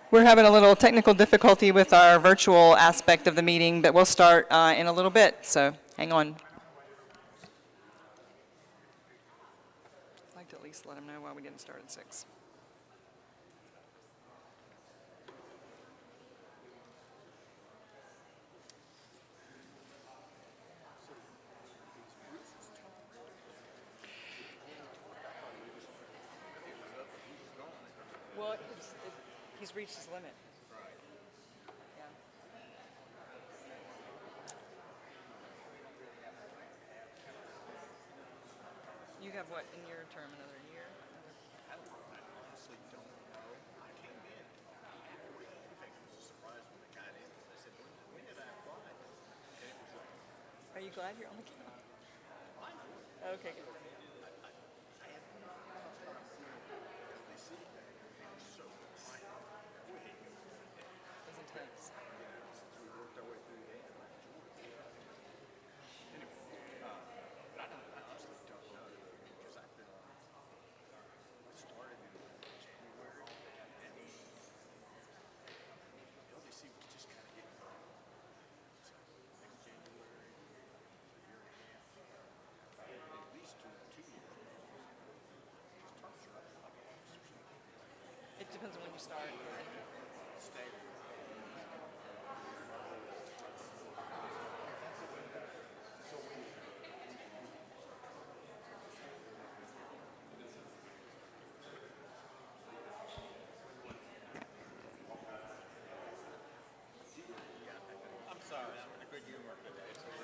We're having a little technical difficulty with our virtual aspect of the meeting, but we'll start in a little bit, so hang on. I'd like to at least let them know why we didn't start at 6. Well, he's reached his limit. Yeah. You have what in your term, another year? Are you glad you're on the count? Okay, good. It's intense. It depends on when you start.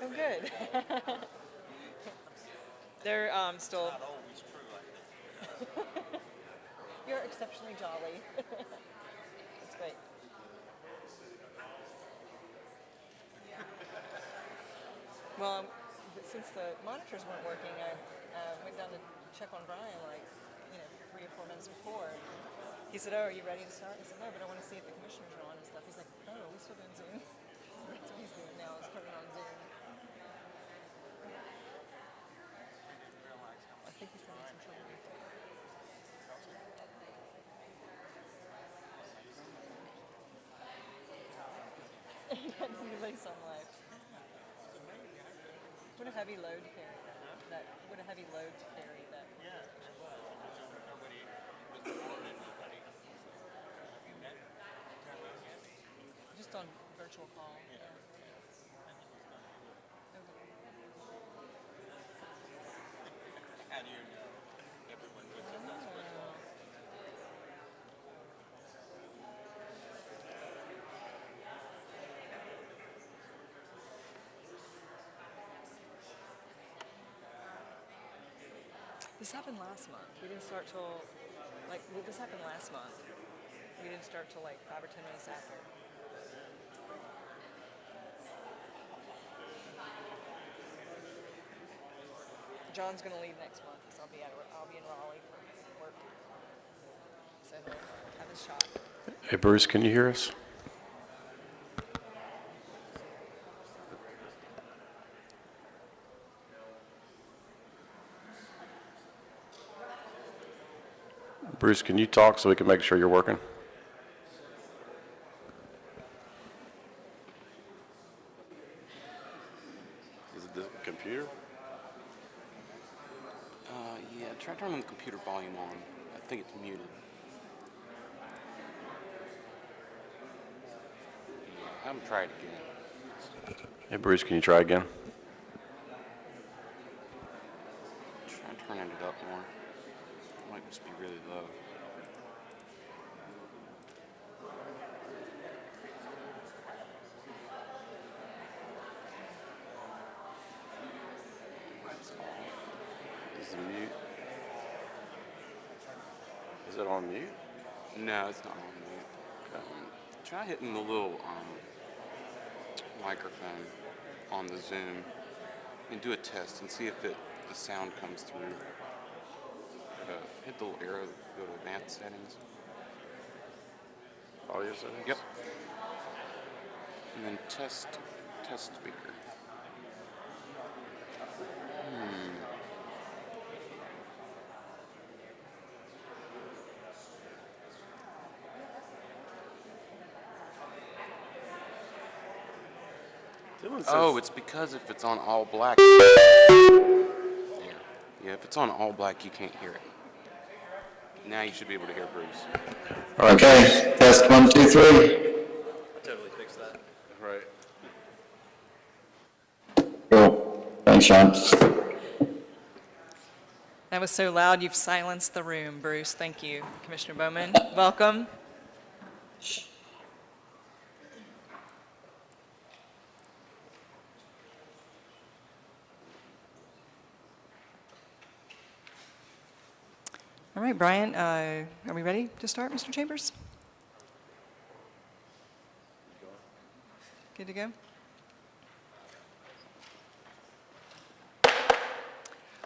Oh, good. They're still. You're exceptionally jolly. That's great. Well, since the monitors weren't working, I went down to check on Brian like, 3 or 4 minutes before. He said, "Oh, are you ready to start?" I said, "No, but I want to see if the commissioners are on and stuff." He's like, "Oh, we still doing Zoom?" That's what he's doing now, is putting it on Zoom. I think he's having some trouble with it. He had to lay some life. What a heavy load to carry that. What a heavy load to carry that. Just on virtual call. Yeah. How do you know everyone puts in this one? This happened last month. We didn't start till, this happened last month. We didn't start till 5 or 10 minutes after. John's gonna leave next month because I'll be in Raleigh for work. So he'll have his shot. Hey, Bruce, can you hear us? Bruce, can you talk so we can make sure you're working? Is it the computer? Yeah, try turning the computer volume on. I think it's muted. Yeah, have him try it again. Hey, Bruce, can you try again? Try turning it up more. It might just be really low. That's off. Is it mute? Is it on mute? No, it's not on mute. Try hitting the little microphone on the Zoom and do a test and see if the sound comes through. Hit the little arrow, go to advanced settings. Audio settings? Yep. And then test speaker. Oh, it's because if it's on all black. Yeah, if it's on all black, you can't hear it. Now you should be able to hear Bruce. Okay, test 1, 2, 3. Totally fix that. Right. Cool. Thanks, Sean. That was so loud, you've silenced the room, Bruce. Thank you. Commissioner Bowman, welcome. All right, Brian, are we ready to start, Mr. Chambers? Good to go?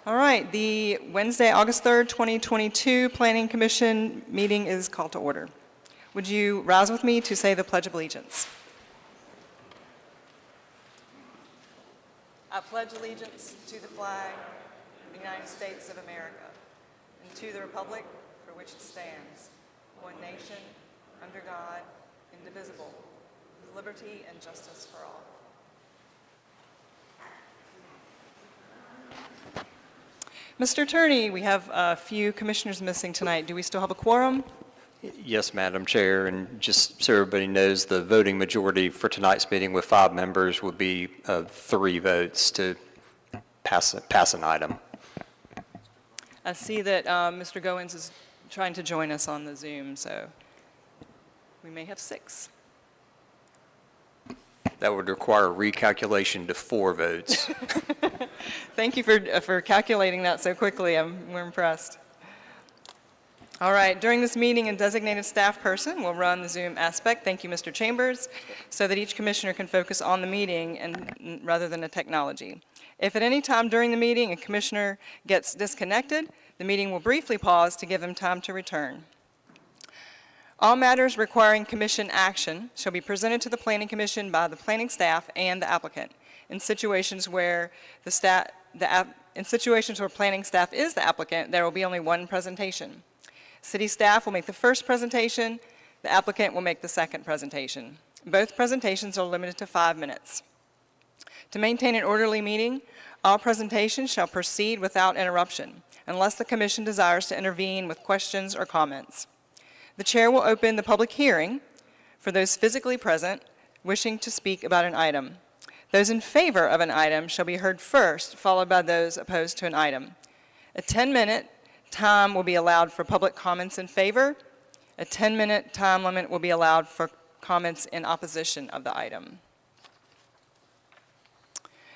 All right, the Wednesday, August 3rd, 2022 Planning Commission meeting is called to order. Would you rise with me to say the Pledge of Allegiance? I pledge allegiance to the flag of the United States of America and to the republic for which it stands, one nation, under God, indivisible, with liberty and justice for all. Mr. Attorney, we have a few commissioners missing tonight. Do we still have a quorum? Yes, Madam Chair, and just so everybody knows, the voting majority for tonight's meeting with 5 members would be 3 votes to pass an item. I see that Mr. Goins is trying to join us on the Zoom, so we may have 6. That would require recalculation to 4 votes. Thank you for calculating that so quickly. We're impressed. All right, during this meeting, a designated staff person will run the Zoom aspect. Thank you, Mr. Chambers, so that each commissioner can focus on the meeting and rather than the technology. If at any time during the meeting a commissioner gets disconnected, the meeting will briefly pause to give him time to return. All matters requiring commission action shall be presented to the Planning Commission by the planning staff and the applicant. In situations where planning staff is the applicant, there will be only one presentation. City staff will make the first presentation. The applicant will make the second presentation. Both presentations are limited to 5 minutes. To maintain an orderly meeting, all presentations shall proceed without interruption, unless the commission desires to intervene with questions or comments. The chair will open the public hearing for those physically present wishing to speak about an item. Those in favor of an item shall be heard first, followed by those opposed to an item. A 10-minute time will be allowed for public comments in favor. A 10-minute time limit will be allowed for comments in opposition of the item.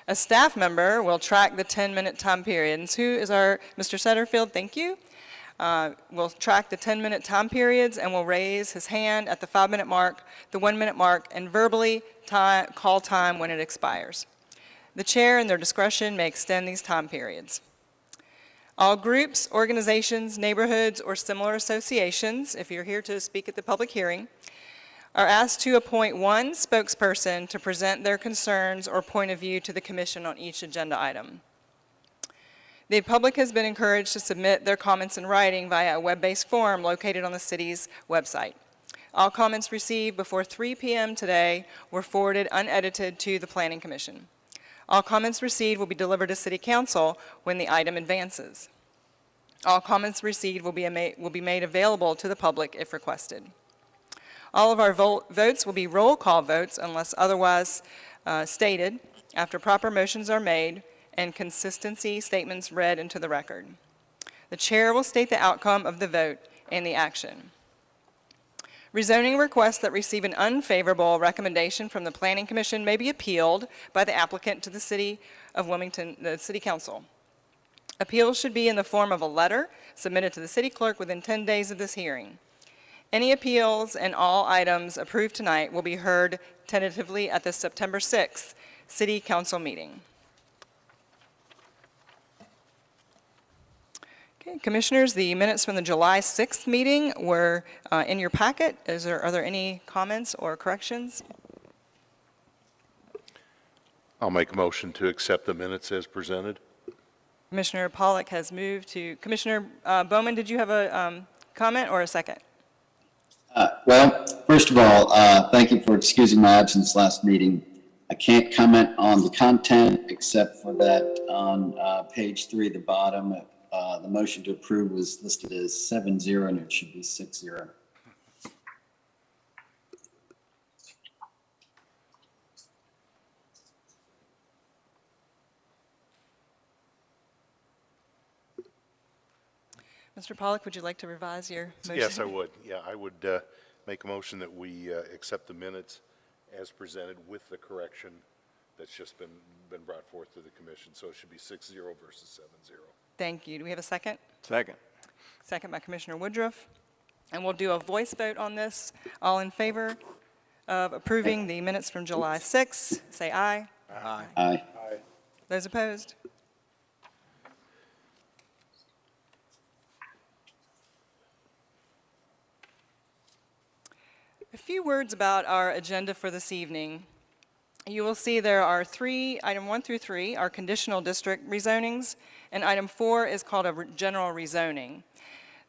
A staff member will track the 10-minute time period. And who is our, Mr. Setterfield, thank you. Will track the 10-minute time periods and will raise his hand at the 5-minute mark, the 1-minute mark, and verbally call time when it expires. The chair, in their discretion, may extend these time periods. All groups, organizations, neighborhoods, or similar associations, if you're here to speak at the public hearing, are asked to appoint one spokesperson to present their concerns or point of view to the commission on each agenda item. The public has been encouraged to submit their comments in writing via a web-based form located on the city's website. All comments received before 3 p.m. today were forwarded unedited to the Planning Commission. All comments received will be delivered to City Council when the item advances. All comments received will be made available to the public if requested. All of our votes will be roll call votes unless otherwise stated after proper motions are made and consistency statements read into the record. The chair will state the outcome of the vote and the action. Rezoning requests that receive an unfavorable recommendation from the Planning Commission may be appealed by the applicant to the City of Wilmington, the City Council. Appeals should be in the form of a letter submitted to the City Clerk within 10 days of this hearing. Any appeals and all items approved tonight will be heard tentatively at the September 6th City Council meeting. Okay, Commissioners, the minutes from the July 6th meeting were in your packet. Are there any comments or corrections? I'll make a motion to accept the minutes as presented. Commissioner Pollack has moved to. Commissioner Bowman, did you have a comment or a second? Well, first of all, thank you for excusing my absence last meeting. I can't comment on the content except for that on page 3 at the bottom, the motion to approve was listed as 7-0 and it should be 6-0. Mr. Pollock, would you like to revise your motion? Yes, I would. Yeah, I would make a motion that we accept the minutes as presented with the correction that's just been brought forth to the commission. So it should be 6-0 versus 7-0. Thank you. Do we have a second? Second. Second by Commissioner Woodruff. And we'll do a voice vote on this. All in favor of approving the minutes from July 6, say aye. Aye. Those opposed? A few words about our agenda for this evening. You will see there are item 1 through 3 are conditional district rezonings, and item 4 is called a general rezoning.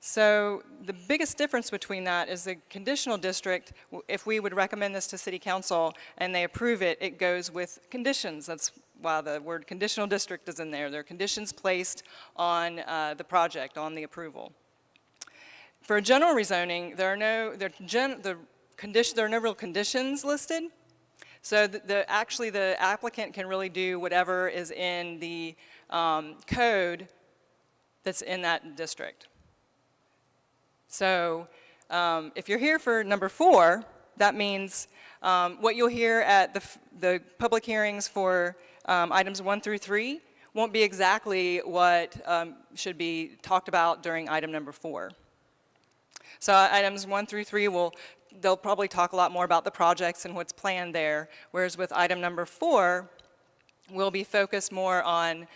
So the biggest difference between that is the conditional district, if we would recommend this to City Council and they approve it, it goes with conditions. That's why the word conditional district is in there. There are conditions placed on the project, on the approval. For a general rezoning, there are no real conditions listed. So actually the applicant can really do whatever is in the code that's in that district. So if you're here for number 4, that means what you'll hear at the public hearings for items 1 through 3 won't be exactly what should be talked about during item number 4. So items 1 through 3 they'll probably talk a lot more about the projects and what's planned there, whereas with item number 4, we'll be focused more on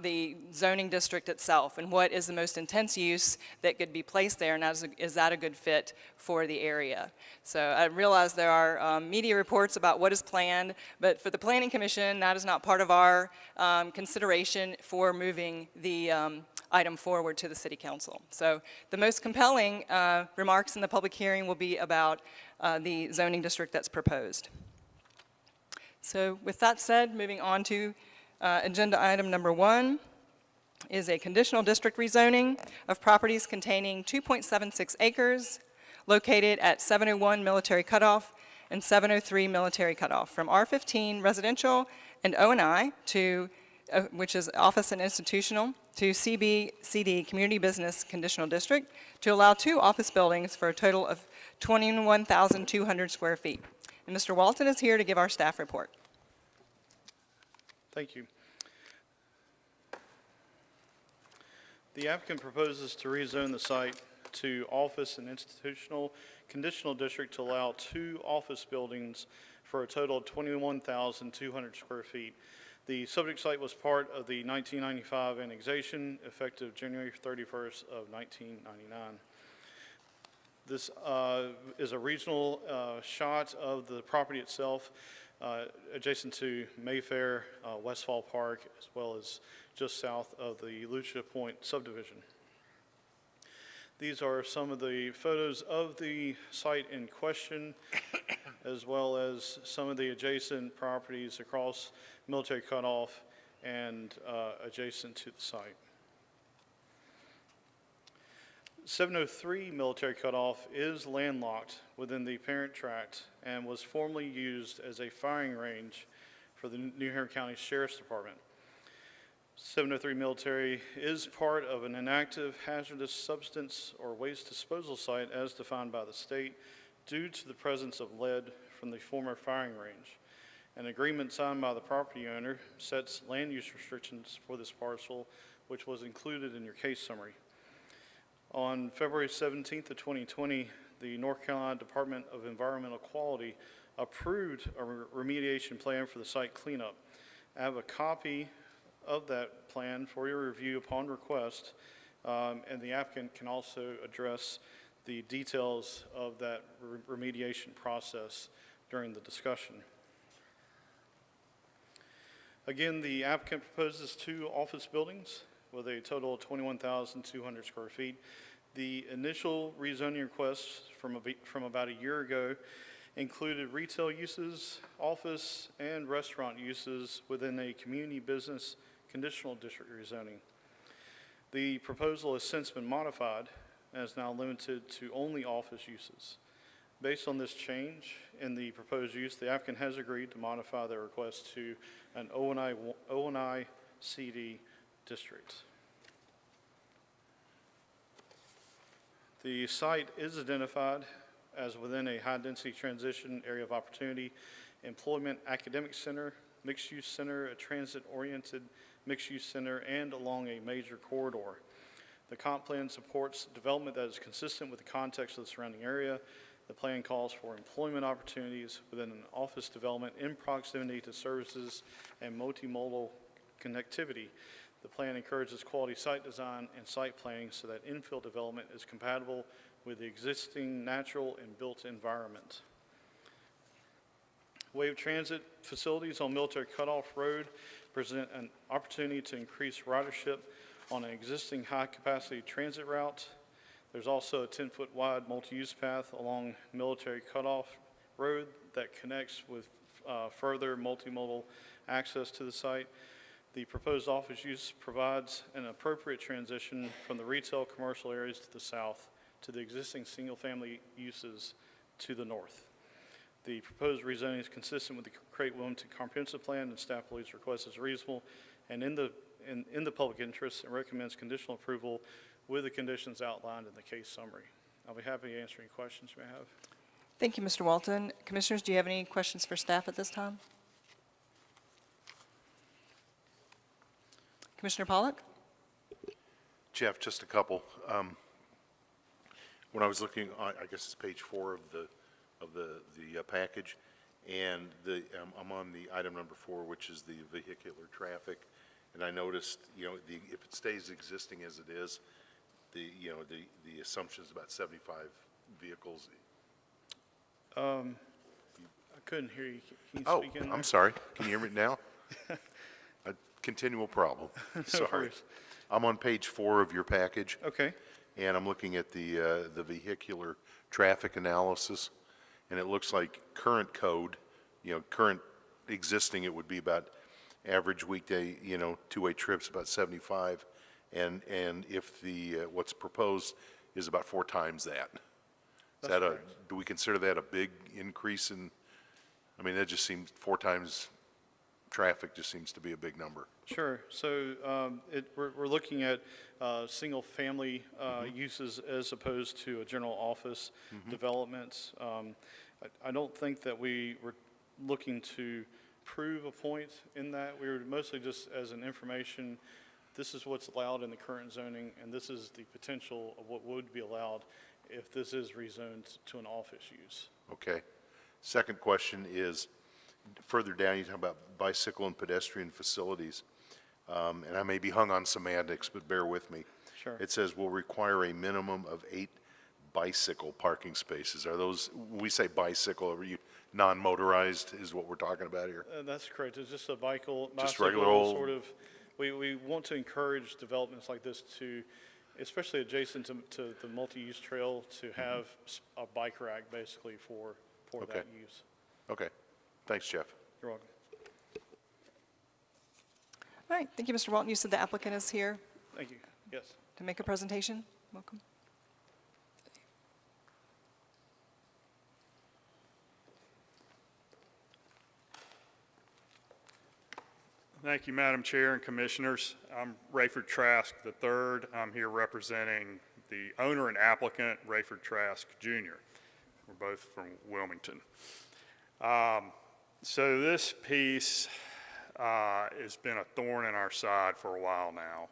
the zoning district itself and what is the most intense use that could be placed there, and is that a good fit for the area. So I realize there are media reports about what is planned, but for the Planning Commission, that is not part of our consideration for moving the item forward to the City Council. So the most compelling remarks in the public hearing will be about the zoning district that's proposed. So with that said, moving on to agenda item number 1 is a conditional district rezoning of properties containing 2.76 acres located at 701 Military Cutoff and 703 Military Cutoff from R15 residential and O&I to which is office and institutional, to CBCD, Community Business Conditional District, to allow 2 office buildings for a total of 21,200 square feet. And Mr. Walton is here to give our staff report. Thank you. The applicant proposes to rezone the site to office and institutional conditional district to allow 2 office buildings for a total of 21,200 square feet. The subject site was part of the 1995 annexation, effective January 31st of 1999. This is a regional shot of the property itself, adjacent to Mayfair, Westfall Park, as well as just south of the Lucia Point subdivision. These are some of the photos of the site in question, as well as some of the adjacent properties across Military Cutoff and adjacent to the site. 703 Military Cutoff is landlocked within the parent tract and was formerly used as a firing range for the New Hanover County Sheriff's Department. 703 Military is part of an inactive hazardous substance or waste disposal site as defined by the state due to the presence of lead from the former firing range. An agreement signed by the property owner sets land use restrictions for this parcel, which was included in your case summary. On February 17th of 2020, the North Carolina Department of Environmental Quality approved a remediation plan for the site cleanup. I have a copy of that plan for your review upon request, and the applicant can also address the details of that remediation process during the discussion. Again, the applicant proposes 2 office buildings with a total of 21,200 square feet. The initial rezoning request from about a year ago included retail uses, office, and restaurant uses within a community business conditional district rezoning. The proposal has since been modified and is now limited to only office uses. Based on this change in the proposed use, the applicant has agreed to modify their request to an O&I CD district. The site is identified as within a high-density transition area of opportunity, employment, academic center, mixed-use center, a transit-oriented mixed-use center, and along a major corridor. The comp plan supports development that is consistent with the context of the surrounding area. The plan calls for employment opportunities within an office development in proximity to services and multimodal connectivity. The plan encourages quality site design and site planning so that infill development is compatible with the existing natural and built environment. Wave transit facilities on Military Cutoff Road present an opportunity to increase ridership on an existing high-capacity transit route. There's also a 10-foot wide multi-use path along Military Cutoff Road that connects with further multimodal access to the site. The proposed office use provides an appropriate transition from the retail commercial areas to the south to the existing single-family uses to the north. The proposed rezoning is consistent with the Crate-Wilmington Comprehensive Plan, and staff believes the request is reasonable and in the public interest, and recommends conditional approval with the conditions outlined in the case summary. I'll be happy to answer any questions you may have. Thank you, Mr. Walton. Commissioners, do you have any questions for staff at this time? Commissioner Pollack? Jeff, just a couple. When I was looking, I guess it's page 4 of the package, and I'm on the item number 4, which is the vehicular traffic, and I noticed, if it stays existing as it is, the assumption is about 75 vehicles. I couldn't hear you. Can you Oh, speak in there? I'm sorry. Can you hear me now? A continual problem. Sorry. worries. I'm on page 4 of your package. Okay. And I'm looking at the vehicular traffic analysis, and it looks like current code, current existing, it would be about average weekday, two-way trips about 75, and if what's proposed is about 4 times that. Is that do we consider that a big increase in, that just seems 4 times traffic just seems to be a big number. Sure. So we're looking at single-family uses as opposed to a general office development. I don't think that we were looking to prove a point in that. We were mostly just as an information, this is what's allowed in the current zoning, and this is the potential of what would be allowed if this is rezoned to an office use. Okay. Second question is, further down, you talk about bicycle and pedestrian facilities. And I may be hung on semantics, but bear with me. Sure. It says will require a minimum of 8 bicycle parking spaces. Are those, when we say bicycle, are you non-motorized is what we're talking about here? That's correct. It's just a bicycle regular old- sort of, we want to encourage developments like this to, especially adjacent to the multi-use trail, to have a bike rack basically for Okay. that use. Okay. Thanks, Jeff. You're welcome. All right, thank you, Mr. Walton. You said the applicant is here Thank you. Yes. to make a presentation. Welcome. Thank you, Madam Chair and Commissioners. I'm Rayford Trask III. I'm here representing the owner and applicant, Rayford Trask Jr. We're both from Wilmington. So this piece has been a thorn in our side for a while now.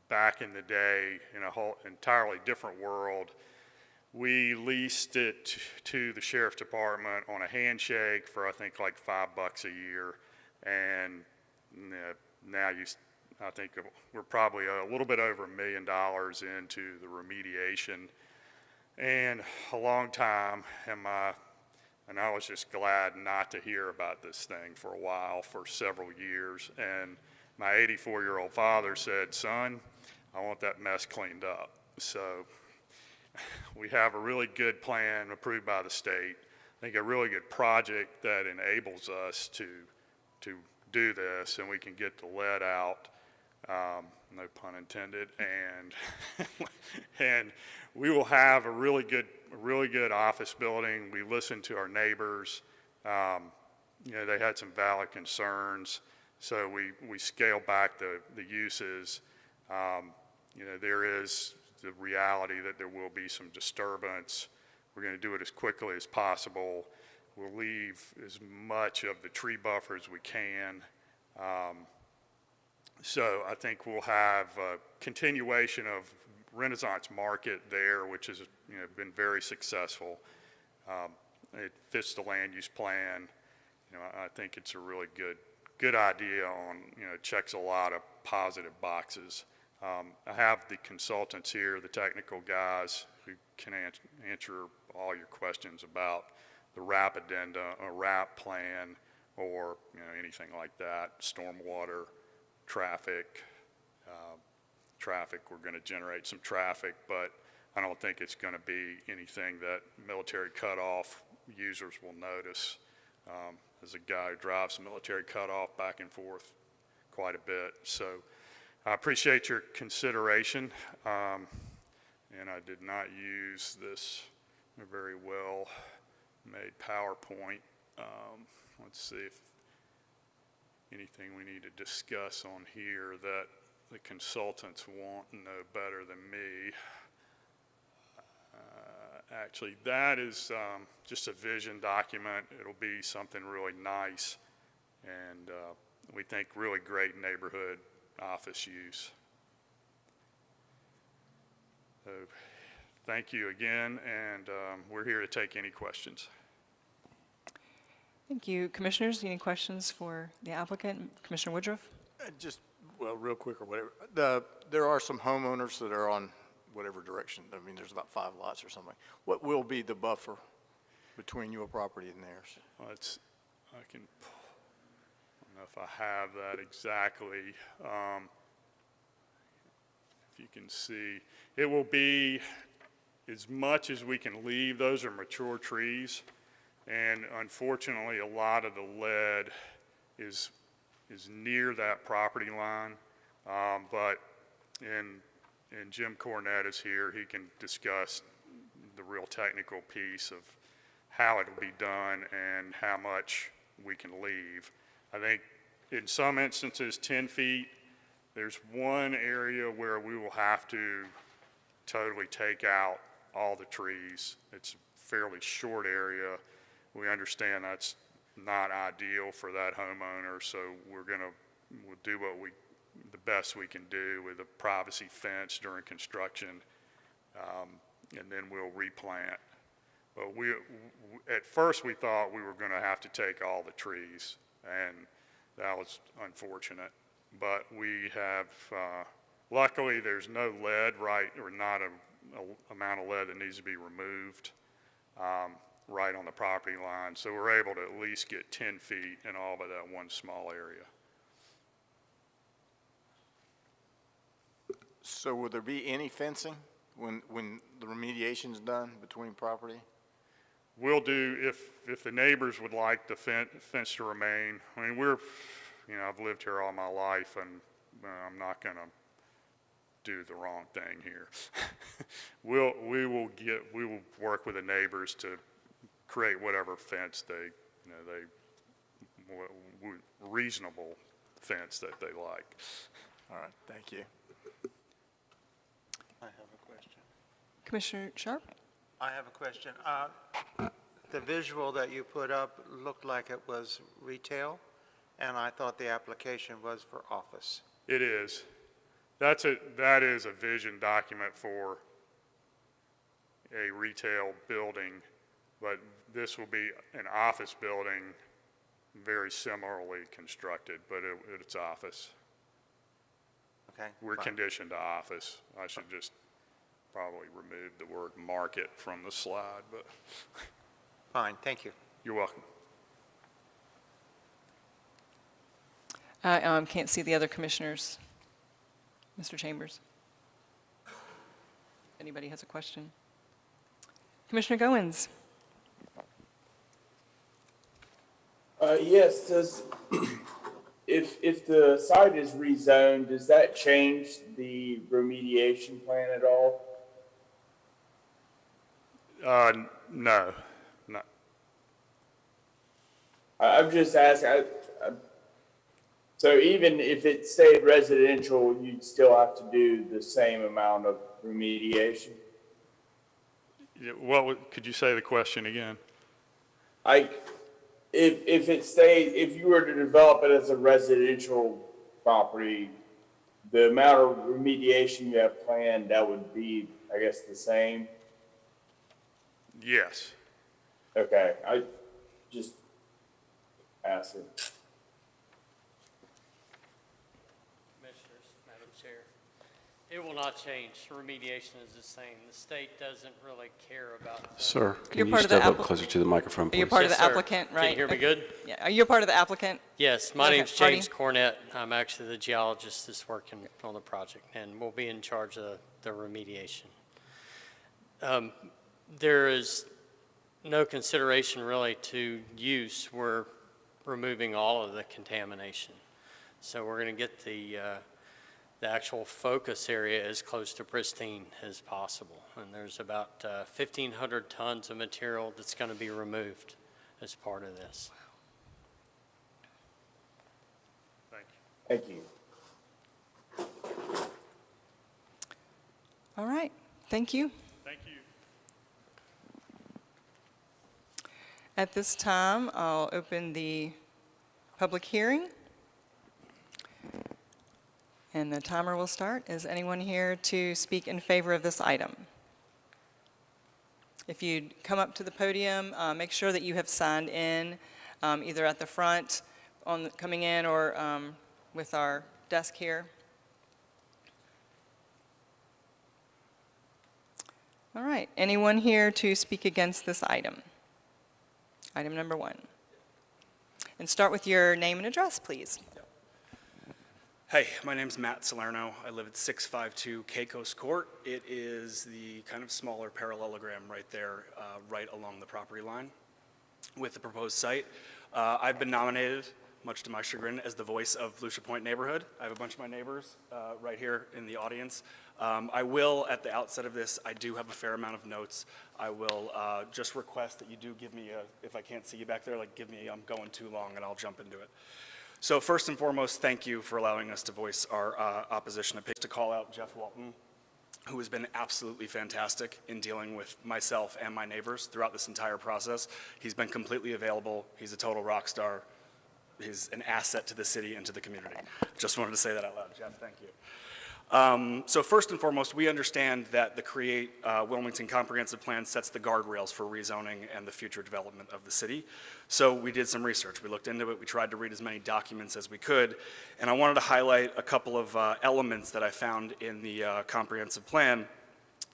Back in the day, in a whole entirely different world, we leased it to the Sheriff's Department on a handshake for I think like $5 a year. And now I think we're probably a little bit over $1 million into the remediation, and a long time. And I was just glad not to hear about this thing for a while, for several years. And my 84-year-old father said, "Son, I want that mess cleaned up." So we have a really good plan approved by the state. I think a really good project that enables us to do this, and we can get the lead out, no pun intended, and we will have a really good office building. We listened to our neighbors. You know, they had some valid concerns, so we scaled back the uses. You know, there is the reality that there will be some disturbance. We're going to do it as quickly as possible. We'll leave as much of the tree buffer as we can. So I think we'll have a continuation of Renaissance Market there, which has, you know, been very successful. It fits the land use plan. You know, I think it's a really good idea on, you know, checks a lot of positive boxes. I have the consultants here, the technical guys who can answer all your questions about the RAP addenda, a RAP plan, or, you know, anything like that, stormwater, traffic. We're going to generate some traffic, but I don't think it's going to be anything that military cutoff users will notice. As a guy who drives military cutoff back and forth quite a bit. So I appreciate your consideration. And I did not use this very well made PowerPoint. Let's see if anything we need to discuss on here that the consultants want to know better than me. Actually, that is just a vision document. It'll be something really nice, and we think really great neighborhood office use. So thank you again, and we're here to take any questions. Thank you. Commissioners, any questions for the applicant? Commissioner Woodruff? Just, well, real quick or whatever. There are some homeowners that are on whatever direction. I mean, there's about 5 lots or something. What will be the buffer between your property and theirs? Well, I don't know if I have that exactly. If you can see, it will be as much as we can leave. Those are mature trees, and unfortunately, a lot of the lead is near that property line. But and Jim Cornett is here. He can discuss the real technical piece of how it will be done and how much we can leave. I think in some instances, 10 feet. There's one area where we will have to totally take out all the trees. It's a fairly short area. We understand that's not ideal for that homeowner, so we'll do the best we can do with a privacy fence during construction, and then we'll replant. But at first we thought we were going to have to take all the trees, and that was unfortunate. But we have, luckily there's no lead, or not a amount of lead that needs to be removed right on the property line. So we're able to at least get 10 feet in all but that one small area. So will there be any fencing when the remediation's done between property? We'll do, if the neighbors would like the fence to remain. I mean, I've lived here all my life, and I'm not going to do the wrong thing here. We will work with the neighbors to create whatever fence reasonable fence that they like. All right, thank you. I have a question. Commissioner Sharp? I have a question. The visual that you put up looked like it was retail, and I thought the application was for office. It is. That is a vision document for a retail building, but this will be an office building, very similarly constructed, but it's office. Okay. We're fine. conditioned to office. I should just probably remove the word market from the slide, but Fine, thank you. you're welcome. I can't see the other commissioners. Mr. Chambers? Anybody has a question? Commissioner Goins? Yes, if the site is rezoned, does that change the remediation plan at all? No. I'm just asking, so even if it stayed residential, you'd still have to do the same amount of remediation? Could you say the question again? If it stayed, if you were to develop it as a residential property, the amount of remediation you have planned, that would be, I guess, the same? Yes. Okay, I just asked it. Commissioners, Madam Chair, it will not change. Remediation is the same. The state doesn't really care about. Sir, You're can you part of the step up appli- closer to the microphone, Are please? you part of Yes, the sir. applicant, right? Can you hear me good? Yeah, are you a part of the applicant? Yes, my Okay, name's Hardy. James Cornett. I'm actually the geologist that's working on the project, and we'll be in charge of the remediation. There is no consideration really to use. We're removing all of the contamination. So we're going to get the actual focus area as close to pristine as possible. And there's about 1,500 tons of material that's going to be removed as part of this. Thank you. Thank you. All right, thank you. Thank you. At this time, I'll open the public hearing. And the timer will start. Is anyone here to speak in favor of this item? If you'd come up to the podium, make sure that you have signed in, either at the front, coming in, or with our desk here. All right, anyone here to speak against this item? Item number 1. And start with your name and address, please. Hey, my name's Matt Salerno. I live at 652 Caicos Court. It is the kind of smaller parallelogram right there, right along the property line with the proposed site. I've been nominated, much to my chagrin, as the voice of Volusia Point neighborhood. I have a bunch of my neighbors right here in the audience. I will, at the outset of this, I do have a fair amount of notes. I will just request that you do give me if I can't see you back there, like give me, I'm going too long and I'll jump into it. So first and foremost, thank you for allowing us to voice our opposition. To call out Jeff Walton, who has been absolutely fantastic in dealing with myself and my neighbors throughout this entire process. He's been completely available. He's a total rock star. He's an asset to the city and to the community. Just wanted to say that out loud, Jeff, thank you. So first and foremost, we understand that the Create Wilmington Comprehensive Plan sets the guardrails for rezoning and the future development of the city. So we did some research. We looked into it. We tried to read as many documents as we could. And I wanted to highlight a couple of elements that I found in the comprehensive plan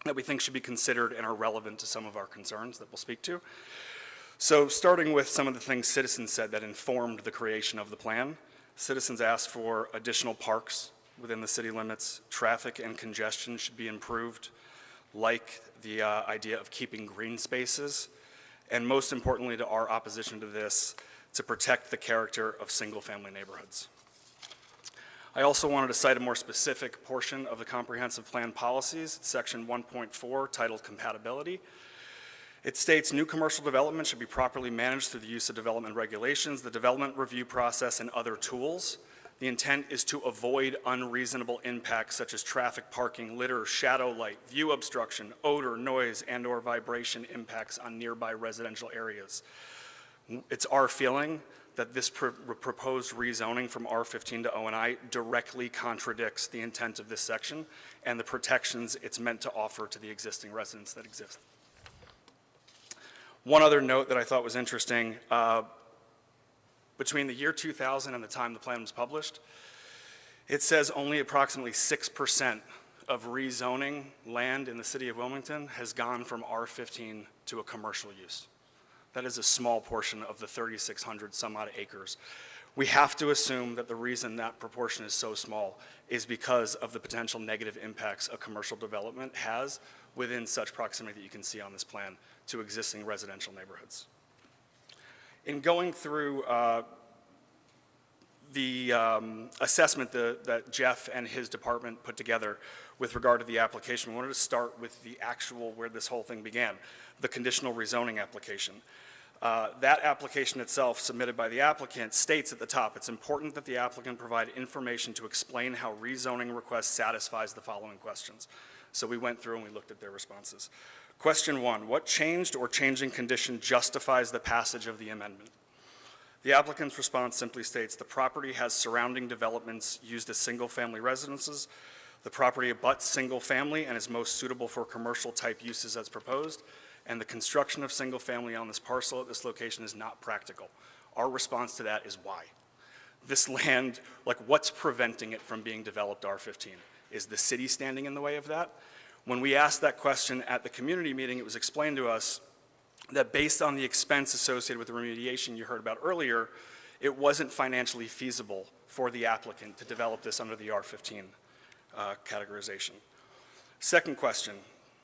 that we think should be considered and are relevant to some of our concerns that we'll speak to. So starting with some of the things citizens said that informed the creation of the plan. Citizens asked for additional parks within the city limits. Traffic and congestion should be improved, like the idea of keeping green spaces, and most importantly to our opposition to this, to protect the character of single-family neighborhoods. I also wanted to cite a more specific portion of the comprehensive plan policies, section 1.4, titled Compatibility. It states new commercial development should be properly managed through the use of development regulations, the development review process, and other tools. The intent is to avoid unreasonable impacts such as traffic, parking, litter, shadow light, view obstruction, odor, noise, and/or vibration impacts on nearby residential areas. It's our feeling that this proposed rezoning from R15 to O&I directly contradicts the intent of this section and the protections it's meant to offer to the existing residents that exist. One other note that I thought was interesting, between the year 2000 and the time the plan was published, it says only approximately 6% of rezoning land in the city of Wilmington has gone from R15 to a commercial use. That is a small portion of the 3,600 some odd acres. We have to assume that the reason that proportion is so small is because of the potential negative impacts a commercial development has within such proximity that you can see on this plan to existing residential neighborhoods. In going through the assessment that Jeff and his department put together with regard to the application, we wanted to start with the actual, where this whole thing began, the conditional rezoning application. That application itself, submitted by the applicant, states at the top, it's important that the applicant provide information to explain how rezoning request satisfies the following questions. So we went through and we looked at their responses. Question 1, what changed or changing condition justifies the passage of the amendment? The applicant's response simply states the property has surrounding developments used as single-family residences. The property abuts single-family and is most suitable for commercial-type uses as proposed, and the construction of single-family on this parcel at this location is not practical. Our response to that is why? This land, like what's preventing it from being developed R15? Is the city standing in the way of that? When we asked that question at the community meeting, it was explained to us that based on the expense associated with the remediation you heard about earlier, it wasn't financially feasible for the applicant to develop this under the R15 categorization. Second question,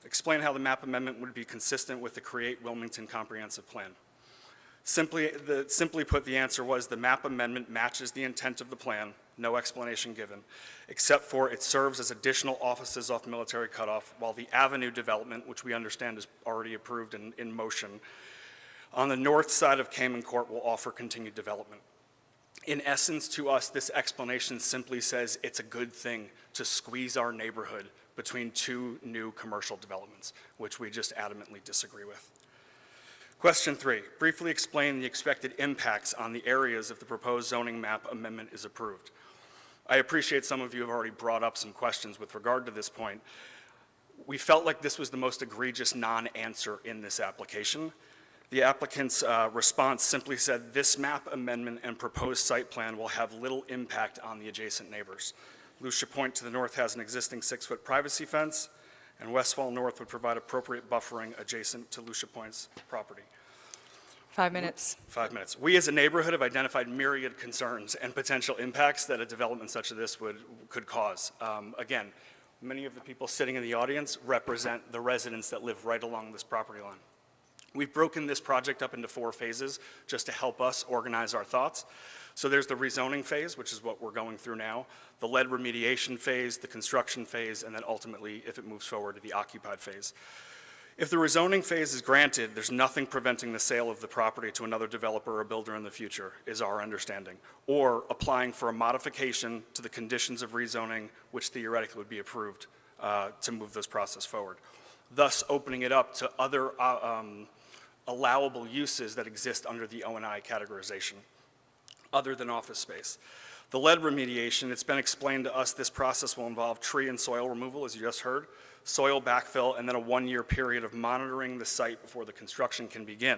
explain how the map amendment would be consistent with the Create Wilmington Comprehensive Plan. Simply put, the answer was the map amendment matches the intent of the plan, no explanation given, except for it serves as additional offices off Military Cutoff, while the Avenue development, which we understand is already approved and in motion, on the north side of Cayman Court will offer continued development. In essence, to us, this explanation simply says it's a good thing to squeeze our neighborhood between two new commercial developments, which we just adamantly disagree with. Question 3, briefly explain the expected impacts on the areas if the proposed zoning map amendment is approved. I appreciate some of you have already brought up some questions with regard to this point. We felt like this was the most egregious non-answer in this application. The applicant's response simply said, this map amendment and proposed site plan will have little impact on the adjacent neighbors. Lucia Point to the north has an existing 6-foot privacy fence, and Westfall North would provide appropriate buffering adjacent to Lucia Point's property. 5 minutes. 5 minutes. We as a neighborhood have identified myriad concerns and potential impacts that a development such as this could cause. Again, many of the people sitting in the audience represent the residents that live right along this property line. We've broken this project up into 4 phases just to help us organize our thoughts. So there's the rezoning phase, which is what we're going through now, the lead remediation phase, the construction phase, and then ultimately, if it moves forward, to the occupied phase. If the rezoning phase is granted, there's nothing preventing the sale of the property to another developer or builder in the future, is our understanding, or applying for a modification to the conditions of rezoning, which theoretically would be approved to move this process forward, thus opening it up to other allowable uses that exist under the O&I categorization, other than office space. The lead remediation, it's been explained to us this process will involve tree and soil removal, as you just heard, soil backfill, and then a 1-year period of monitoring the site before the construction can begin.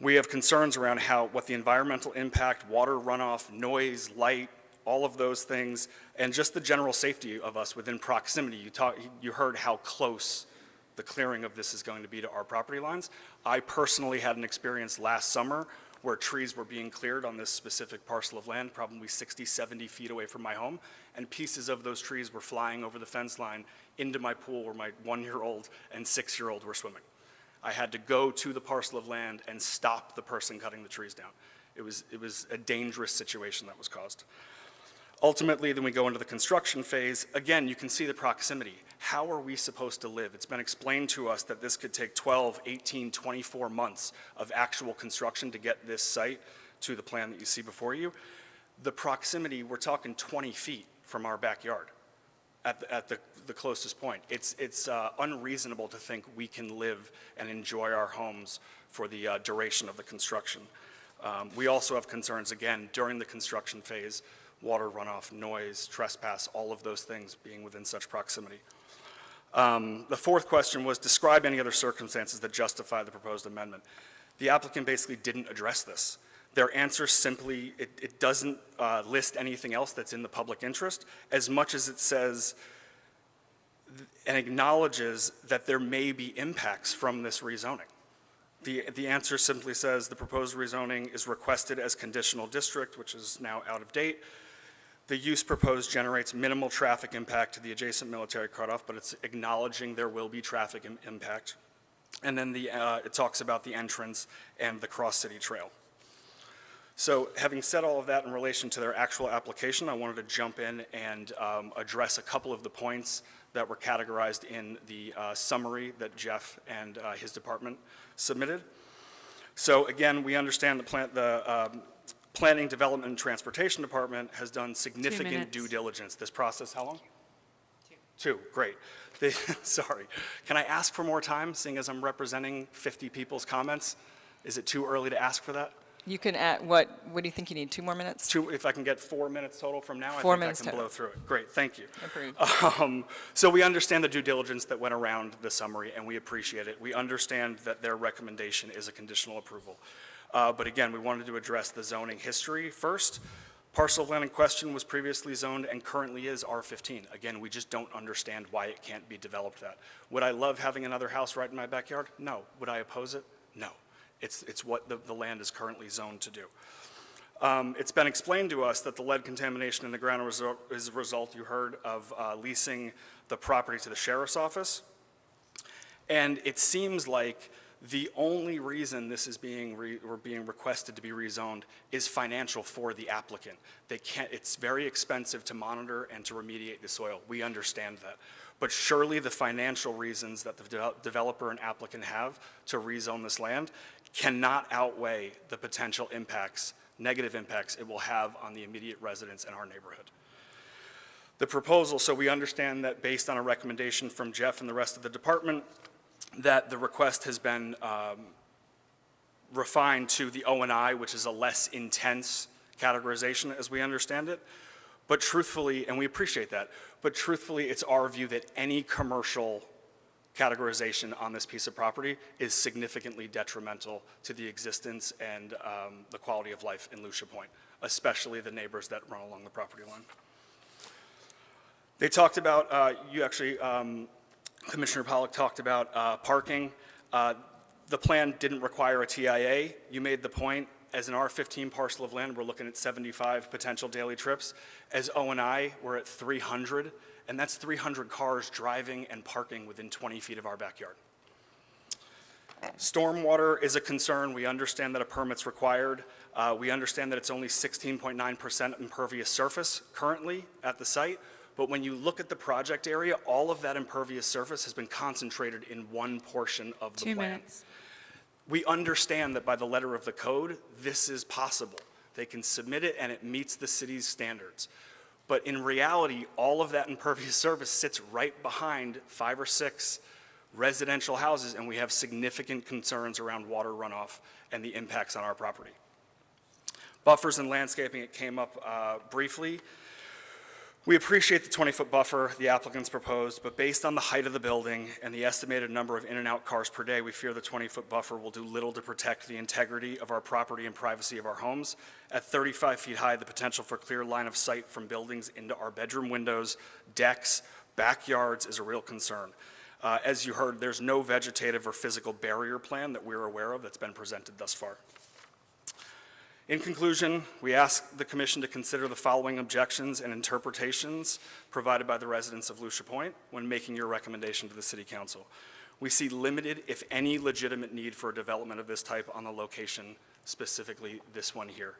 We have concerns around what the environmental impact, water runoff, noise, light, all of those things, and just the general safety of us within proximity. You heard how close the clearing of this is going to be to our property lines. I personally had an experience last summer where trees were being cleared on this specific parcel of land, probably 60, 70 feet away from my home, and pieces of those trees were flying over the fence line into my pool where my 1-year-old and 6-year-old were swimming. I had to go to the parcel of land and stop the person cutting the trees down. It was a dangerous situation that was caused. Ultimately, then we go into the construction phase. Again, you can see the proximity. How are we supposed to live? It's been explained to us that this could take 12, 18, 24 months of actual construction to get this site to the plan that you see before you. The proximity, we're talking 20 feet from our backyard at the closest point. It's unreasonable to think we can live and enjoy our homes for the duration of the construction. We also have concerns, again, during the construction phase, water runoff, noise, trespass, all of those things being within such proximity. The fourth question was, describe any other circumstances that justify the proposed amendment. The applicant basically didn't address this. Their answer simply, it doesn't list anything else that's in the public interest, as much as it says and acknowledges that there may be impacts from this rezoning. The answer simply says the proposed rezoning is requested as conditional district, which is now out of date. The use proposed generates minimal traffic impact to the adjacent military cutoff, but it's acknowledging there will be traffic impact. And then it talks about the entrance and the cross-city trail. So having said all of that in relation to their actual application, I wanted to jump in and address a couple of the points that were categorized in the summary that Jeff and his department submitted. So again, we understand the Planning, Development, and Transportation Department has done significant due diligence. This process, how long? Two, great. Sorry. Can I ask for more time, seeing as I'm representing 50 people's comments? Is it too early to ask for that? You can add, what do you think you need, 2 more minutes? If I can get 4 minutes total from now, 4 I minutes think I can total. blow through it. Great, thank you. Approved. So we understand the due diligence that went around the summary, and we appreciate it. We understand that their recommendation is a conditional approval. But again, we wanted to address the zoning history first. Parcel of land in question was previously zoned and currently is R15. Again, we just don't understand why it can't be developed that. Would I love having another house right in my backyard? No. Would I oppose it? No. It's what the land is currently zoned to do. It's been explained to us that the lead contamination in the ground is a result, you heard, of leasing the property to the sheriff's office. And it seems like the only reason this is being requested to be rezoned is financial for the applicant. It's very expensive to monitor and to remediate the soil. We understand that. But surely the financial reasons that the developer and applicant have to rezone this land cannot outweigh the potential impacts, negative impacts it will have on the immediate residents in our neighborhood. The proposal, so we understand that based on a recommendation from Jeff and the rest of the department, that the request has been refined to the O&I, which is a less intense categorization as we understand it. But truthfully, and we appreciate that, but truthfully, it's our view that any commercial categorization on this piece of property is significantly detrimental to the existence and the quality of life in Lucia Point, especially the neighbors that run along the property line. They talked about, Commissioner Pollack talked about parking. The plan didn't require a TIA. You made the point, as an R15 parcel of land, we're looking at 75 potential daily trips. As O&I, we're at 300, and that's 300 cars driving and parking within 20 feet of our backyard. Stormwater is a concern. We understand that a permit's required. We understand that it's only 16.9% impervious surface currently at the site. But when you look at the project area, all of that impervious surface has been concentrated in one portion of the plan. 2 minutes. We understand that by the letter of the code, this is possible. They can submit it and it meets the city's standards. But in reality, all of that impervious surface sits right behind 5 or 6 residential houses, and we have significant concerns around water runoff and the impacts on our property. Buffers and landscaping, it came up briefly. We appreciate the 20-foot buffer the applicants proposed, but based on the height of the building and the estimated number of in and out cars per day, we fear the 20-foot buffer will do little to protect the integrity of our property and privacy of our homes. At 35 feet high, the potential for clear line of sight from buildings into our bedroom windows, decks, backyards is a real concern. As you heard, there's no vegetative or physical barrier plan that we're aware of that's been presented thus far. In conclusion, we ask the Commission to consider the following objections and interpretations provided by the residents of Lucia Point when making your recommendation to the City Council. We see limited, if any, legitimate need for a development of this type on the location, specifically this one here.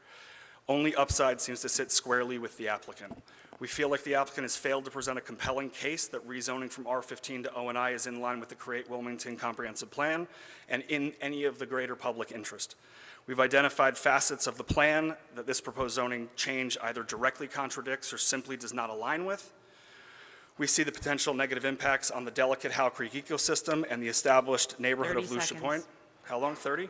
Only upside seems to sit squarely with the applicant. We feel like the applicant has failed to present a compelling case that rezoning from R15 to O&I is in line with the Create Wilmington Comprehensive Plan and in any of the greater public interest. We've identified facets of the plan that this proposed zoning change either directly contradicts or simply does not align with. We see the potential negative impacts on the delicate Howe Creek ecosystem and the established neighborhood of 30 Lucia seconds. Point. How long, 30?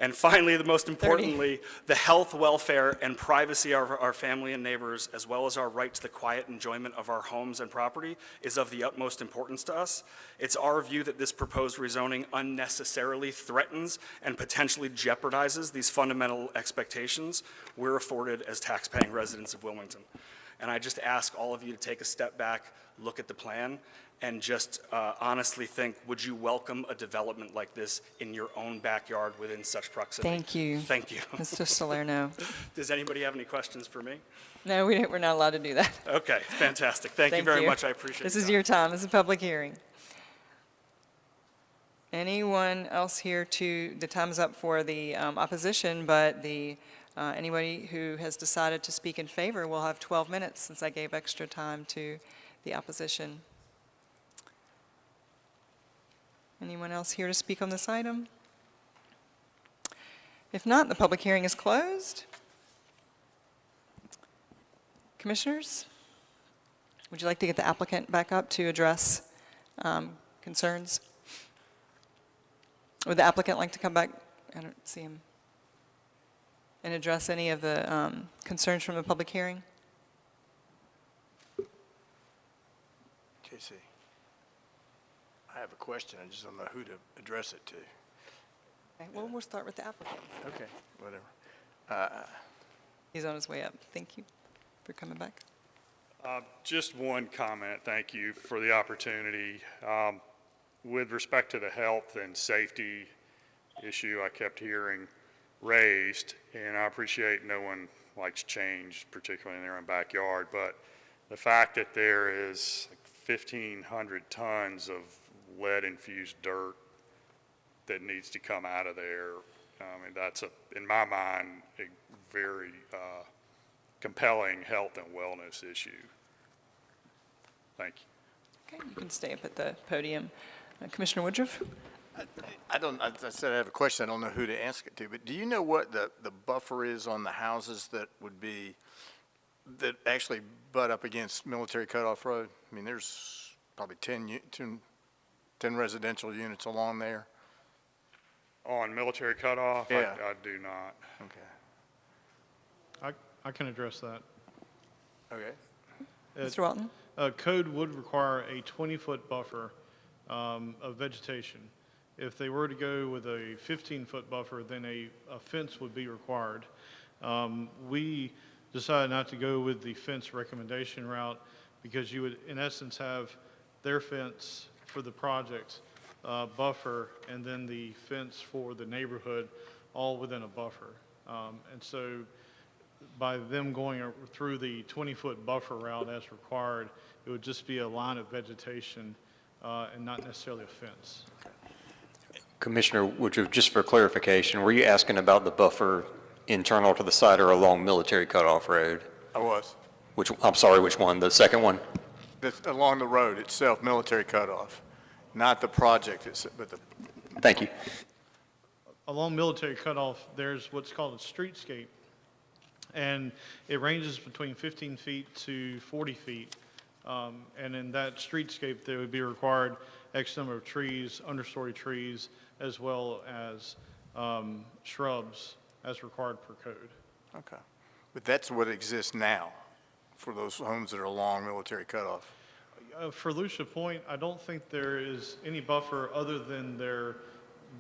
And finally, the most importantly, the health, welfare, and privacy of our family and neighbors, as well as our right to the quiet enjoyment of our homes and property, is of the utmost importance to us. It's our view that this proposed rezoning unnecessarily threatens and potentially jeopardizes these fundamental expectations we're afforded as taxpaying residents of Wilmington. And I just ask all of you to take a step back, look at the plan, and just honestly think, would you welcome a development like this in your own backyard within such proximity? Thank you. Thank you. Mr. Salerno. Does anybody have any questions for me? No, we're not allowed to do that. Okay, fantastic. Thank you very much. I appreciate it. This is your time. This is a public hearing. Anyone else here the time is up for the opposition, but anybody who has decided to speak in favor will have 12 minutes since I gave extra time to the opposition. Anyone else here to speak on this item? If not, the public hearing is closed. Commissioners, would you like to get the applicant back up to address concerns? Would the applicant like to come back? I don't see him. And address any of the concerns from the public hearing? JC, I have a question. I just don't know who to address it to. Okay, well, we'll start with the applicant. Okay, whatever. He's on his way up. Thank you for coming back. Just one comment. Thank you for the opportunity. With respect to the health and safety issue I kept hearing raised, and I appreciate no one likes change, particularly in their own backyard, but the fact that there is like 1,500 tons of lead-infused dirt that needs to come out of there, I mean, that's, in my mind, a very compelling health and wellness issue. Thank you. Okay, you can stay up at the podium. Commissioner Woodruff? I said I have a question. I don't know who to ask it to, but do you know what the buffer is on the houses that actually butt up against Military Cutoff Road? I mean, there's probably 10 residential units along there. On Military Cutoff? Yeah. I do not. Okay. I can address that. Okay. Mr. Walton? Code would require a 20-foot buffer of vegetation. If they were to go with a 15-foot buffer, then a fence would be required. We decided not to go with the fence recommendation route because you would, in essence, have their fence for the project buffer and then the fence for the neighborhood all within a buffer. And so by them going through the 20-foot buffer route as required, it would just be a line of vegetation and not necessarily a fence. Commissioner Woodruff, just for clarification, were you asking about the buffer internal to the site or along Military Cutoff Road? I was. I'm sorry, which one? The second one? Along the road itself, Military Cutoff, not the project, but the. Thank you. Along Military Cutoff, there's what's called a streetscape, and it ranges between 15 feet to 40 feet. And in that streetscape, there would be required X number of trees, understory trees, as well as shrubs as required per code. Okay. But that's what exists now for those homes that are along Military Cutoff. For Lucia Point, I don't think there is any buffer other than their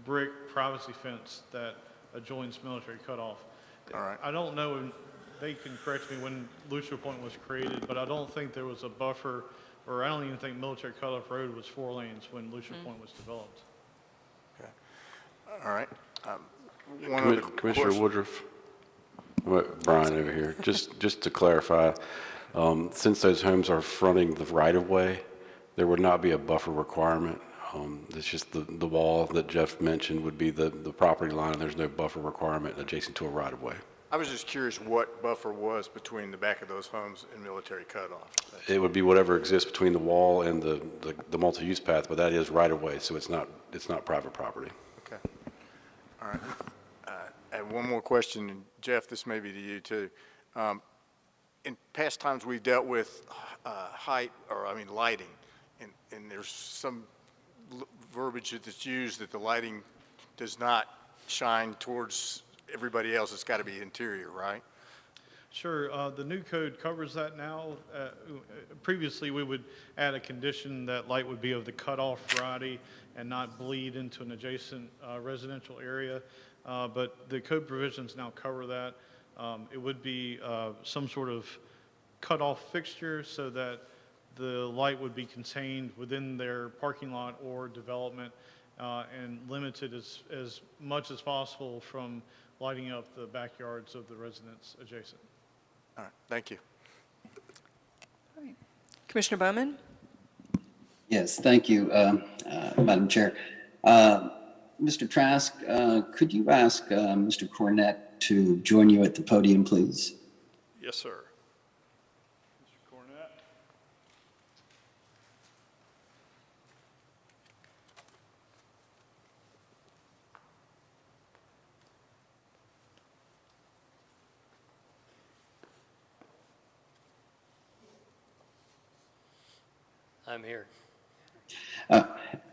brick privacy fence that adjoins Military Cutoff. All right. I don't know, and they can correct me when Lucia Point was created, but I don't think there was a buffer, or I don't even think Military Cutoff Road was 4 lanes when Lucia Point was developed. Okay. All right. One other Commissioner question. Woodruff, Brian over here, just to clarify, since those homes are fronting the right-of-way, there would not be a buffer requirement. It's just the wall that Jeff mentioned would be the property line, and there's no buffer requirement adjacent to a right-of-way. I was just curious what buffer was between the back of those homes and Military Cutoff. It would be whatever exists between the wall and the multi-use path, but that is right-of-way, so it's not private property. Okay. All right. I have one more question, and Jeff, this may be to you too. In past times, we've dealt with lighting, and there's some verbiage that's used that the lighting does not shine towards everybody else. It's got to be interior, right? Sure. The new code covers that now. Previously, we would add a condition that light would be of the cutoff variety and not bleed into an adjacent residential area. But the code provisions now cover that. It would be some sort of cutoff fixture so that the light would be contained within their parking lot or development and limited as much as possible from lighting up the backyards of the residents adjacent. All right, thank you. Commissioner Bowman? Yes, thank you, Madam Chair. Mr. Trask, could you ask Mr. Cornett to join you at the podium, please? Yes, sir. Mr. Cornett? I'm here.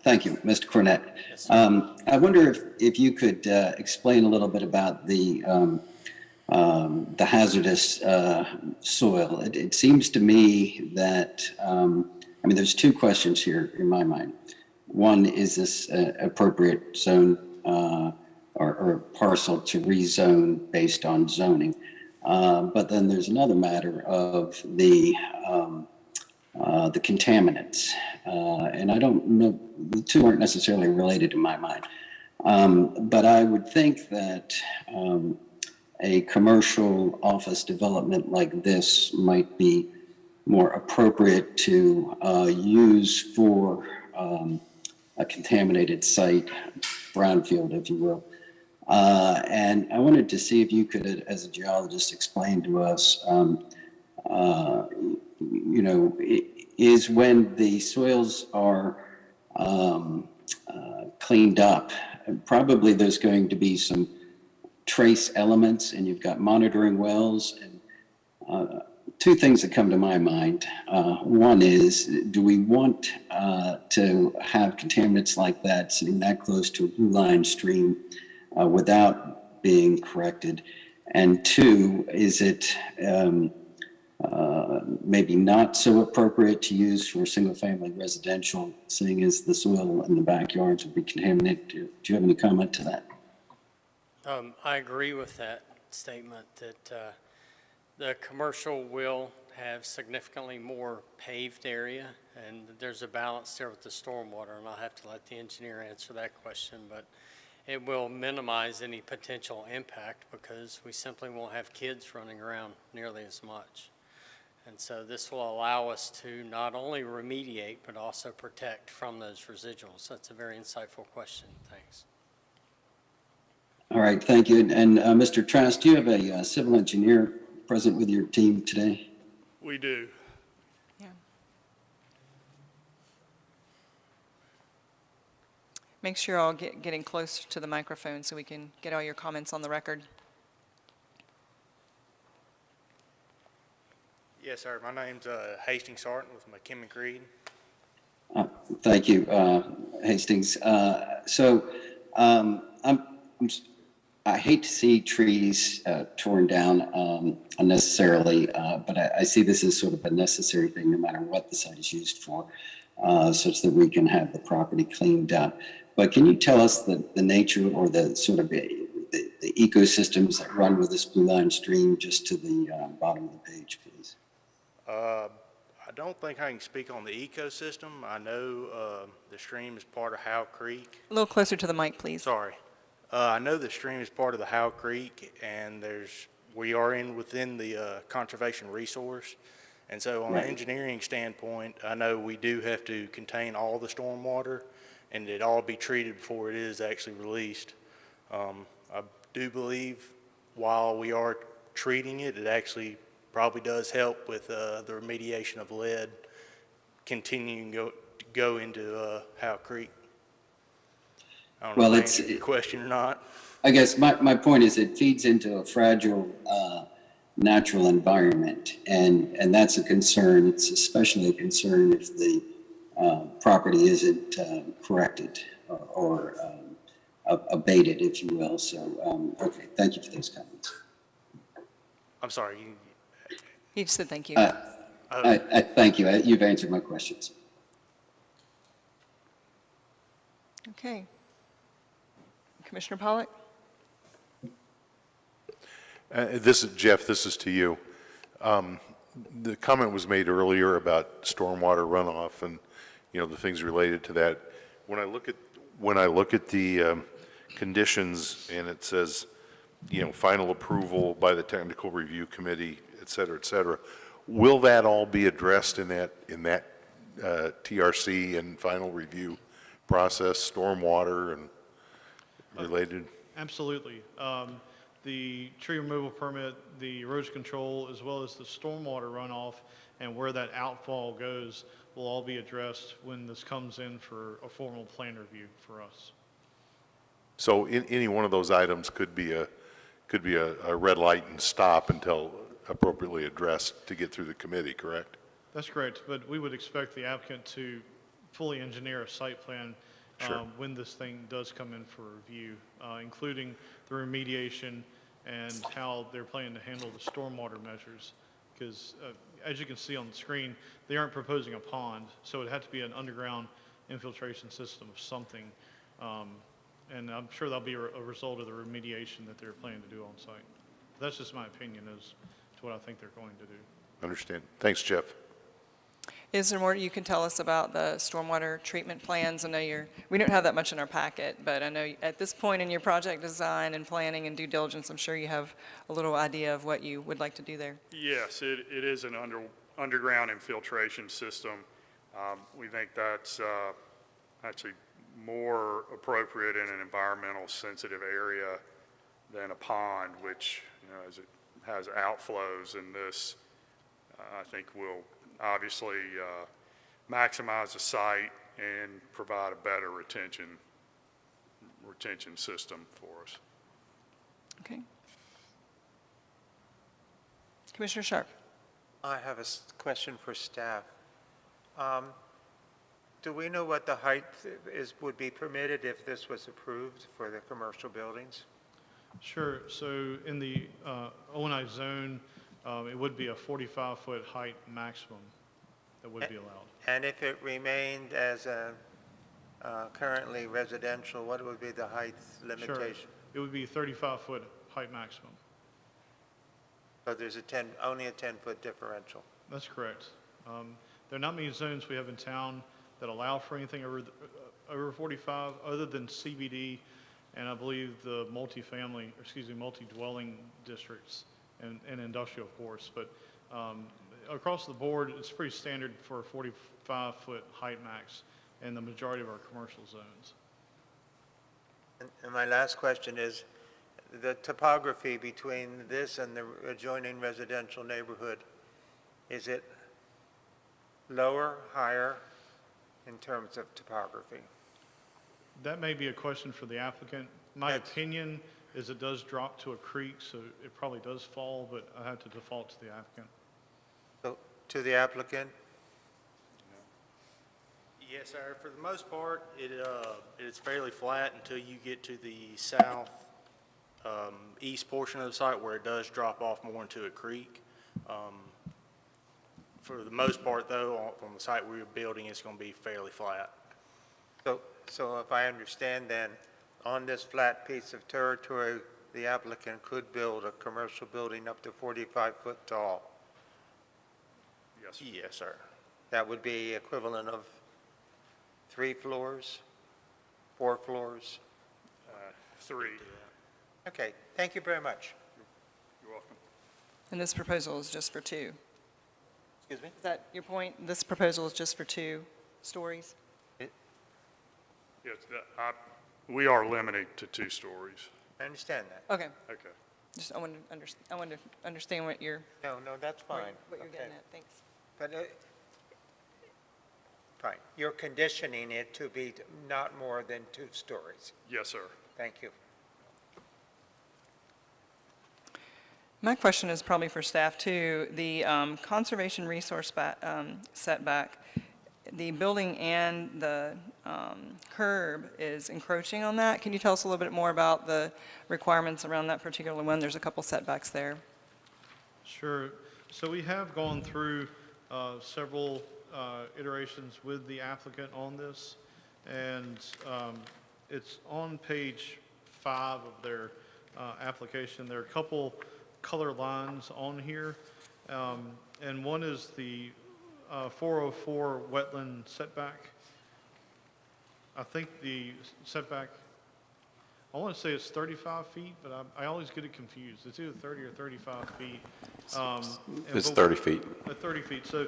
Thank you, Mr. Cornett. Yes, sir. I wonder if you could explain a little bit about the hazardous soil. It seems to me that, I mean, there's two questions here in my mind. One, is this appropriate zone or parcel to rezone based on zoning? But then there's another matter of the contaminants. And I don't know, the two aren't necessarily related in my mind. But I would think that a commercial office development like this might be more appropriate to use for a contaminated site, brownfield, if you will. And I wanted to see if you could, as a geologist, explain to us, you know, is when the soils are cleaned up, probably there's going to be some trace elements, and you've got monitoring wells. And two things that come to my mind. One is, do we want to have contaminants like that sitting that close to a blue line stream without being corrected? And two, is it maybe not so appropriate to use for single-family residential, seeing as the soil in the backyards would be contaminated? Do you have any comment to that? I agree with that statement that the commercial will have significantly more paved area, and there's a balance there with the stormwater, and I'll have to let the engineer answer that question, but it will minimize any potential impact because we simply won't have kids running around nearly as much. And so this will allow us to not only remediate, but also protect from those residuals. That's a very insightful question. Thanks. All right, thank you. And Mr. Trask, do you have a civil engineer present with your team today? We do. Yeah. Make sure you're all getting close to the microphone so we can get all your comments on the record. Yes, sir. My name's Hastings Sarton with McKim Creed. Thank you, Hastings. I hate to see trees torn down unnecessarily, but I see this as sort of a necessary thing no matter what the site is used for, such that we can have the property cleaned up. But can you tell us the nature or the sort of the ecosystems that run with this blue line stream just to the bottom of the page, please? I don't think I can speak on the ecosystem. I know the stream is part of Howe Creek. A little closer to the mic, please. Sorry. I know the stream is part of the Howe Creek, and we are within the conservation resource. And so on an engineering standpoint, I know we do have to contain all the stormwater, and it all be treated before it is actually released. I do believe while we are treating it, it actually probably does help with the remediation of lead continuing to go into Howe Creek. I don't know if I answered your question or not. I guess my point is it feeds into a fragile natural environment, and that's a concern. It's especially a concern if the property isn't corrected or abated, if you will. So, okay, thank you for those comments. I'm sorry. He just said thank you. Thank you. You've answered my questions. Okay. Commissioner Pollack? This is Jeff. This is to you. the comment was made earlier about stormwater runoff and, you know, the things related to that. When I look at the conditions and it says, you know, final approval by the technical review committee, et cetera, will that all be addressed in that TRC and final review process, stormwater and related? Absolutely. The tree removal permit, the erosion control, as well as the stormwater runoff and where that outfall goes will all be addressed when this comes in for a formal plan review for us. So any one of those items could be a red light and stop until appropriately addressed to get through the committee, correct? That's correct, but we would expect the applicant to fully engineer a site plan Sure. when this thing does come in for review, including the remediation and how they're planning to handle the stormwater measures. Because as you can see on the screen, they aren't proposing a pond, so it had to be an underground infiltration system of something. And I'm sure that'll be a result of the remediation that they're planning to do on site. That's just my opinion as to what I think they're going to do. Understand. Thanks, Jeff. Is there more you can tell us about the stormwater treatment plans? I know we don't have that much in our packet, but I know at this point in your project design and planning and due diligence, I'm sure you have a little idea of what you would like to do there. Yes, it is an underground infiltration system. We think that's actually more appropriate in an environmental sensitive area than a pond, which, you know, as it has outflows, and this, I think will obviously maximize the site and provide a better retention system for us. Okay. Commissioner Sharp. I have a question for staff. Do we know what the height would be permitted if this was approved for the commercial buildings? Sure. So in the O&I zone, it would be a 45-foot height maximum that would be allowed. And if it remained as a currently residential, what would be the height limitation? Sure. It would be 35-foot height maximum. So there's only a 10-foot differential. That's correct. There are not many zones we have in town that allow for anything over 45 other than CBD and I believe the multi-dwelling districts and industrial, of course. But across the board, it's pretty standard for a 45-foot height max in the majority of our commercial zones. And my last question is, the topography between this and the adjoining residential neighborhood, is it lower, higher in terms of topography? That may be a question for the applicant. My opinion is it does drop to a creek, so it probably does fall, but I have to default to the applicant. So, to the applicant? Yes, sir. For the most part, it is fairly flat until you get to the south east portion of the site where it does drop off more into a creek. For the most part, though, on the site we're building, it's going to be fairly flat. So if I understand then, on this flat piece of territory, the applicant could build a commercial building up to 45 foot tall. Yes. Yes, sir. That would be equivalent of 3 floors, 4 floors? 3. Okay, thank you very much. You're welcome. And this proposal is just for 2. Excuse me? Is that your point? This proposal is just for 2 stories? Yes, we are limited to 2 stories. I understand that. Okay. Okay. Just I wanted to understand what you're No, that's fine. what you're Okay. getting at. Thanks. But, fine, you're conditioning it to be not more than 2 stories. Yes, sir. Thank you. My question is probably for staff too. The conservation resource setback, the building and the curb is encroaching on that. Can you tell us a little bit more about the requirements around that particular one? There's a couple setbacks there. Sure. So we have gone through several iterations with the applicant on this, and it's on page 5 of their application. There are a couple color lines on here. And one is the 404 wetland setback. I think the setback, I want to say it's 35 feet, but I always get it confused. It's either 30 or 35 feet. It's 30 feet. 30 feet. So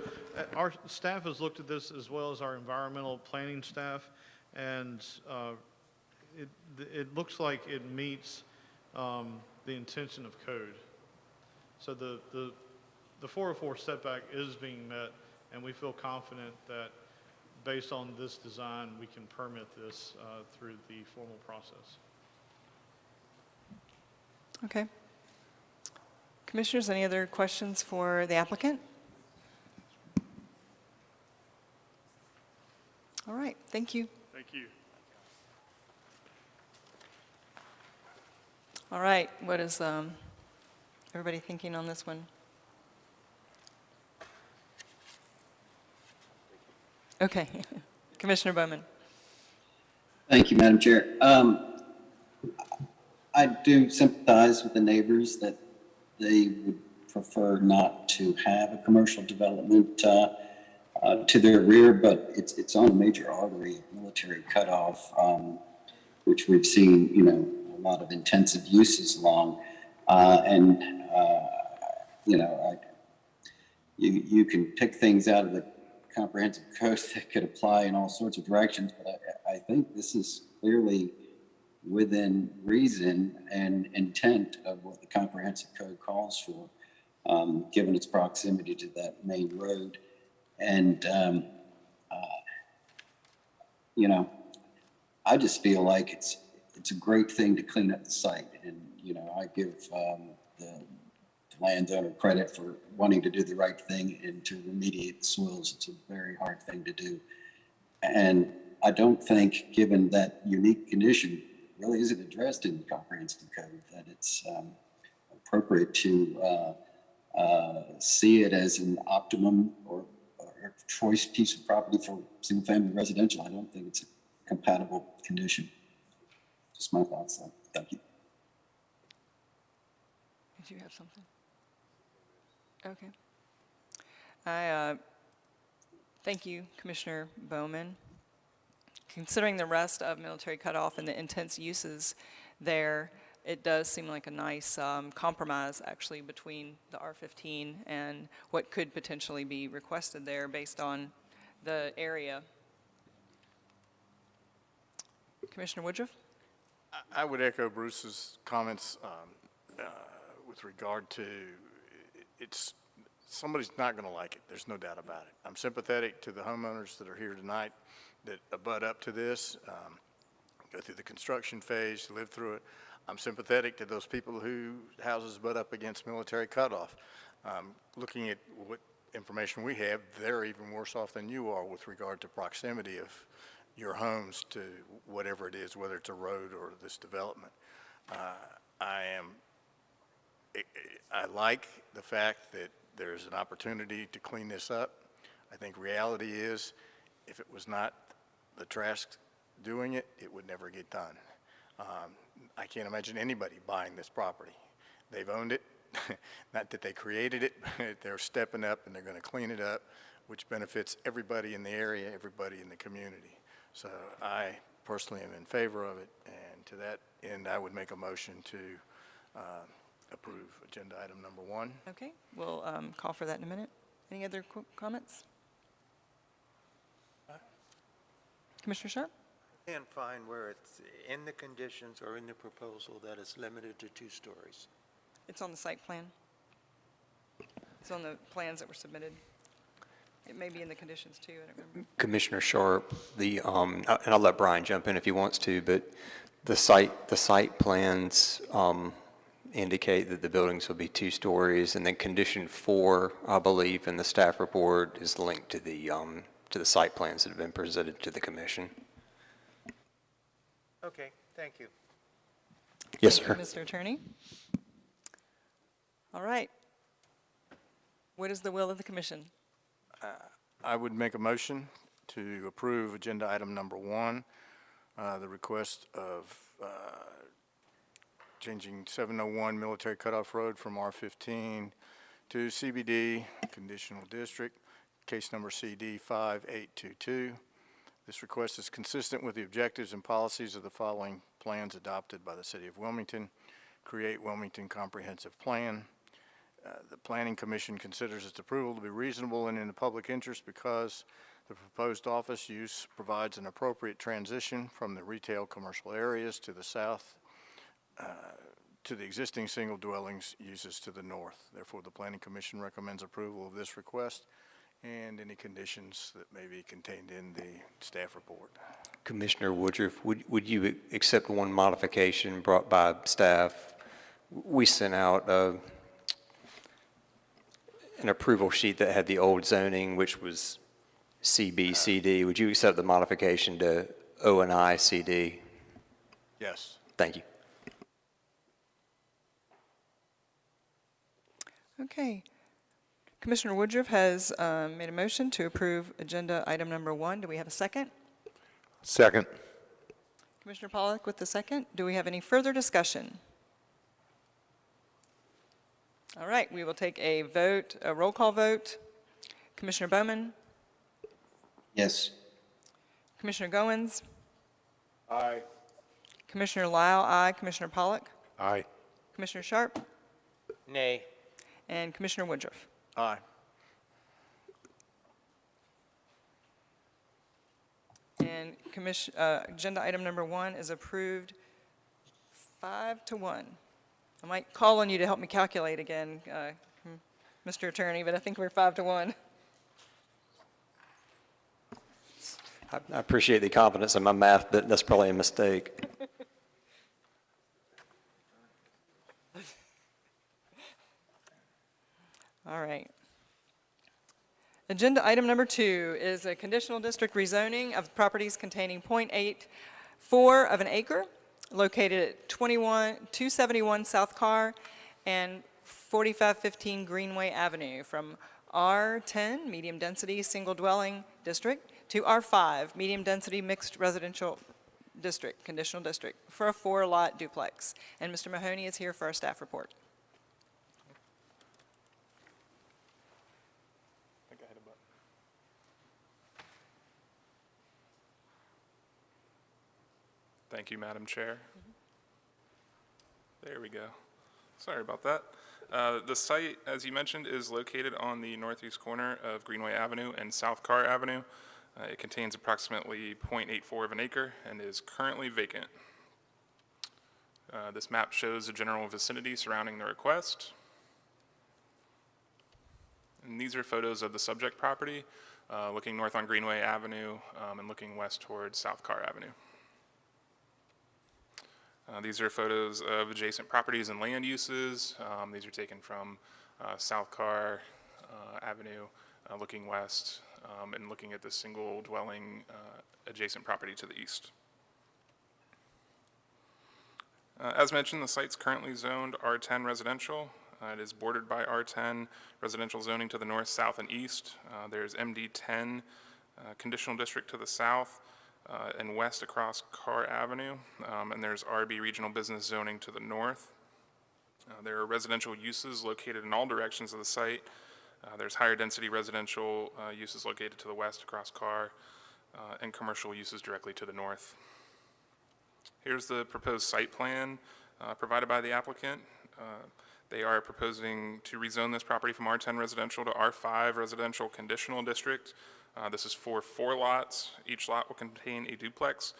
our staff has looked at this as well as our environmental planning staff, and it looks like it meets the intention of code. So the 404 setback is being met, and we feel confident that based on this design, we can permit this through the formal process. Okay. Commissioners, any other questions for the applicant? All right, thank you. Thank you. All right, what is everybody thinking on this one? Okay, Commissioner Bowman. Thank you, Madam Chair. I do sympathize with the neighbors that they would prefer not to have a commercial development to their rear, but it's on a major artery, military cutoff, which we've seen, a lot of intensive uses along. You can pick things out of the comprehensive code that could apply in all sorts of directions, but I think this is clearly within reason and intent of what the comprehensive code calls for, given its proximity to that main road. And, I just feel like it's a great thing to clean up the site. And, I give the landowner credit for wanting to do the right thing and to remediate the soils. It's a very hard thing to do. And I don't think, given that unique condition really isn't addressed in the comprehensive code, that it's appropriate to see it as an optimum or choice piece of property for single-family residential. I don't think it's a compatible condition. Just my thoughts. Thank you. Did you have something? Okay. I thank you, Commissioner Bowman. Considering the rest of military cutoff and the intense uses there, it does seem like a nice compromise, actually, between the R15 and what could potentially be requested there based on the area. Commissioner Woodruff? I would echo Bruce's comments with regard to somebody's not going to like it. There's no doubt about it. I'm sympathetic to the homeowners that are here tonight that abut up to this, go through the construction phase, live through it. I'm sympathetic to those people whose houses butt up against military cutoff. Looking at what information we have, they're even worse off than you are with regard to proximity of your homes to whatever it is, whether it's a road or this development. I like the fact that there's an opportunity to clean this up. I think reality is, if it was not the Trask doing it, it would never get done. I can't imagine anybody buying this property. They've owned it, not that they created it, but they're stepping up and they're going to clean it up, which benefits everybody in the area, everybody in the community. So I personally am in favor of it, and to that end, I would make a motion to approve agenda item number 1. Okay, we'll call for that in a minute. Any other comments? Commissioner Sharp? I can't find where it's in the conditions or in the proposal that it's limited to 2 stories. It's on the site plan. It's on the plans that were submitted. It may be in the conditions too, I don't remember. Commissioner Sharp, and I'll let Brian jump in if he wants to, but the site plans indicate that the buildings will be 2 stories, and then condition 4, I believe, in the staff report is linked to the site plans that have been presented to the commission. Okay, thank you. Yes, Thank sir. you, Mr. Attorney. All right. What is the will of the commission? I would make a motion to approve agenda item number 1, the request of changing 701 Military Cutoff Road from R15 to CBD Conditional District, case number CD 5822. This request is consistent with the objectives and policies of the following plans adopted by the City of Wilmington. Create Wilmington Comprehensive Plan. The Planning Commission considers its approval to be reasonable and in the public interest because the proposed office use provides an appropriate transition from the retail commercial areas to the south to the existing single dwellings uses to the north. Therefore, the Planning Commission recommends approval of this request and any conditions that may be contained in the staff report. Commissioner Woodruff, would you accept one modification brought by staff? We sent out an approval sheet that had the old zoning, which was CB, CD. Would you accept the modification to O and I, CD? Yes. Thank you. Okay. Commissioner Woodruff has made a motion to approve agenda item number 1. Do we have a second? Second. Commissioner Pollack with the second. Do we have any further discussion? All right, we will take a vote, a roll call vote. Commissioner Bowman? Yes. Commissioner Goins? Aye. Commissioner Lyle, aye. Commissioner Pollack? Aye. Commissioner Sharp? Nay. And Commissioner Woodruff? Aye. And agenda item number 1 is approved 5-1. I might call on you to help me calculate again, Mr. Attorney, but I think we're 5-1. I appreciate the confidence in my math, but that's probably a mistake. All right. Agenda item number 2 is a conditional district rezoning of properties containing .84 of an acre located at 271 South Carr and 4515 Greenway Avenue from R10, medium density single dwelling district, to R5, medium density mixed residential district, conditional district, for a 4-lot duplex. And Mr. Mahoney is here for our staff report. Thank you, Madam Chair. There we go. Sorry about that. The site, as you mentioned, is located on the northeast corner of Greenway Avenue and South Carr Avenue. It contains approximately .84 of an acre and is currently vacant. This map shows the general vicinity surrounding the request. And these are photos of the subject property, looking north on Greenway Avenue and looking west towards South Carr Avenue. These are photos of adjacent properties and land uses. These are taken from South Carr Avenue, looking west, and looking at the single dwelling adjacent property to the east. As mentioned, the site's currently zoned R10 residential. It is bordered by R10 residential zoning to the north, south, and east. There's MD10 conditional district to the south, and west across Carr Avenue, and there's RB Regional Business Zoning to the north. There are residential uses located in all directions of the site. There's higher density residential uses located to the west across Carr, and commercial uses directly to the north. Here's the proposed site plan provided by the applicant. They are proposing to rezone this property from R10 residential to R5 residential conditional district. This is for 4 lots. Each lot will contain a duplex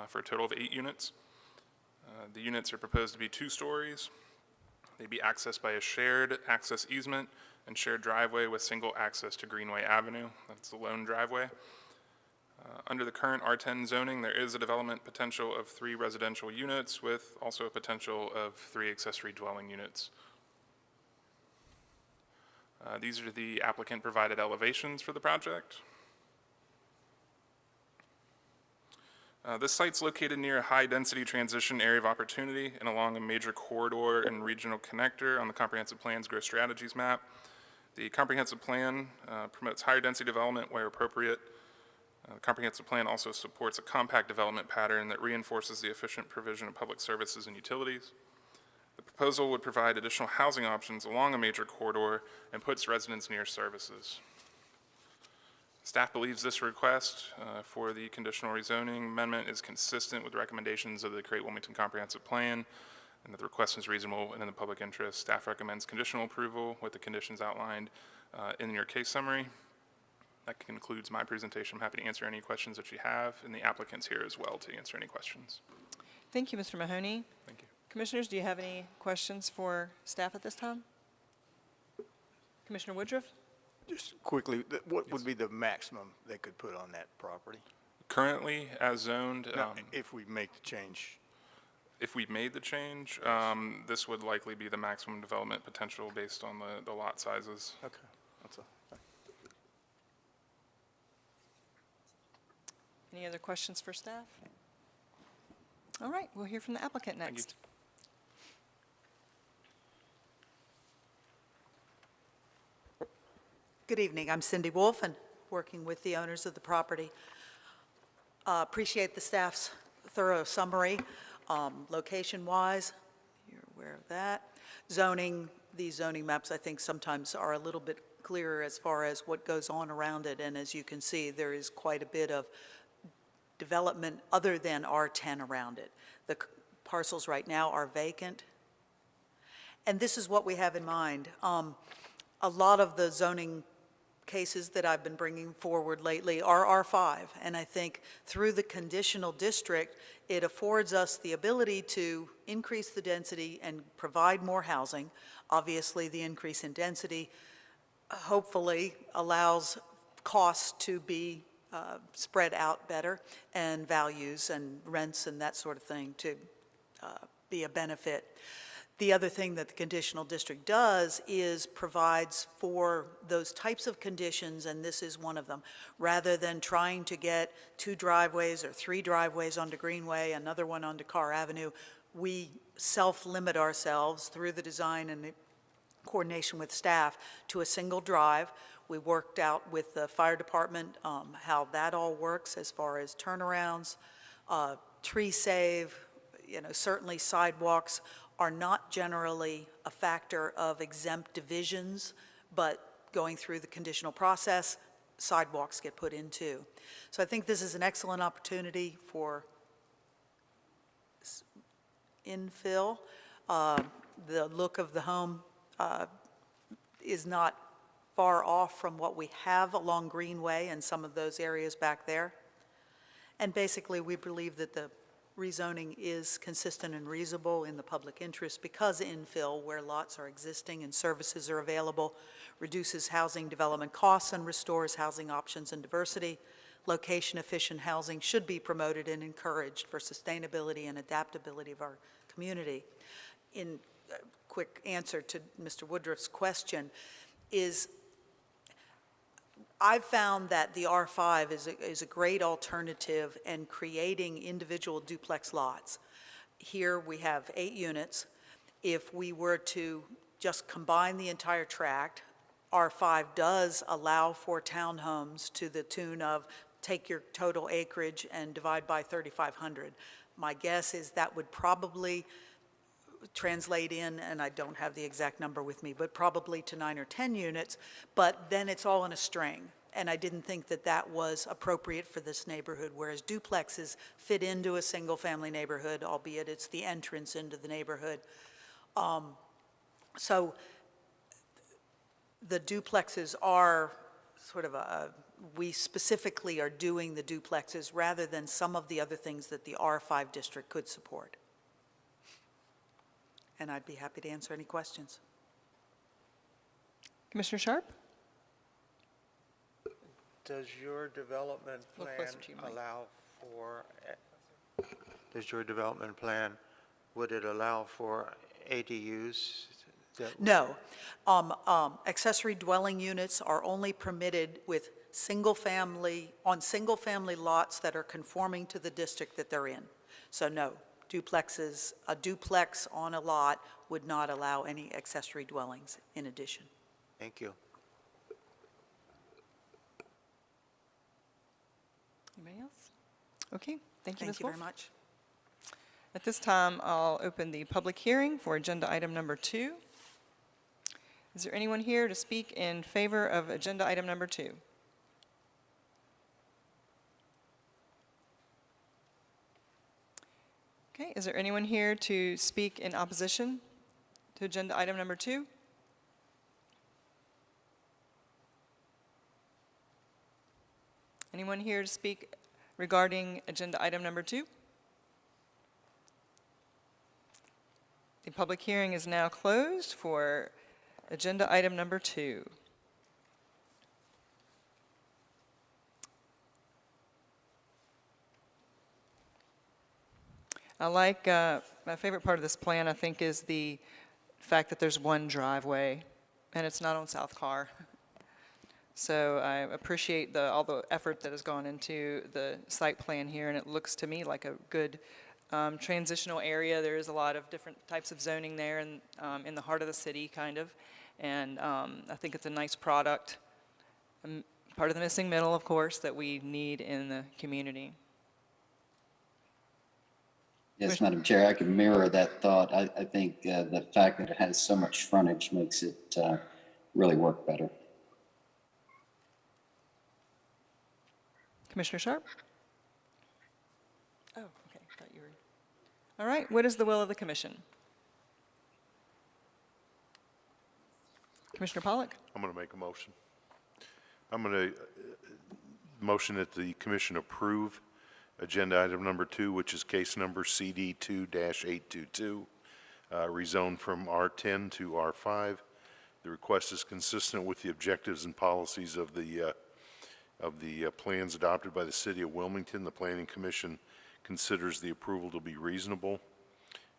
for a total of 8 units. The units are proposed to be 2 stories. They'd be accessed by a shared access easement and shared driveway with single access to Greenway Avenue. That's the lone driveway. Under the current R10 zoning, there is a development potential of 3 residential units with also a potential of 3 accessory dwelling units. These are the applicant provided elevations for the project. This site's located near a high-density transition area of opportunity and along a major corridor and regional connector on the Comprehensive Plan's Growth Strategies map. The Comprehensive Plan promotes higher density development where appropriate. The Comprehensive Plan also supports a compact development pattern that reinforces the efficient provision of public services and utilities. The proposal would provide additional housing options along a major corridor and puts residents near services. Staff believes this request for the conditional rezoning amendment is consistent with recommendations of the Create Wilmington Comprehensive Plan, and that the request is reasonable and in the public interest. Staff recommends conditional approval with the conditions outlined in your case summary. That concludes my presentation. I'm happy to answer any questions that you have, and the applicant's here as well to answer any questions. Thank you, Mr. Mahoney. Thank you. Commissioners, do you have any questions for staff at this time? Commissioner Woodruff? Just quickly, what would be the maximum they could put on that property? Currently, as zoned, If we make the change? if we made the change, this would likely be the maximum development potential based on the lot sizes. Okay, that's all. Any other questions for staff? All right, we'll hear from the applicant Thank you. next. Good evening. I'm Cindy Wolf, and working with the owners of the property. Appreciate the staff's thorough summary. Location-wise, you're aware of that. Zoning, these zoning maps, I think, sometimes are a little bit clearer as far as what goes on around it, and as you can see, there is quite a bit of development other than R10 around it. The parcels right now are vacant, and this is what we have in mind. A lot of the zoning cases that I've been bringing forward lately are R5, and I think through the conditional district, it affords us the ability to increase the density and provide more housing. Obviously, the increase in density hopefully allows costs to be spread out better, and values and rents and that sort of thing to be a benefit. The other thing that the conditional district does is provides for those types of conditions, and this is one of them. Rather than trying to get 2 driveways or 3 driveways onto Greenway, another one onto Carr Avenue, we self-limit ourselves through the design and the coordination with staff to a single drive. We worked out with the fire department how that all works as far as turnarounds, tree save, certainly sidewalks are not generally a factor of exempt divisions, but going through the conditional process, sidewalks get put in too. So I think this is an excellent opportunity for infill. The look of the home is not far off from what we have along Greenway and some of those areas back there. And basically, we believe that the rezoning is consistent and reasonable in the public interest because infill, where lots are existing and services are available, reduces housing development costs and restores housing options and diversity. Location-efficient housing should be promoted and encouraged for sustainability and adaptability of our community. In a quick answer to Mr. Woodruff's question is, I've found that the R5 is a great alternative in creating individual duplex lots. Here we have 8 units. If we were to just combine the entire tract, R5 does allow for townhomes to the tune of take your total acreage and divide by 3,500. My guess is that would probably translate in, and I don't have the exact number with me, but probably to 9 or 10 units, but then it's all in a string. And I didn't think that that was appropriate for this neighborhood, whereas duplexes fit into a single-family neighborhood, albeit it's the entrance into the neighborhood. So the duplexes are sort of we specifically are doing the duplexes rather than some of the other things that the R5 district could support. And I'd be happy to answer any questions. Commissioner Sharp? Does your development Look plan closer to your mic. allow for, does your development plan, would it allow for ADUs? No. Accessory dwelling units are only permitted with single-family lots that are conforming to the district that they're in. So no, duplexes, a duplex on a lot would not allow any accessory dwellings in addition. Thank you. Anybody else? Okay, thank you, Ms. Thank you Wolf. very much. At this time, I'll open the public hearing for agenda item number 2. Is there anyone here to speak in favor of agenda item number 2? Okay, is there anyone here to speak in opposition to agenda item number 2? Anyone here to speak regarding agenda item number 2? The public hearing is now closed for agenda item number 2. I like, my favorite part of this plan, I think, is the fact that there's one driveway, and it's not on South Carr. So I appreciate all the effort that has gone into the site plan here, and it looks to me like a good transitional area. There is a lot of different types of zoning there in the heart of the city, kind of, and I think it's a nice product. Part of the missing middle, of course, that we need in the community. Yes, Madam Chair, I can mirror that thought. I think the fact that it has so much frontage makes it really work better. Commissioner Sharp? Oh, okay, thought you were. All right, what is the will of the commission? Commissioner Pollack? I'm going to make a motion. I'm going to motion that the commission approve agenda item number 2, which is case number CD 2-822, rezoned from R10 to R5. The request is consistent with the objectives and policies of the plans adopted by the City of Wilmington. The Planning Commission considers the approval to be reasonable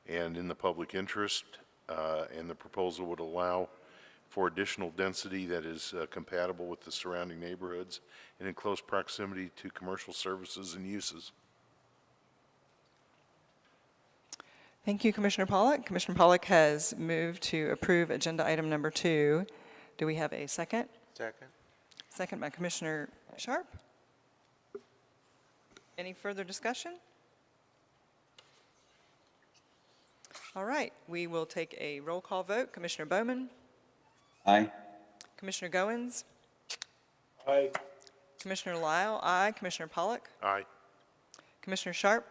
and in the public interest, and the proposal would allow for additional density that is compatible with the surrounding neighborhoods and in close proximity to commercial services and uses. Thank you, Commissioner Pollack. Commissioner Pollack has moved to approve agenda item number 2. Do we have a second? Second. Second by Commissioner Sharp. Any further discussion? All right, we will take a roll call vote. Commissioner Bowman? Aye. Commissioner Goins? Aye. Commissioner Lyle? Aye. Commissioner Pollack? Aye. Commissioner Sharp?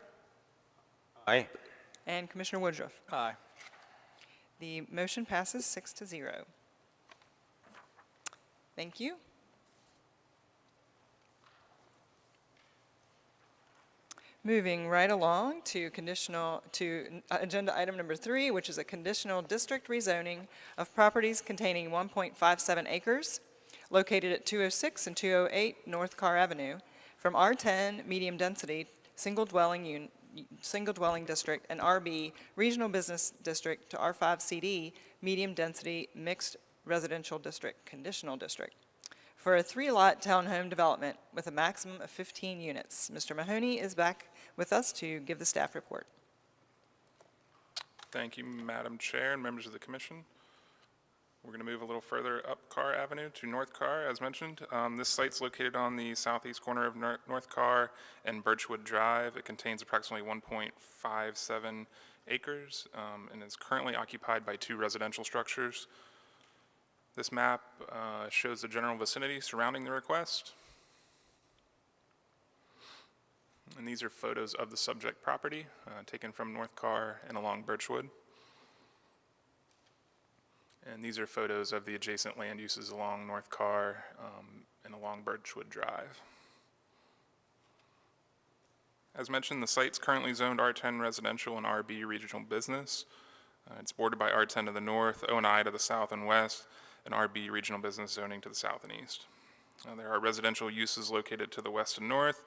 Aye. And Commissioner Woodruff? Aye. The motion passes 6-0. Thank you. Moving right along to agenda item number 3, which is a conditional district rezoning of properties containing 1.57 acres located at 206 and 208 North Carr Avenue from R10 medium density single dwelling district and RB regional business district to R5 CD medium density mixed residential district conditional district for a 3-lot townhome development with a maximum of 15 units. Mr. Mahoney is back with us to give the staff report. Thank you, Madam Chair and members of the commission. We're going to move a little further up Carr Avenue to North Carr, as mentioned. This site's located on the southeast corner of North Carr and Birchwood Drive. It contains approximately 1.57 acres and is currently occupied by 2 residential structures. This map shows the general vicinity surrounding the request. And these are photos of the subject property taken from North Carr and along Birchwood. And these are photos of the adjacent land uses along North Carr and along Birchwood Drive. As mentioned, the site's currently zoned R10 residential and RB regional business. It's bordered by R10 to the north, O&I to the south and west, and RB regional business zoning to the south and east. There are residential uses located to the west and north,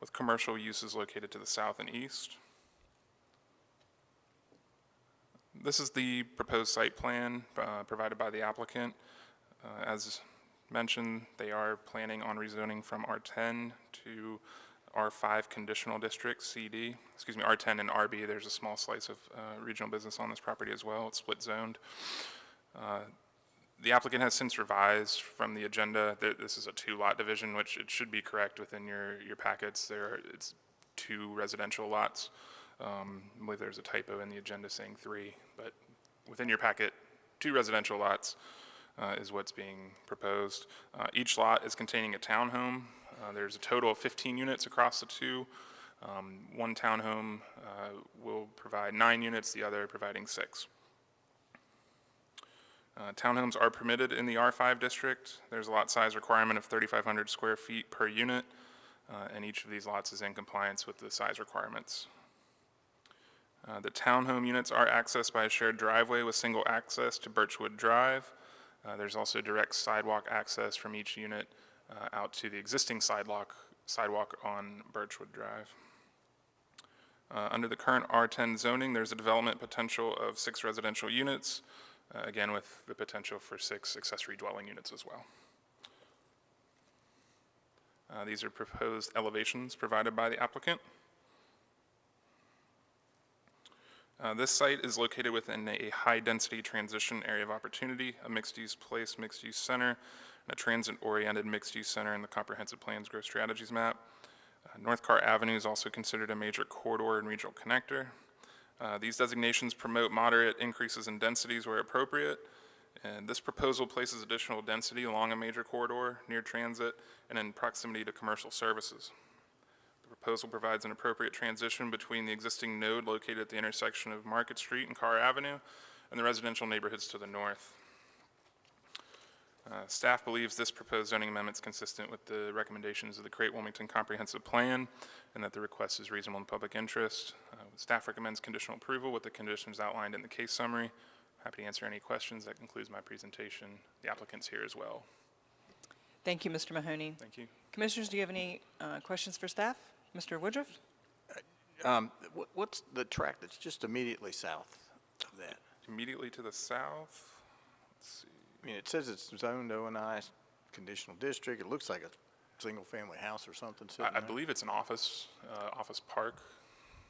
with commercial uses located to the south and east. This is the proposed site plan provided by the applicant. As mentioned, they are planning on rezoning from R10 to R5 conditional district, CD. Excuse me, R10 and RB. There's a small slice of regional business on this property as well. It's split zoned. The applicant has since revised from the agenda. This is a 2-lot division, which it should be correct within your packets. It's 2 residential lots I believe there's a typo in the agenda saying 3, but within your packet, 2 residential lots is what's being proposed. Each lot is containing a townhome. There's a total of 15 units across the 2. One townhome will provide 9 units, the other providing 6. Townhomes are permitted in the R5 district. There's a lot size requirement of 3,500 square feet per unit, and each of these lots is in compliance with the size requirements. The townhome units are accessed by a shared driveway with single access to Birchwood Drive. There's also direct sidewalk access from each unit out to the existing sidewalk on Birchwood Drive. Under the current R10 zoning, there's a development potential of 6 residential units, again with the potential for 6 accessory dwelling units as well. These are proposed elevations provided by the applicant. This site is located within a high-density transition area of opportunity, a mixed-use place, mixed-use center, and a transit-oriented mixed-use center in the Comprehensive Plan's Growth Strategies map. North Carr Avenue is also considered a major corridor and regional connector. These designations promote moderate increases in densities where appropriate, and this proposal places additional density along a major corridor near transit and in proximity to commercial services. The proposal provides an appropriate transition between the existing node located at the intersection of Market Street and Carr Avenue and the residential neighborhoods to the north. Staff believes this proposed zoning amendment is consistent with the recommendations of the Great Wilmington Comprehensive Plan and that the request is reasonable in public interest. Staff recommends conditional approval with the conditions outlined in the case summary. Happy to answer any questions. That concludes my presentation. The applicant's here as well. Thank you, Mr. Mahoney. Thank you. Commissioners, do you have any questions for staff? Mr. Woodruff? What's the tract that's just immediately south of that? Immediately to the south, let's see. I mean, it says it's zoned O&I conditional district. It looks like a single-family house or something sitting I there. believe it's an office park.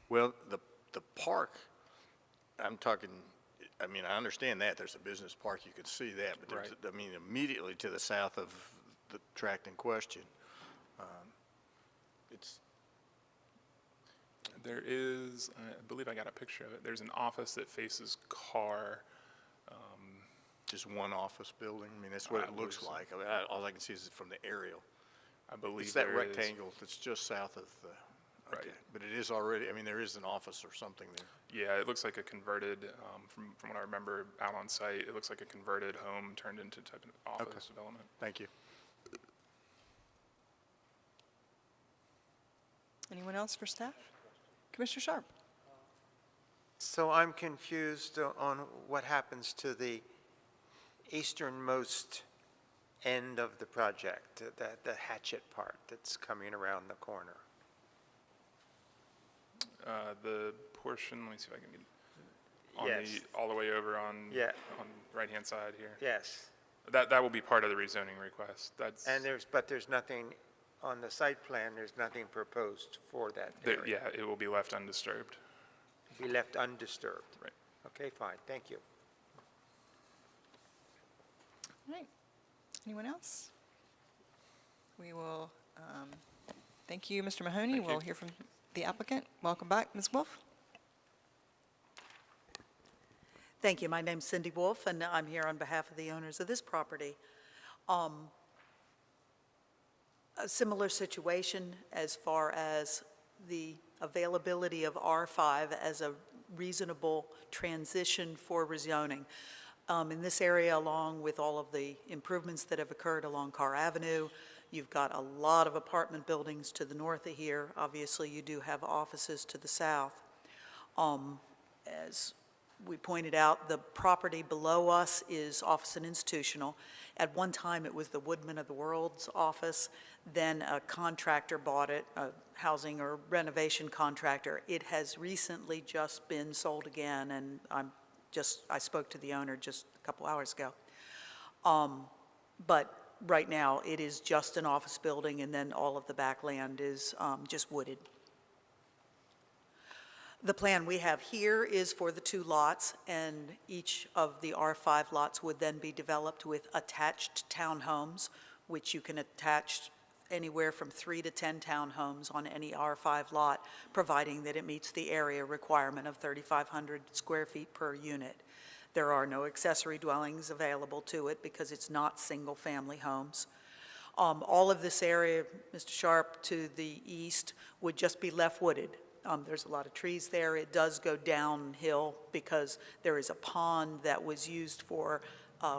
Well, the park, I'm talking, I mean, I understand that. There's a business park. You could see that. But there's, I mean, immediately to the south of the tract in question, There is, I believe I got a picture of it. There's an office that faces Carr. Just one office building. I mean, that's what it looks like. I mean, all I can see is from the aerial. I believe it's that there is. rectangle that's just south of the. Okay. Right. But it is already. I mean, there is an office or something there. Yeah, it looks like a converted, from what I remember out on site, it looks like a converted home turned into type of office development. Thank you. Anyone else for staff? Commissioner Sharp? So I'm confused on what happens to the easternmost end of the project, the hatchet part that's coming around the corner. The portion, let me see if I can get on Yes. all the way over on Yeah. on right-hand side here. Yes. That will be part of the rezoning request. That's And there's nothing on the site plan, there's nothing proposed for that area. yeah, it will be left undisturbed. Be left undisturbed. Right. Okay, fine, thank you. All right. Anyone else? We will, thank you, Mr. Mahoney. Thank you. We'll hear from the applicant. Welcome back, Ms. Wolf. Thank you. My name's Cindy Wolf, and I'm here on behalf of the owners of this property. A similar situation as far as the availability of R5 as a reasonable transition for rezoning. In this area, along with all of the improvements that have occurred along Carr Avenue, you've got a lot of apartment buildings to the north of here. Obviously, you do have offices to the south. As we pointed out, the property below us is office and institutional. At one time, it was the Woodman of the World's office. Then a contractor bought it, a housing or renovation contractor. It has recently just been sold again, and I spoke to the owner just a couple hours ago. But right now, it is just an office building, and then all of the backland is just wooded. The plan we have here is for the 2 lots, and each of the R5 lots would then be developed with attached townhomes, which you can attach anywhere from 3 to 10 townhomes on any R5 lot, providing that it meets the area requirement of 3,500 square feet per unit. There are no accessory dwellings available to it because it's not single-family homes. All of this area, Mr. Sharp, to the east would just be left wooded. There's a lot of trees there. It does go downhill because there is a pond that was used for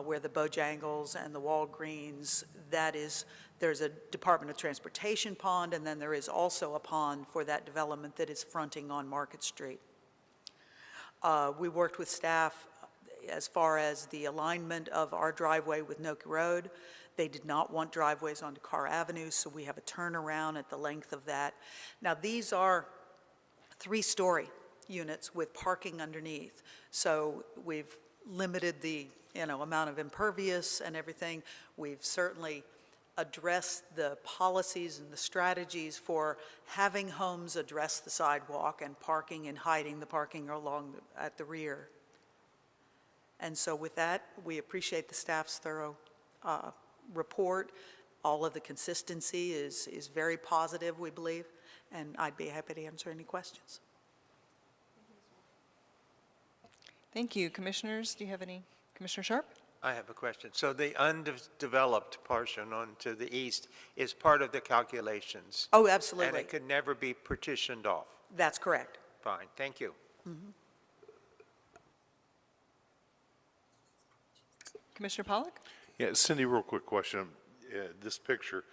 where the Bojangles and the Walgreens, there's a Department of Transportation pond, and then there is also a pond for that development that is fronting on Market Street. We worked with staff as far as the alignment of our driveway with Noki Road. They did not want driveways onto Carr Avenue, so we have a turnaround at the length of that. Now, these are 3-story units with parking underneath, so we've limited the amount of impervious and everything. We've certainly addressed the policies and the strategies for having homes address the sidewalk and parking and hiding the parking at the rear. And so with that, we appreciate the staff's thorough report. All of the consistency is very positive, we believe, and I'd be happy to answer any questions. Thank you. Commissioners, do you have any? Commissioner Sharp? I have a question. So the undeveloped portion onto the east is part of the calculations? Oh, absolutely. And it could never be partitioned off? That's correct. Fine, thank you. Commissioner Pollack? Yeah, Cindy, real quick question. This picture,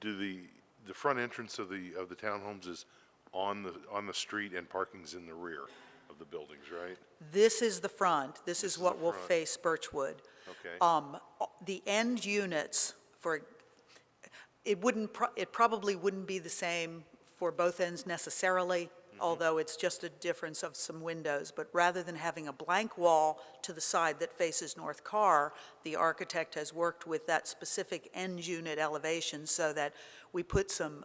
do the front entrance of the townhomes is on the street and parking's in the rear of the buildings, right? This is the front. This This is is what the will front. face Birchwood. Okay. The end units it probably wouldn't be the same for both ends necessarily, although it's just a difference of some windows. But rather than having a blank wall to the side that faces North Carr, the architect has worked with that specific end unit elevation so that we put some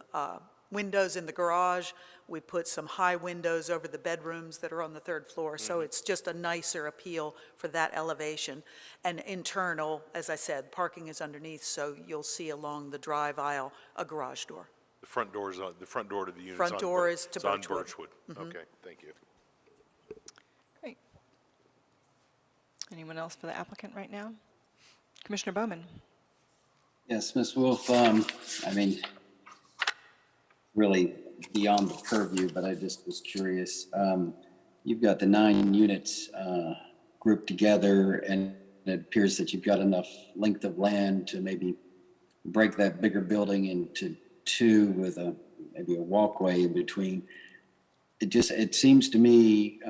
windows in the garage, we put some high windows over the bedrooms that are on the 3rd floor, so it's just a nicer appeal for that elevation. And internal, as I said, parking is underneath, so you'll see along the drive aisle a garage door. The front door to the unit. Front door is to on Birchwood. Okay, thank you. Great. Anyone else for the applicant right now? Commissioner Bowman? Yes, Ms. Wolf, I mean, really beyond the purview, but I just was curious. You've got the 9 units grouped together, and it appears that you've got enough length of land to maybe break that bigger building into 2 with maybe a walkway in between. It seems to me,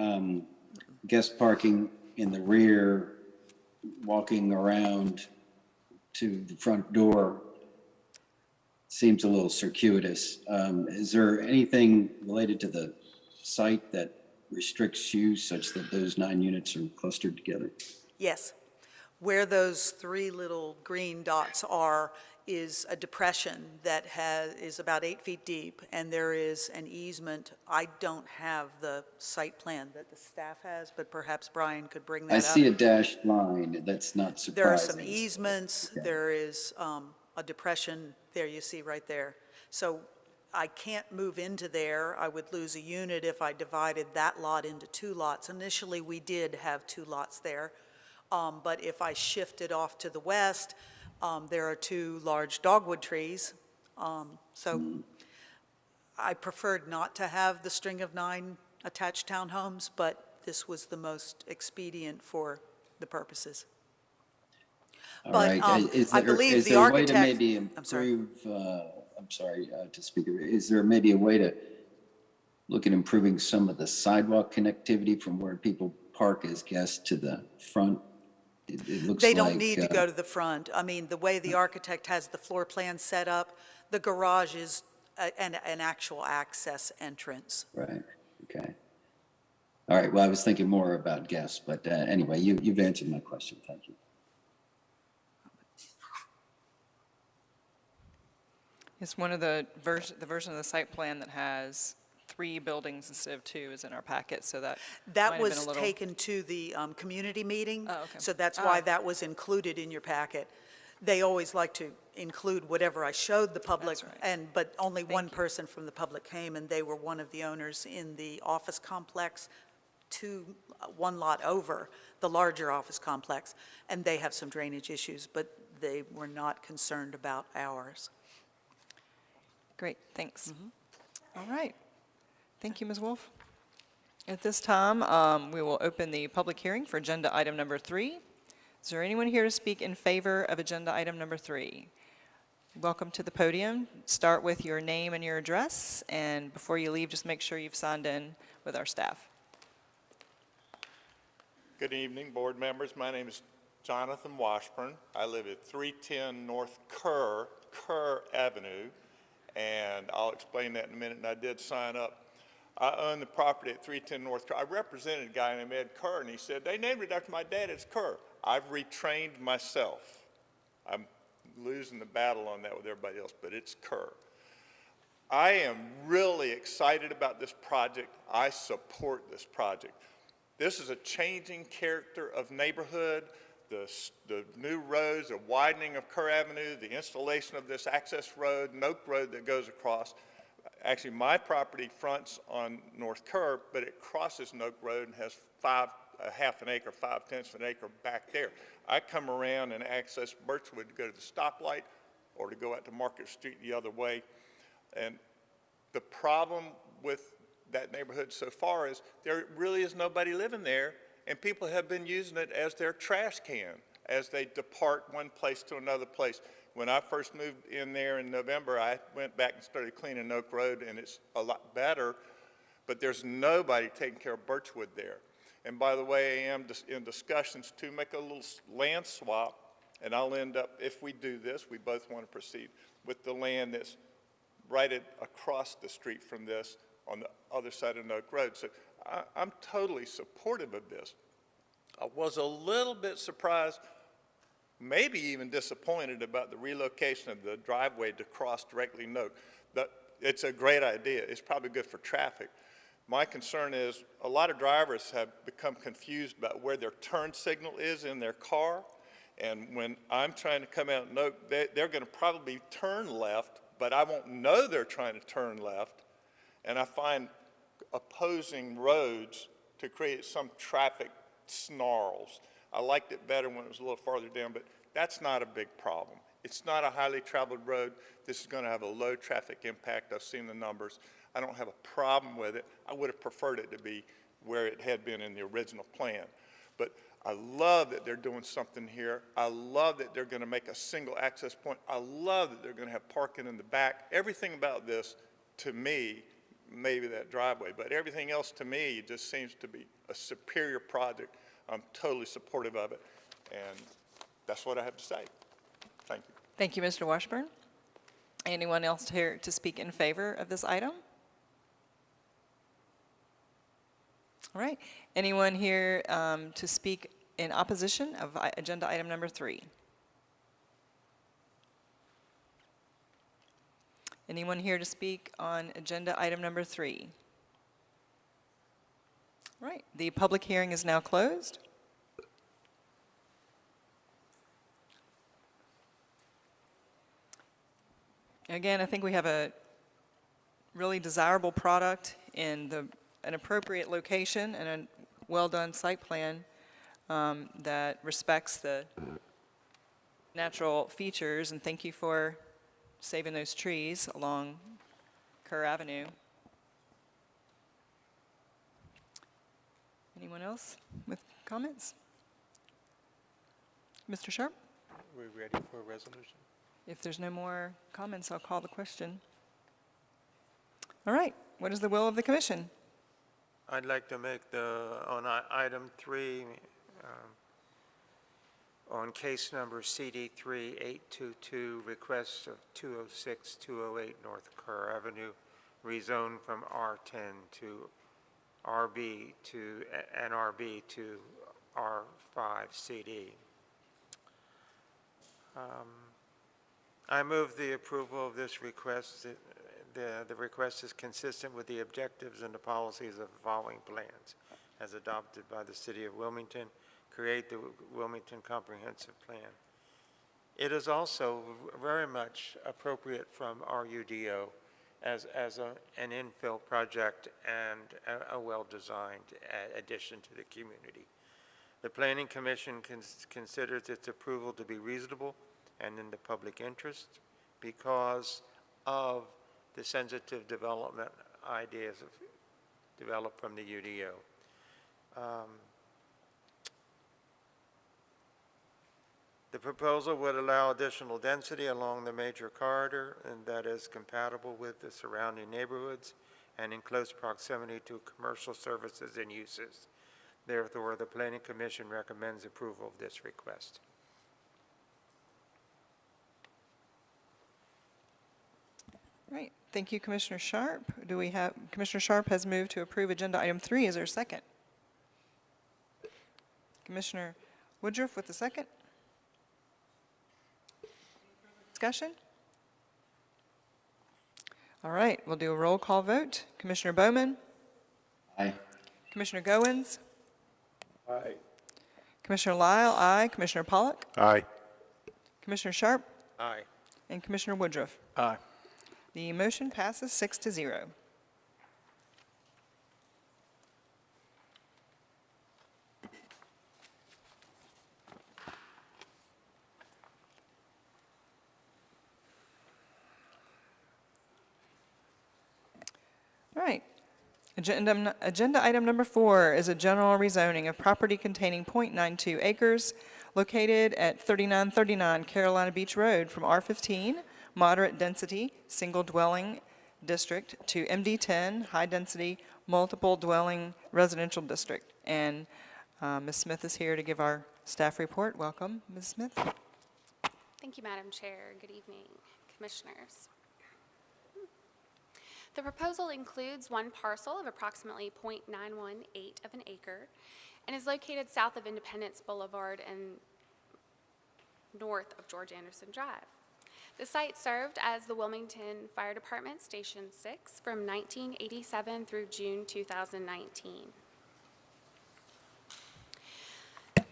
guest parking in the rear, walking around to the front door seems a little circuitous. Is there anything related to the site that restricts use such that those 9 units are clustered together? Yes. Where those 3 little green dots are is a depression that is about 8 feet deep, and there is an easement. I don't have the site plan that the staff has, but perhaps Brian could bring that up. I see a dashed line. That's not surprising. There are some easements. Okay. There is a depression there you see right there. So I can't move into there. I would lose a unit if I divided that lot into 2 lots. Initially, we did have 2 lots there, but if I shifted off to the west, there are 2 large dogwood trees. So I preferred not to have the string of 9 attached townhomes, but this was the most expedient for the purposes. All but right. I believe is the there architect. a way to maybe improve? I'm sorry to speak. Is there maybe a way to look at improving some of the sidewalk connectivity from where people park as guests to the front? It looks They don't like, need to go to the front. I mean, the way the architect has the floor plan set up, the garage is an actual access entrance. Right. Okay. All right. Well, I was thinking more about guests, but anyway, you've answered my question. Thank you. It's one of the version of the site plan that has 3 buildings instead of 2 is in our packet, so that might That have was been a little. taken to the community meeting. Oh, okay. So that's why that was included in your packet. They always like to include whatever I showed the public. That's right. But only one person from the public came, and they were one of the owners in the office complex, one lot over the larger office complex, and they have some drainage issues, but they were not concerned about ours. Great, thanks. All right. Thank you, Ms. Wolf. At this time, we will open the public hearing for agenda item number 3. Is there anyone here to speak in favor of agenda item number 3? Welcome to the podium. Start with your name and your address, and before you leave, just make sure you've signed in with our staff. Good evening, board members. My name is Jonathan Washburn. I live at 310 North Kerr Avenue, and I'll explain that in a minute, and I did sign up. I own the property at 310 North Kerr. I represented a guy named Ed Kerr, and he said, they named it after my dad, it's Kerr. I've retrained myself. I'm losing the battle on that with everybody else, but it's Kerr. I am really excited about this project. I support this project. This is a changing character of neighborhood. The new roads, the widening of Kerr Avenue, the installation of this access road, Noak Road that goes across. Actually, my property fronts on North Kerr, but it crosses Noak Road and has half an acre, 5/10 of an acre back there. I come around and access Birchwood to go to the stoplight or to go out to Market Street the other way. And the problem with that neighborhood so far is there really is nobody living there, and people have been using it as their trash can as they depart one place to another place. When I first moved in there in November, I went back and started cleaning Oak Road, and it's a lot better, but there's nobody taking care of Birchwood there. And by the way, I am in discussions to make a little land swap, and I'll end up, if we do this, we both want to proceed with the land that's right across the street from this on the other side of Oak Road. So I'm totally supportive of this. I was a little bit surprised, maybe even disappointed about the relocation of the driveway to cross directly Noak. But it's a great idea. It's probably good for traffic. My concern is a lot of drivers have become confused about where their turn signal is in their car. And when I'm trying to come out Noak, they're going to probably turn left, but I won't know they're trying to turn left. And I find opposing roads to create some traffic snarls. I liked it better when it was a little farther down, but that's not a big problem. It's not a highly traveled road. This is going to have a low traffic impact. I've seen the numbers. I don't have a problem with it. I would have preferred it to be where it had been in the original plan. But I love that they're doing something here. I love that they're going to make a single access point. I love that they're going to have parking in the back. Everything about this, to me, maybe that driveway, but everything else to me just seems to be a superior project. I'm totally supportive of it, and that's what I have to say. Thank you. Thank you, Mr. Washburn. Anyone else here to speak in favor of this item? All right. Anyone here to speak in opposition of agenda item number 3? Anyone here to speak on agenda item number 3? All right. The public hearing is now closed. Again, I think we have a really desirable product in an appropriate location and a well-done site plan that respects the natural features. And thank you for saving those trees along Kerr Avenue. Anyone else with comments? Mr. Sharp? We're ready for a resolution. If there's no more comments, I'll call the question. All right. What is the will of the commission? I'd like to make on item 3, on case number CD 3822, request of 206-208 North Kerr Avenue, rezone from R10 to RB to NRB to R5 CD. I move the approval of this request. The request is consistent with the objectives and the policies of the following plans as adopted by the City of Wilmington. Create the Wilmington Comprehensive Plan. it is also very much appropriate from RUDO as an infill project and a well-designed addition to the community. The Planning Commission considers its approval to be reasonable and in the public interest because of the sensitive development ideas developed from the UDO. The proposal would allow additional density along the major corridor, and that is compatible with the surrounding neighborhoods and in close proximity to commercial services and uses. Therefore, the Planning Commission recommends approval of this request. Right. Thank you, Commissioner Sharp. Do we have, Commissioner Sharp has moved to approve agenda item 3. Is there a second? Commissioner Woodruff with the second. Discussion? All right, we'll do a roll call vote. Commissioner Bowman? Aye. Commissioner Goins? Aye. Commissioner Lyle, aye. Commissioner Pollock? Aye. Commissioner Sharp? Aye. And Commissioner Woodruff? Aye. The motion passes 6-0. All right. Agenda item number 4 is a general rezoning of property containing .92 acres located at 3939 Carolina Beach Road from R15, moderate density, single dwelling district, to MD10, high density, multiple dwelling residential district. And Ms. Smith is here to give our staff report. Welcome, Ms. Smith. Thank you, Madam Chair. Good evening, Commissioners. The proposal includes one parcel of approximately .918 of an acre and is located south of Independence Boulevard and north of George Anderson Drive. The site served as the Wilmington Fire Department Station 6 from 1987 through June 2019.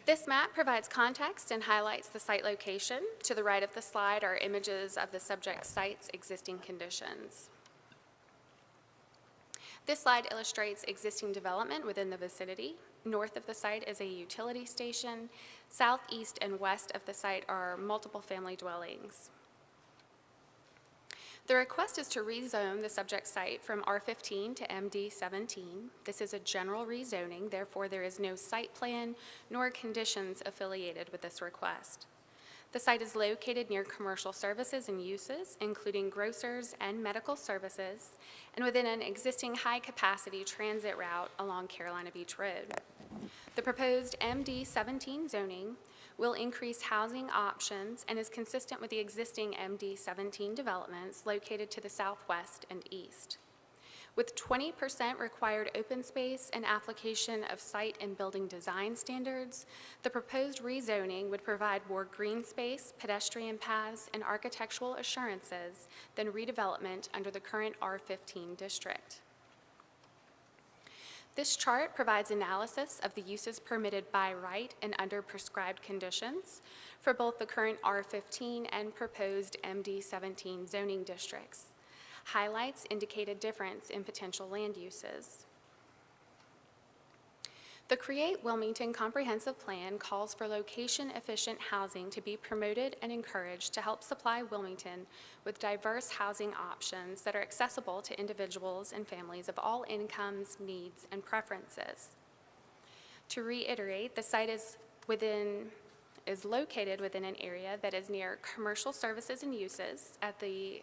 This map provides context and highlights the site location. To the right of the slide are images of the subject site's existing conditions. This slide illustrates existing development within the vicinity. North of the site is a utility station. South, east, and west of the site are multiple family dwellings. The request is to rezone the subject site from R15 to MD17. This is a general rezoning, therefore there is no site plan nor conditions affiliated with this request. The site is located near commercial services and uses, including grocers and medical services, and within an existing high-capacity transit route along Carolina Beach Road. The proposed MD17 zoning will increase housing options and is consistent with the existing MD17 developments located to the southwest and east. With 20% required open space and application of site and building design standards, the proposed rezoning would provide more green space, pedestrian paths, and architectural assurances than redevelopment under the current R15 district. This chart provides analysis of the uses permitted by right and under prescribed conditions for both the current R15 and proposed MD17 zoning districts. Highlights indicate a difference in potential land uses. The Create Wilmington Comprehensive Plan calls for location-efficient housing to be promoted and encouraged to help supply Wilmington with diverse housing options that are accessible to individuals and families of all incomes, needs, and preferences. To reiterate, the site is located within an area that is near commercial services and uses at the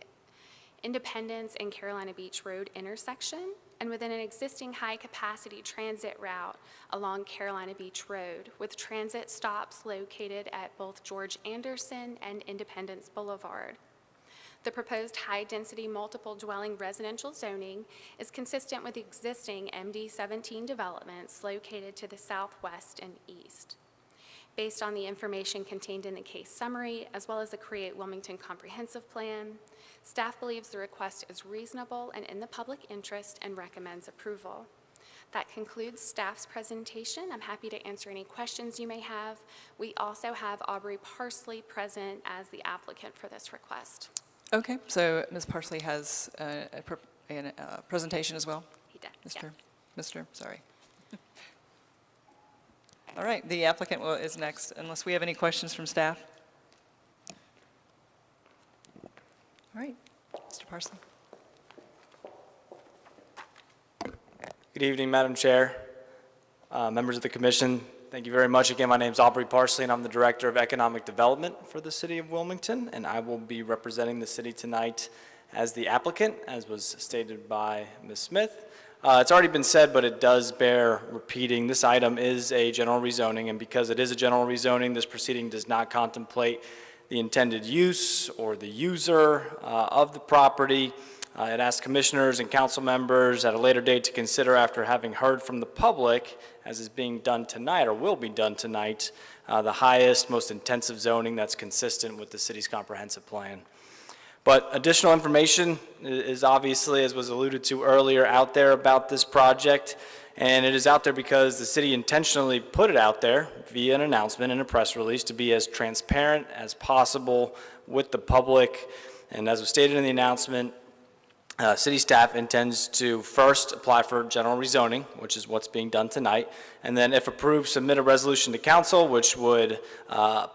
Independence and Carolina Beach Road intersection, and within an existing high-capacity transit route along Carolina Beach Road, with transit stops located at both George Anderson and Independence Boulevard. The proposed high-density multiple dwelling residential zoning is consistent with existing MD17 developments located to the southwest and east. Based on the information contained in the case summary, as well as the Create Wilmington Comprehensive Plan, staff believes the request is reasonable and in the public interest and recommends approval. That concludes staff's presentation. I'm happy to answer any questions you may have. We also have Aubrey Parsley present as the applicant for this request. Okay, so Ms. Parsley has a presentation as well? He does, Sorry. All right, the applicant is next, unless we have any questions from staff. All right, Mr. Parsley. Good evening, Madam Chair, members of the commission. Thank you very much. Again, my name is Aubrey Parsley, and I'm the Director of Economic Development for the City of Wilmington, and I will be representing the city tonight as the applicant, as was stated by Ms. Smith. It's already been said, but it does bear repeating. This item is a general rezoning, and because it is a general rezoning, this proceeding does not contemplate the intended use or the user of the property. It asks commissioners and council members at a later date to consider, after having heard from the public, as is being done tonight or will be done tonight, the highest, most intensive zoning that's consistent with the city's comprehensive plan. But additional information is obviously, as was alluded to earlier, out there about this project, and it is out there because the city intentionally put it out there via an announcement and a press release to be as transparent as possible with the public. And as was stated in the announcement, city staff intends to first apply for general rezoning, which is what's being done tonight, and then if approved, submit a resolution to council, which would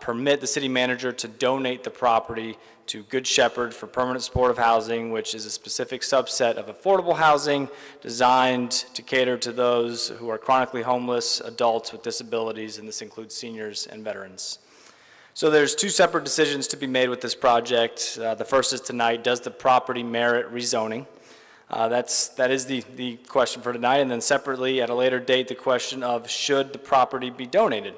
permit the city manager to donate the property to Good Shepherd for permanent supportive housing, which is a specific subset of affordable housing designed to cater to those who are chronically homeless, adults with disabilities, and this includes seniors and veterans. So there's two separate decisions to be made with this project. The first is tonight, does the property merit rezoning? That is the question for tonight, and then separately at a later date, the question of should the property be donated?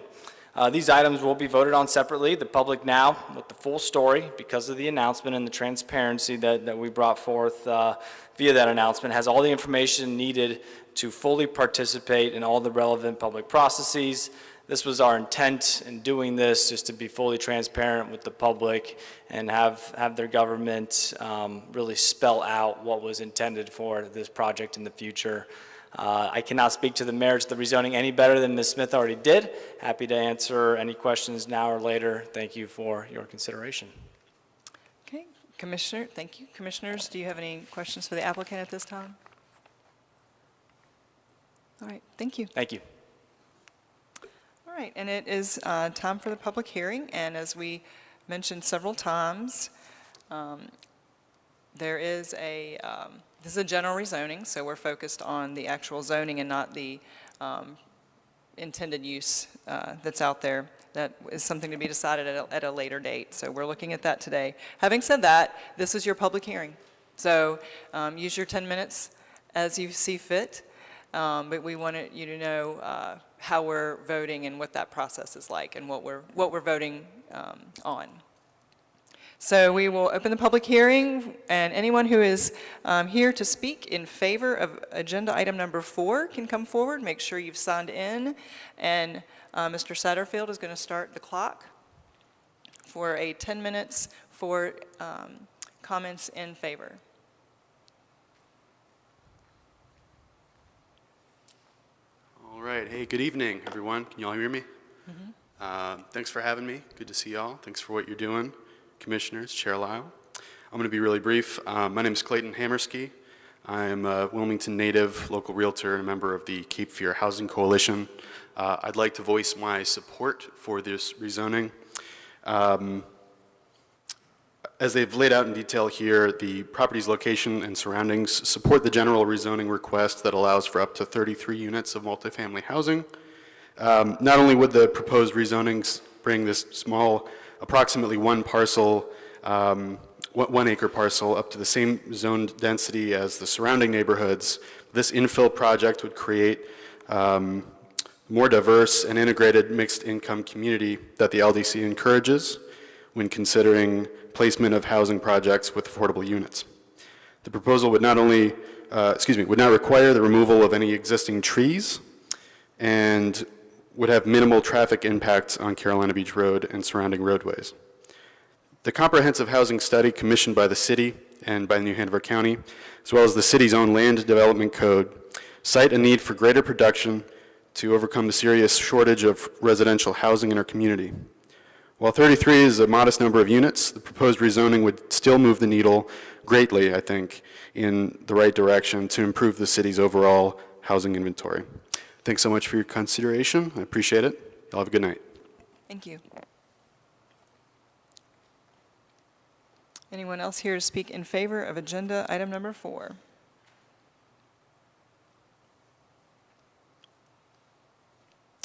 These items will be voted on separately. The public now, with the full story, because of the announcement and the transparency that we brought forth via that announcement, has all the information needed to fully participate in all the relevant public processes. This was our intent in doing this, just to be fully transparent with the public and have their government really spell out what was intended for this project in the future. I cannot speak to the merits of the rezoning any better than Ms. Smith already did. Happy to answer any questions now or later. Thank you for your consideration. Okay, Commissioner, thank you. Commissioners, do you have any questions for the applicant at this time? All right, thank you. Thank you. All right, and it is time for the public hearing, and as we mentioned several times, there is this is a general rezoning, so we're focused on the actual zoning and not the intended use that's out there. That is something to be decided at a later date, so we're looking at that today. Having said that, this is your public hearing, so use your 10 minutes as you see fit, but we wanted you to know how we're voting and what that process is like and what we're voting on. So we will open the public hearing, and anyone who is here to speak in favor of agenda item number 4 can come forward. Make sure you've signed in, and Mr. Satterfield is going to start the clock for 10 minutes for comments in favor. All right. Hey, good evening, everyone. Can y'all hear me? Thanks for having me. Good to see y'all. Thanks for what you're doing, commissioners, Chair Lyle. I'm going to be really brief. My name is Clayton Hammerski. I am a Wilmington native, local realtor, and a member of the Cape Fear Housing Coalition. I'd like to voice my support for this rezoning. As they've laid out in detail here, the property's location and surroundings support the general rezoning request that allows for up to 33 units of multifamily housing. Not only would the proposed rezonings bring this small, approximately 1 acre parcel up to the same zoned density as the surrounding neighborhoods, this infill project would create more diverse and integrated mixed income community that the LDC encourages when considering placement of housing projects with affordable units. The proposal would not only, would not require the removal of any existing trees and would have minimal traffic impacts on Carolina Beach Road and surrounding roadways. The comprehensive housing study commissioned by the city and by New Hanover County, as well as the city's own land development code, cite a need for greater production to overcome the serious shortage of residential housing in our community. While 33 is a modest number of units, the proposed rezoning would still move the needle greatly, I think, in the right direction to improve the city's overall housing inventory. Thanks so much for your consideration. I appreciate it. Y'all have a good night. Thank you. Anyone else here to speak in favor of agenda item number 4?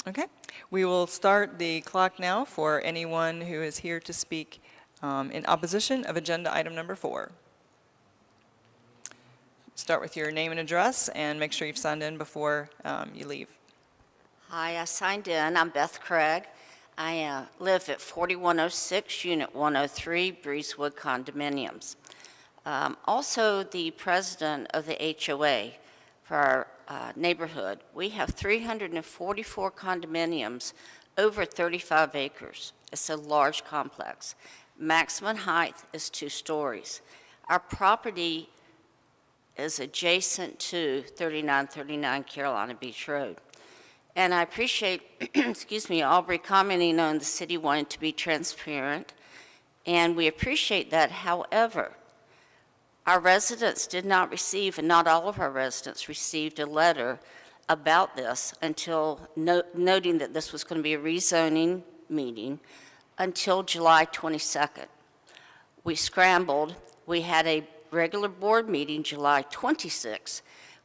Okay, we will start the clock now for anyone who is here to speak in opposition of agenda item number 4. Start with your name and address and make sure you've signed in before you leave. Hi, I signed in. I'm Beth Craig. I live at 4106, Unit 103, Breezewood Condominiums. Also the president of the HOA for our neighborhood. We have 344 condominiums over 35 acres. It's a large complex. Maximum height is 2 stories. Our property is adjacent to 3939 Carolina Beach Road. And I appreciate, excuse me, Aubrey commenting on the city wanting to be transparent, and we appreciate that. However, our residents did not receive, and not all of our residents received a letter about this until noting that this was going to be a rezoning meeting until July 22nd. We scrambled. We had a regular board meeting July 26th,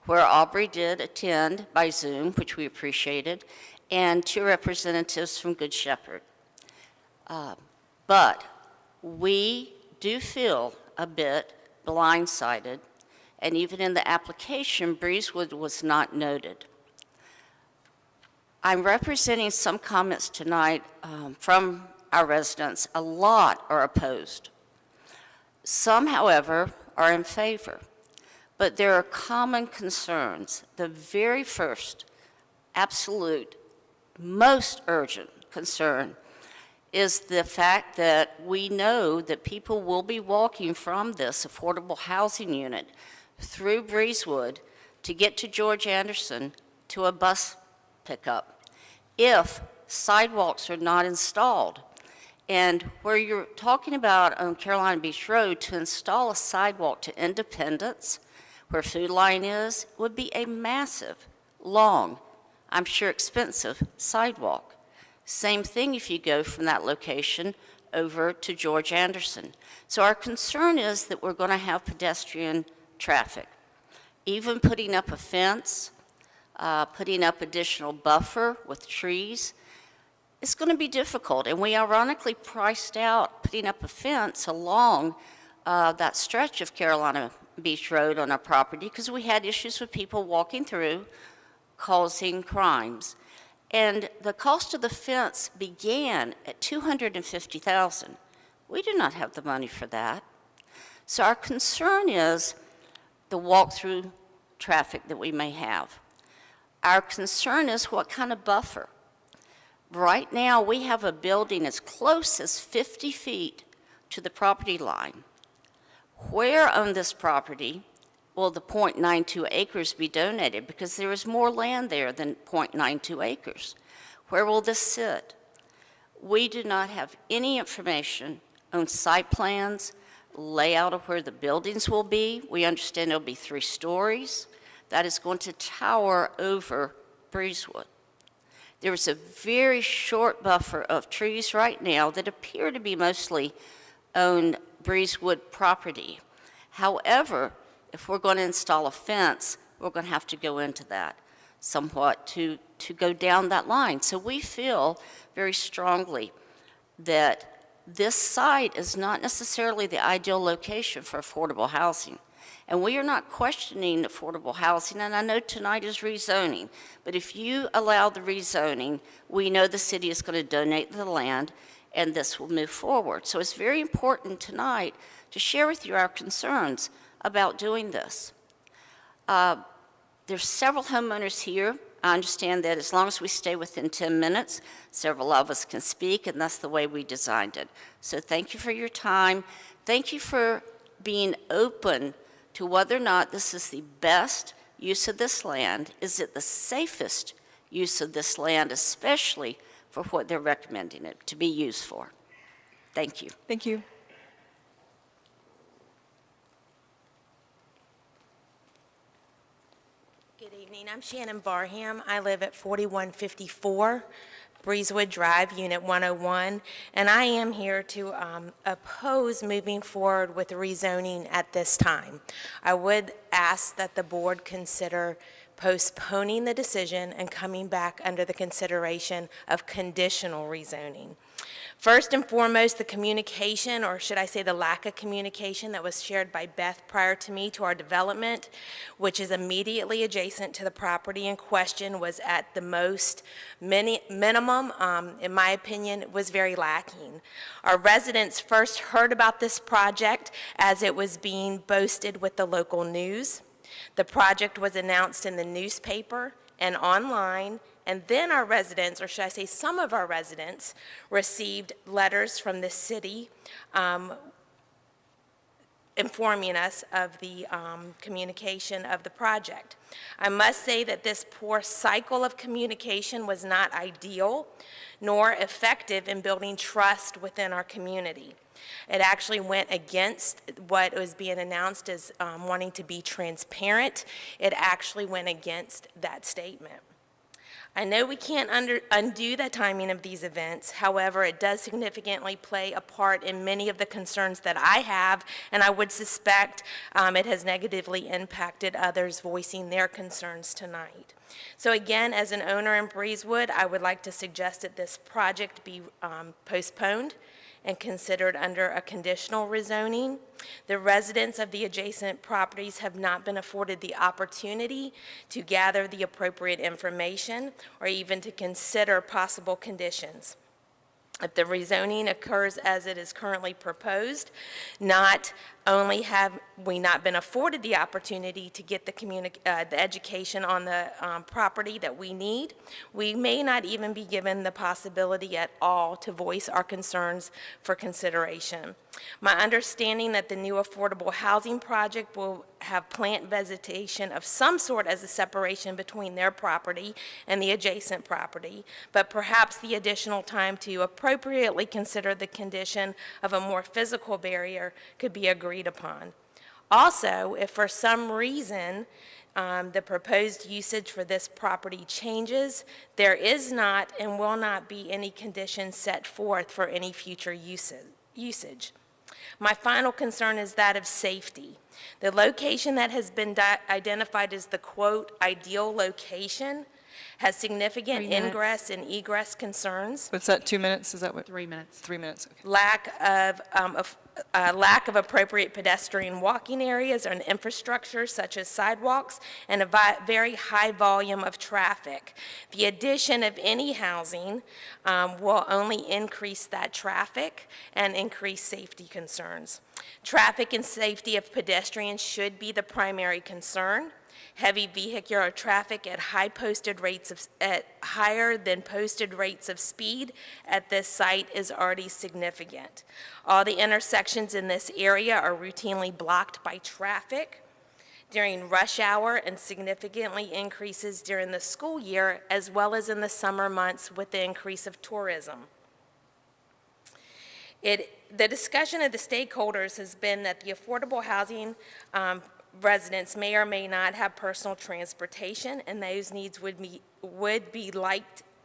where Aubrey did attend by Zoom, which we appreciated, and 2 representatives from Good Shepherd. But we do feel a bit blindsided, and even in the application, Breezewood was not noted. I'm representing some comments tonight from our residents. A lot are opposed. Some, however, are in favor. But there are common concerns. The very first, absolute, most urgent concern is the fact that we know that people will be walking from this affordable housing unit through Breezewood to get to George Anderson to a bus pickup if sidewalks are not installed. And where you're talking about on Carolina Beach Road to install a sidewalk to Independence, where Food Line is, would be a massive, long, I'm sure expensive sidewalk. Same thing if you go from that location over to George Anderson. So our concern is that we're going to have pedestrian traffic. Even putting up a fence, putting up additional buffer with trees, it's going to be difficult. And we ironically priced out putting up a fence along that stretch of Carolina Beach Road on our property because we had issues with people walking through causing crimes. And the cost of the fence began at $250,000. We do not have the money for that. So our concern is the walk-through traffic that we may have. Our concern is what kind of buffer. Right now, we have a building as close as 50 feet to the property line. Where on this property will the .92 acres be donated? Because there is more land there than .92 acres. Where will this sit? We do not have any information on site plans, layout of where the buildings will be. We understand there'll be 3 stories. That is going to tower over Breezewood. There is a very short buffer of trees right now that appear to be mostly on Breezewood property. However, if we're going to install a fence, we're going to have to go into that somewhat to go down that line. So we feel very strongly that this site is not necessarily the ideal location for affordable housing. And we are not questioning affordable housing, and I know tonight is rezoning, but if you allow the rezoning, we know the city is going to donate the land, and this will move forward. So it's very important tonight to share with you our concerns about doing this. There's several homeowners here. I understand that as long as we stay within 10 minutes, several of us can speak, and that's the way we designed it. So thank you for your time. Thank you for being open to whether or not this is the best use of this land? Is it the safest use of this land, especially for what they're recommending it to be used for? Thank you. Thank you. Good evening. I'm Shannon Barham. I live at 4154 Breezewood Drive, Unit 101, and I am here to oppose moving forward with rezoning at this time. I would ask that the board consider postponing the decision and coming back under the consideration of conditional rezoning. First and foremost, the communication, or should I say the lack of communication, that was shared by Beth prior to me to our development, which is immediately adjacent to the property in question, was at the most minimum, in my opinion, was very lacking. Our residents first heard about this project as it was being boasted with the local news. The project was announced in the newspaper and online, and then our residents, or should I say some of our residents, received letters from the city informing us of the communication of the project. I must say that this poor cycle of communication was not ideal nor effective in building trust within our community. It actually went against what was being announced as wanting to be transparent. It actually went against that statement. I know we can't undo the timing of these events. However, it does significantly play a part in many of the concerns that I have, and I would suspect it has negatively impacted others voicing their concerns tonight. So again, as an owner in Breezewood, I would like to suggest that this project be postponed and considered under a conditional rezoning. The residents of the adjacent properties have not been afforded the opportunity to gather the appropriate information or even to consider possible conditions. If the rezoning occurs as it is currently proposed, not only have we not been afforded the opportunity to get the education on the property that we need, we may not even be given the possibility at all to voice our concerns for consideration. My understanding that the new affordable housing project will have plant vegetation of some sort as a separation between their property and the adjacent property, but perhaps the additional time to appropriately consider the condition of a more physical barrier could be agreed upon. Also, if for some reason the proposed usage for this property changes, there is not and will not be any conditions set forth for any future usage. My final concern is that of safety. The location that has been identified as the, quote, ideal location has significant ingress and egress concerns. What's that, 2 minutes? Is that what? 3 minutes. 3 minutes, okay. Lack of appropriate pedestrian walking areas and infrastructure such as sidewalks, and a very high volume of traffic. The addition of any housing will only increase that traffic and increase safety concerns. Traffic and safety of pedestrians should be the primary concern. Heavy vehicular traffic at higher than posted rates of speed at this site is already significant. All the intersections in this area are routinely blocked by traffic during rush hour and significantly increases during the school year as well as in the summer months with the increase of tourism. The discussion of the stakeholders has been that the affordable housing residents may or may not have personal transportation, and those needs would be like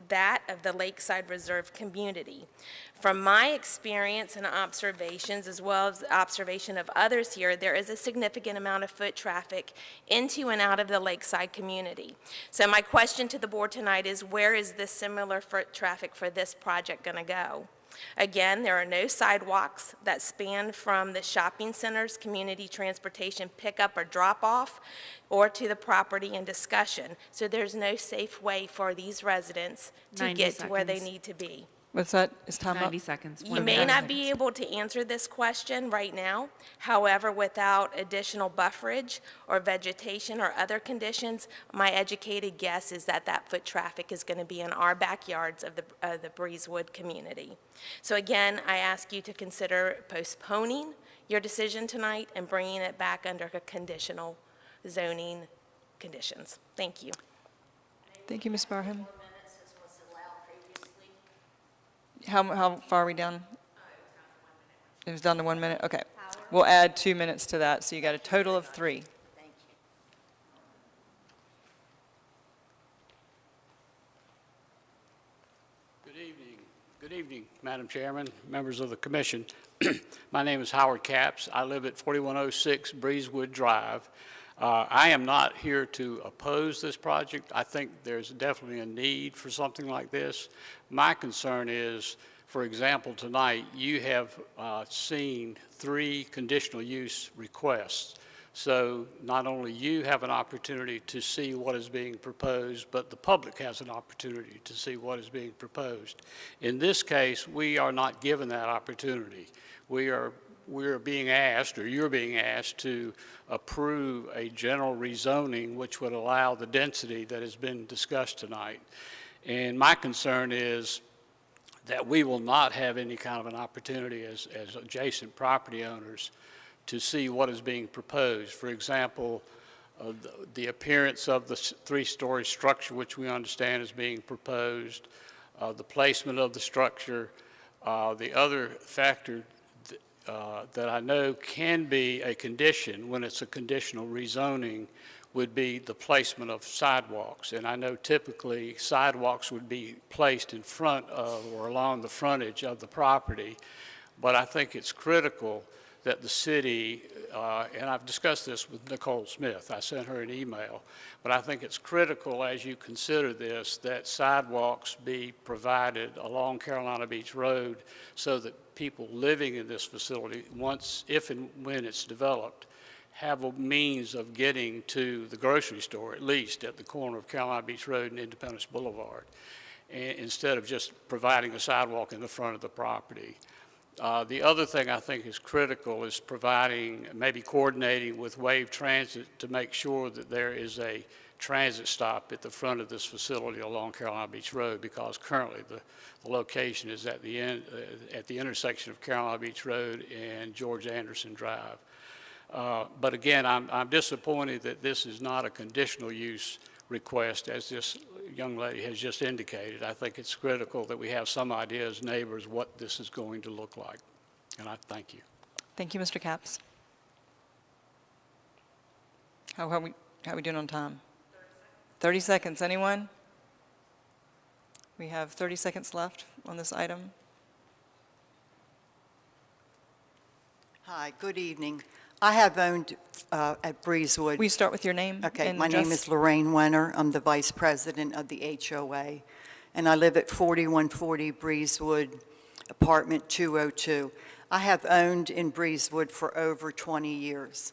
that of the Lakeside Reserve community. From my experience and observations, as well as observation of others here, there is a significant amount of foot traffic into and out of the Lakeside community. So my question to the board tonight is, where is this similar foot traffic for this project going to go? Again, there are no sidewalks that span from the shopping centers, community transportation pickup or drop-off, or to the property in discussion. So there's no safe way for these residents to get to where they need to be. What's that? Is time up? 90 seconds. You may not be able to answer this question right now. However, without additional bufferage or vegetation or other conditions, my educated guess is that that foot traffic is going to be in our backyards of the Breezewood community. So again, I ask you to consider postponing your decision tonight and bringing it back under a conditional zoning conditions. Thank you. Thank you, Ms. Barham. How far are we down? It was down to 1 minute? Okay. We'll add 2 minutes to that, so you got a total of 3. Good evening, Madam Chairman, members of the commission. My name is Howard Capps. I live at 4106 Breezewood Drive. I am not here to oppose this project. I think there's definitely a need for something like this. My concern is, for example, tonight you have seen 3 conditional use requests. So not only you have an opportunity to see what is being proposed, but the public has an opportunity to see what is being proposed. In this case, we are not given that opportunity. We are being asked, or you're being asked, to approve a general rezoning which would allow the density that has been discussed tonight. And my concern is that we will not have any kind of an opportunity as adjacent property owners to see what is being proposed. For example, the appearance of the 3-story structure, which we understand is being proposed, the placement of the structure. The other factor that I know can be a condition when it's a conditional rezoning would be the placement of sidewalks. And I know typically sidewalks would be placed in front of or along the frontage of the property, but I think it's critical that the city, and I've discussed this with Nicole Smith, I sent her an email, but I think it's critical as you consider this that sidewalks be provided along Carolina Beach Road so that people living in this facility, if and when it's developed, have a means of getting to the grocery store, at least at the corner of Carolina Beach Road and Independence Boulevard, instead of just providing a sidewalk in the front of the property. The other thing I think is critical is providing, maybe coordinating with Wave Transit to make sure that there is a transit stop at the front of this facility along Carolina Beach Road, because currently the location is at the end, at the intersection of Carolina Beach Road and George Anderson Drive. But again, I'm disappointed that this is not a conditional use request, as this young lady has just indicated. I think it's critical that we have some idea as neighbors what this is going to look like. And I thank you. Thank you, Mr. Capps. How are we doing on time? 30 seconds. Anyone? We have 30 seconds left on this item. Hi, good evening. I have owned at Breezewood. Will you start with your name? Okay, and my name address? is Lorraine Wenner. I'm the vice president of the HOA, and I live at 4140 Breezewood, apartment 202. I have owned in Breezewood for over 20 years.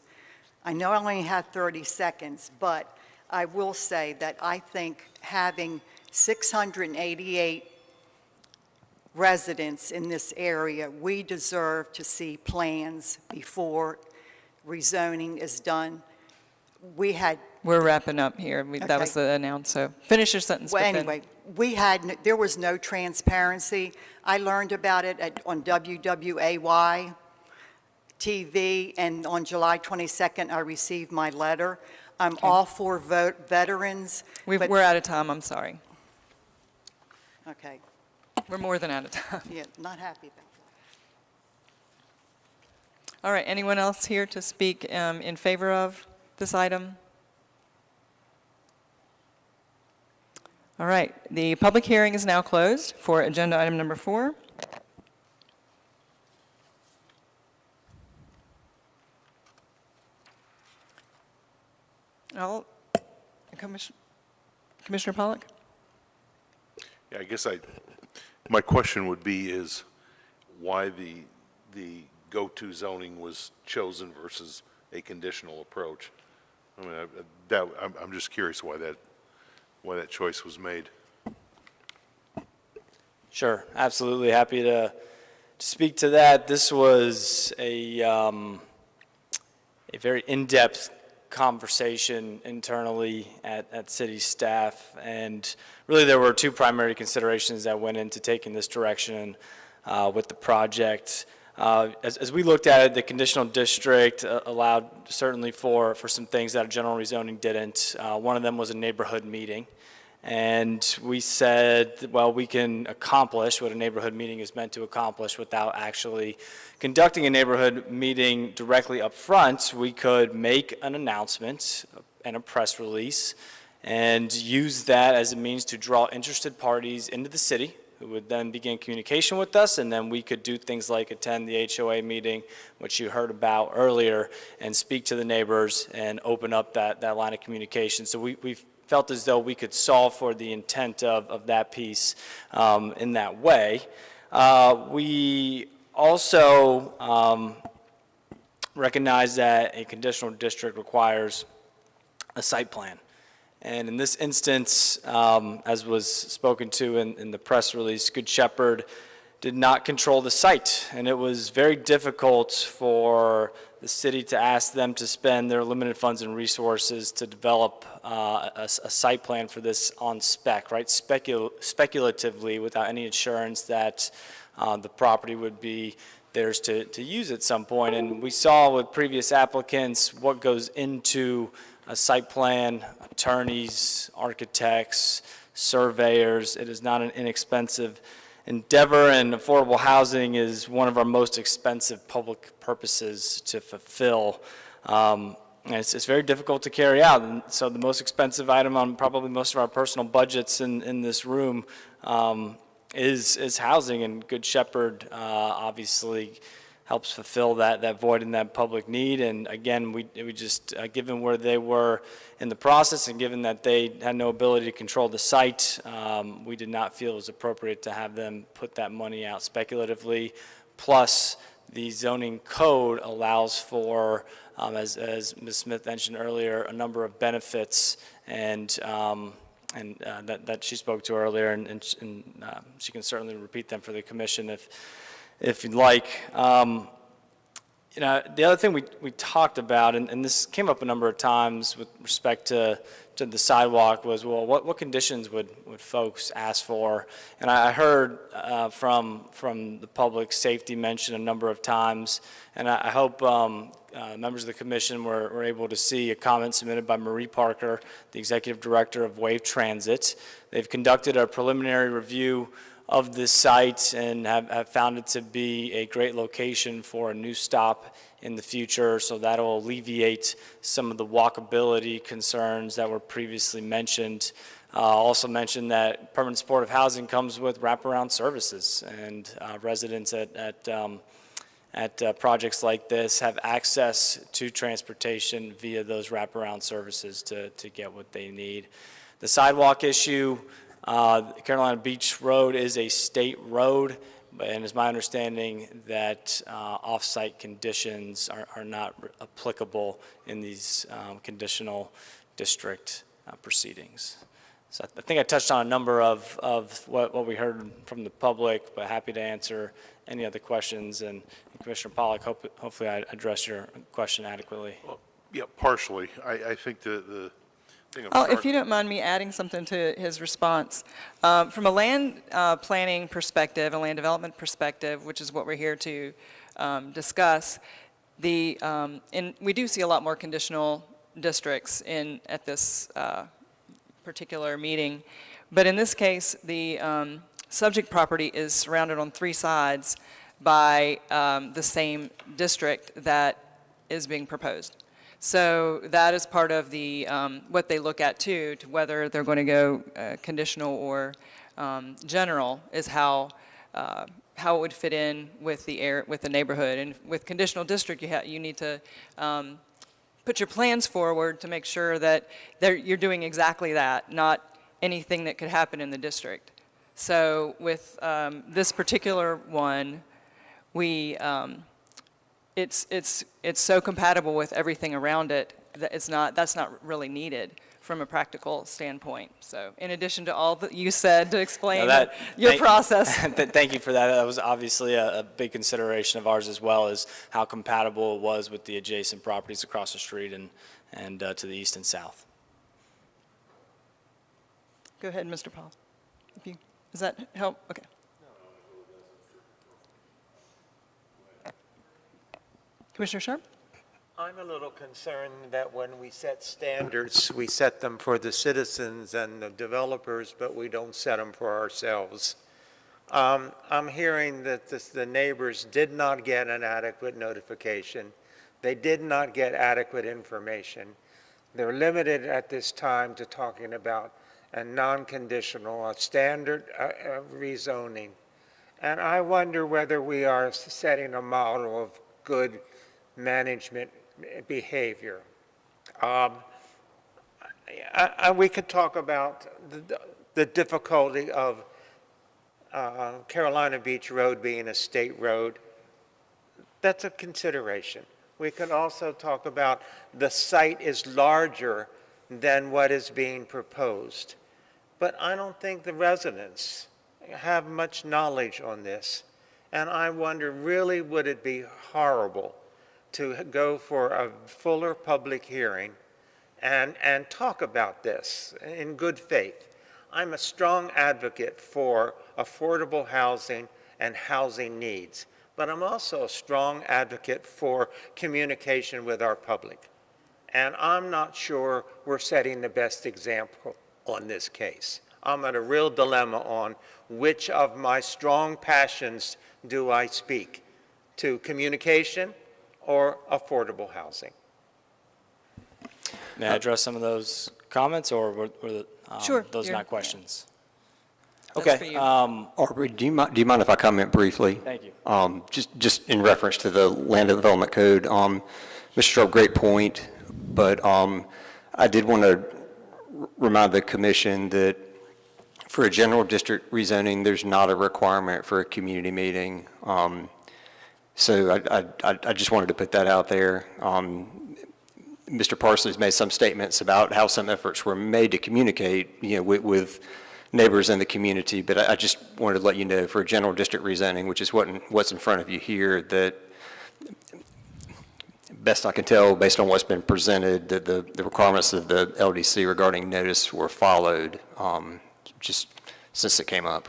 I know I only have 30 seconds, but I will say that I think having 688 residents in this area, we deserve to see plans before rezoning is done. We're wrapping up here. That was the announce, so finish your sentence. Well, but then- anyway, there was no transparency. I learned about it on WWAY TV, and on July 22nd, I received my letter. I'm all for veterans. We're out of time, I'm sorry. Okay. We're more than out of time. Yeah, not happy about that. All right, anyone else here to speak in favor of this item? All right, the public hearing is now closed for agenda item number 4. Commissioner Pollack? Yeah, I guess my question would be is why the go-to zoning was chosen versus a conditional approach. I mean, I'm just curious why that choice was made. Sure, absolutely happy to speak to that. This was a very in-depth conversation internally at city staff, and really there were 2 primary considerations that went into taking this direction with the project. As we looked at it, the conditional district allowed certainly for some things that a general rezoning didn't. One of them was a neighborhood meeting. And we said, well, we can accomplish what a neighborhood meeting is meant to accomplish without actually conducting a neighborhood meeting directly up front. We could make an announcement and a press release and use that as a means to draw interested parties into the city who would then begin communication with us, and then we could do things like attend the HOA meeting, which you heard about earlier, and speak to the neighbors and open up that line of communication. So we felt as though we could solve for the intent of that piece in that way. We also recognize that a conditional district requires a site plan. And in this instance, as was spoken to in the press release, Good Shepherd did not control the site. And it was very difficult for the city to ask them to spend their limited funds and resources to develop a site plan for this on spec, right? Speculatively, without any assurance that the property would be theirs to use at some point. And we saw with previous applicants what goes into a site plan: attorneys, architects, surveyors. It is not an inexpensive endeavor, and affordable housing is one of our most expensive public purposes to fulfill. And it's very difficult to carry out. And so the most expensive item on probably most of our personal budgets in this room is housing, and Good Shepherd obviously helps fulfill that void and that public need. And again, we just, given where they were in the process and given that they had no ability to control the site, we did not feel it was appropriate to have them put that money out speculatively. Plus, the zoning code allows for, as Ms. Smith mentioned earlier, a number of benefits and that she spoke to earlier, and she can certainly repeat them for the commission if you'd like. You know, the other thing we talked about, and this came up a number of times with respect to the sidewalk, was, well, what conditions would folks ask for? And I heard from the public safety mentioned a number of times, and I hope members of the commission were able to see a comment submitted by Marie Parker, the executive director of Wave Transit. They've conducted a preliminary review of this site and have found it to be a great location for a new stop in the future, so that'll alleviate some of the walkability concerns that were previously mentioned. Also mentioned that permanent supportive housing comes with wraparound services, and residents at projects like this have access to transportation via those wraparound services to get what they need. The sidewalk issue, Carolina Beach Road is a state road, and it's my understanding that off-site conditions are not applicable in these conditional district proceedings. So I think I touched on a number of what we heard from the public, but happy to answer any other questions. And Commissioner Pollack, hopefully I addressed your question adequately. Well, yeah, partially. I think the thing I'm Oh, sorry. if you don't mind me adding something to his response. From a land planning perspective, a land development perspective, which is what we're here to discuss, and we do see a lot more conditional districts at this particular meeting. But in this case, the subject property is surrounded on 3 sides by the same district that is being proposed. So that is part of the what they look at too, to whether they're going to go conditional or general, is how it would fit in with the neighborhood. And with conditional district, you need to put your plans forward to make sure that you're doing exactly that, not anything that could happen in the district. So with this particular one, it's so compatible with everything around it that that's not really needed from a practical standpoint. So in addition to all that you said to explain your process. Thank you for that. That was obviously a big consideration of ours as well, as how compatible it was with the adjacent properties across the street and to the east and south. Go ahead, Mr. Paul. Does that help? Okay. Commissioner Sharp? I'm a little concerned that when we set standards, we set them for the citizens and the developers, but we don't set them for ourselves. I'm hearing that the neighbors did not get an adequate notification. They did not get adequate information. They're limited at this time to talking about a non-conditional, a standard rezoning. And I wonder whether we are setting a model of good management behavior. We could talk about the difficulty of Carolina Beach Road being a state road. That's a consideration. We could also talk about the site is larger than what is being proposed. But I don't think the residents have much knowledge on this. And I wonder, really, would it be horrible to go for a fuller public hearing and talk about this in good faith? I'm a strong advocate for affordable housing and housing needs, but I'm also a strong advocate for communication with our public. And I'm not sure we're setting the best example on this case. I'm at a real dilemma on which of my strong passions do I speak to: communication or affordable housing. May I address some of those comments, or were Sure, those you're- not questions? That's Okay. for you. Aubrey, do you mind if I comment briefly? Thank you. Just in reference to the Land Development Code, Mr. Sharp, great point, but I did want to remind the commission that for a general district rezoning, there's not a requirement for a community meeting. So I just wanted to put that out there. Mr. Parsley's made some statements about how some efforts were made to communicate, with neighbors in the community, but I just wanted to let you know, for a general district rezoning, which is what's in front of you here, that best I can tell, based on what's been presented, that the requirements of the LDC regarding notice were followed, just since it came up.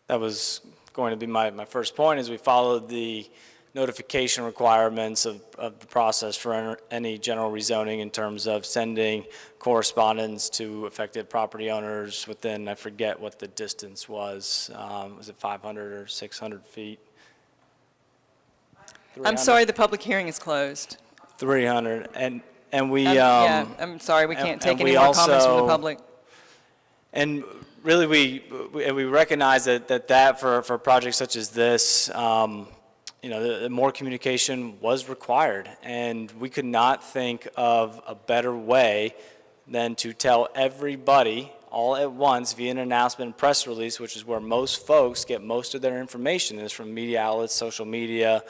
That was going to be my first point, is we followed the notification requirements of the process for any general rezoning in terms of sending correspondence to affected property owners within, I forget what the distance was it 500 or 600 feet? I'm sorry, the public hearing is closed. 300, and we... Yeah, I'm sorry, we can't take any more comments from the public. And really, we recognize that for a project such as this, the more communication was required, and we could not think of a better way than to tell everybody all at once via an announcement and press release, which is where most folks get most of their information, is from media outlets, social media.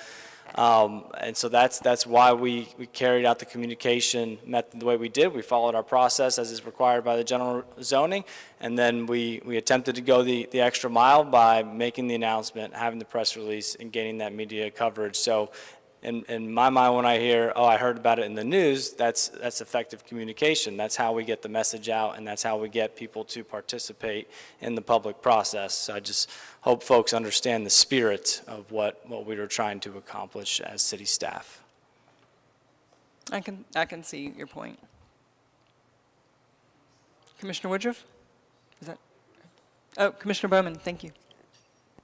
And so that's why we carried out the communication method the way we did. We followed our process as is required by the general zoning, and then we attempted to go the extra mile by making the announcement, having the press release, and getting that media coverage. So in my mind, when I hear, oh, I heard about it in the news, that's effective communication. That's how we get the message out, and that's how we get people to participate in the public process. So I just hope folks understand the spirit of what we were trying to accomplish as city staff. I can see your point. Commissioner Woodruff? Is that? Oh, Commissioner Bowman, thank you.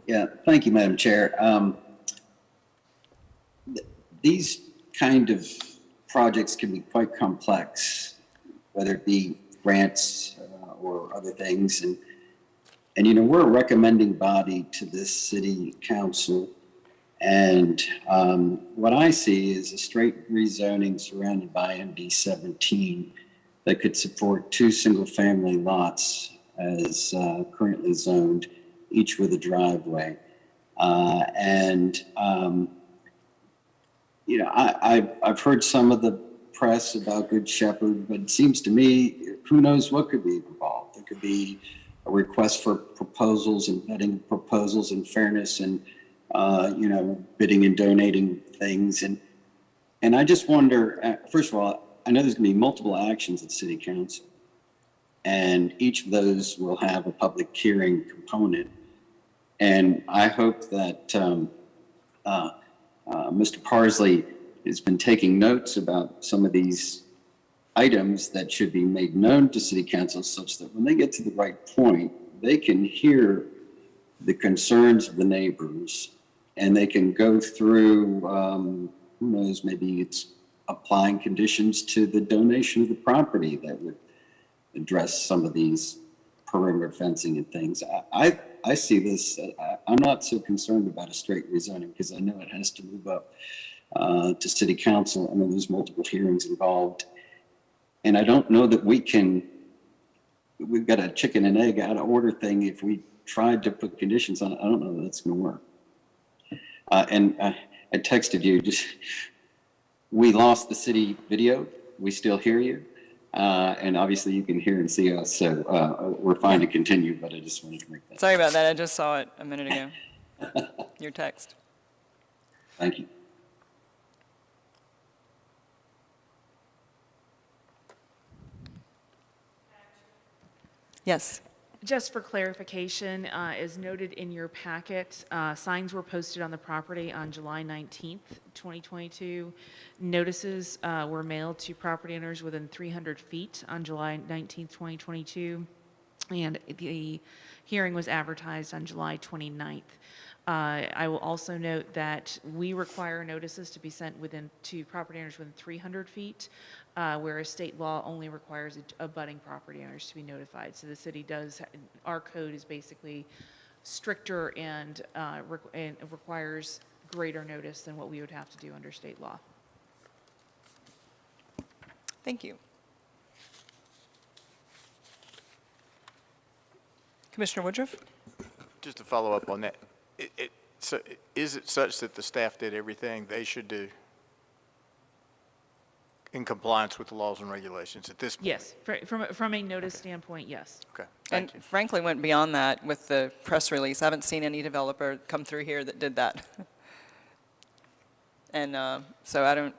Yeah, thank you, Madam Chair. These kind of projects can be quite complex, whether it be grants or other things. And we're a recommending body to this city council. And what I see is a straight rezoning surrounded by MD 17 that could support 2 single-family lots as currently zoned, each with a driveway. I've heard some of the press about Good Shepherd, but it seems to me, who knows what could be involved. There could be a request for proposals and vetting proposals and fairness and, bidding and donating things. And I just wonder, first of all, I know there's going to be multiple actions at City Council, and each of those will have a public hearing component. And I hope that Mr. Parsley has been taking notes about some of these items that should be made known to city council such that when they get to the right point, they can hear the concerns of the neighbors and they can go through, who knows, maybe it's applying conditions to the donation of the property that would address some of these perimeter fencing and things. I see this, I'm not so concerned about a straight rezoning because I know it has to move up to city council. I know there's multiple hearings involved. And I don't know that we've got a chicken and egg out of order thing. If we tried to put conditions on it, I don't know that that's going to work. And I texted you, we lost the city video. We still hear you. And obviously you can hear and see us. So we're fine to continue, but I just wanted to make that. Sorry about that. I just saw it a minute ago. Your text. Thank you. Yes. Just for clarification, as noted in your packet, signs were posted on the property on July 19th, 2022. Notices were mailed to property owners within 300 feet on July 19th, 2022. And the hearing was advertised on July 29th. I will also note that we require notices to be sent to property owners within 300 feet, whereas state law only requires abutting property owners to be notified. So the city does, our code is basically stricter and requires greater notice than what we would have to do under state law. Thank you. Commissioner Woodruff? Just to follow up on that, so is it such that the staff did everything they should do in compliance with the laws and regulations at this point? Yes, from a notice standpoint, yes. Okay. And frankly went beyond that with the press release. I haven't seen any developer come through here that did that. And so I don't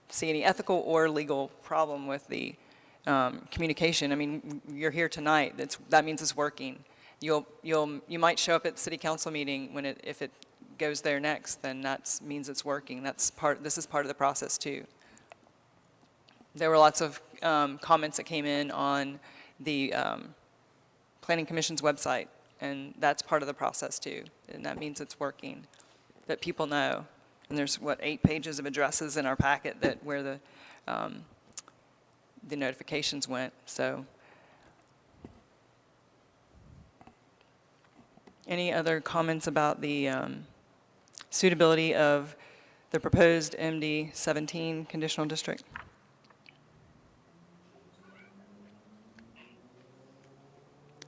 see any ethical or legal problem with the communication. I mean, you're here tonight. That means it's working. You might show up at the city council meeting if it goes there next, then that means it's working. This is part of the process too. There were lots of comments that came in on the Planning Commission's website, and that's part of the process too. And that means it's working, that people know. And there's 8 pages of addresses in our packet where the notifications went. So. Any other comments about the suitability of the proposed MD-17 conditional district?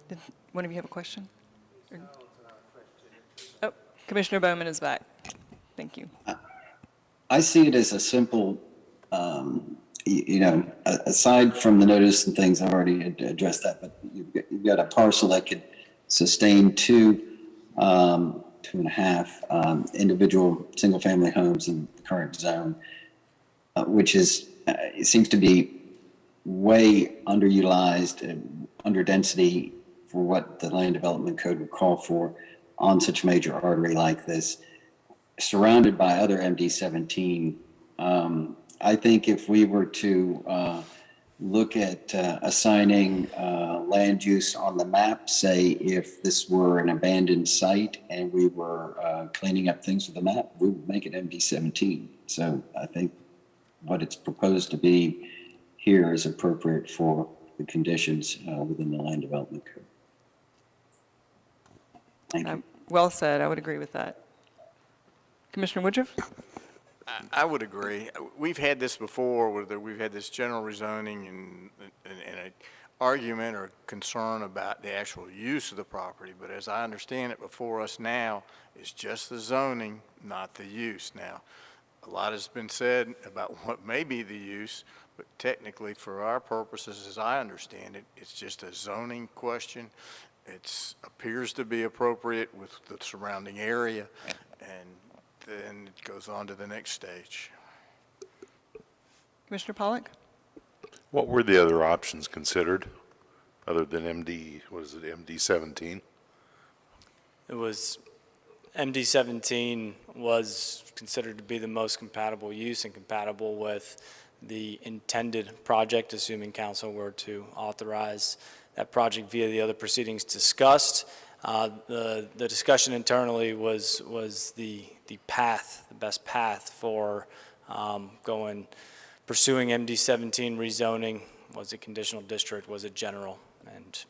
Did one of you have a question? Oh, Commissioner Bowman is back. Thank you. I see it as a simple, aside from the notice and things, I've already addressed that, but you've got a parcel that could sustain 2.5 individual single-family homes in the current zone, which it seems to be way underutilized and under density for what the land development code would call for on such a major artery like this, surrounded by other MD-17. I think if we were to look at assigning land use on the map, say if this were an abandoned site and we were cleaning up things with the map, we would make it MD-17. So I think what it's proposed to be here is appropriate for the conditions within the land development code. Thank you. Well said. I would agree with that. Commissioner Woodruff? I would agree. We've had this before, where we've had this general rezoning and an argument or concern about the actual use of the property. But as I understand it, before us now is just the zoning, not the use. Now, a lot has been said about what may be the use, but technically for our purposes, as I understand it, it's just a zoning question. It appears to be appropriate with the surrounding area, and then it goes on to the next stage. Commissioner Pollack? What were the other options considered, other than MD-17? It was MD17 was considered to be the most compatible use and compatible with the intended project, assuming council were to authorize that project via the other proceedings discussed. The discussion internally was the path, the best path for pursuing MD17 rezoning. Was it conditional district? Was it general? And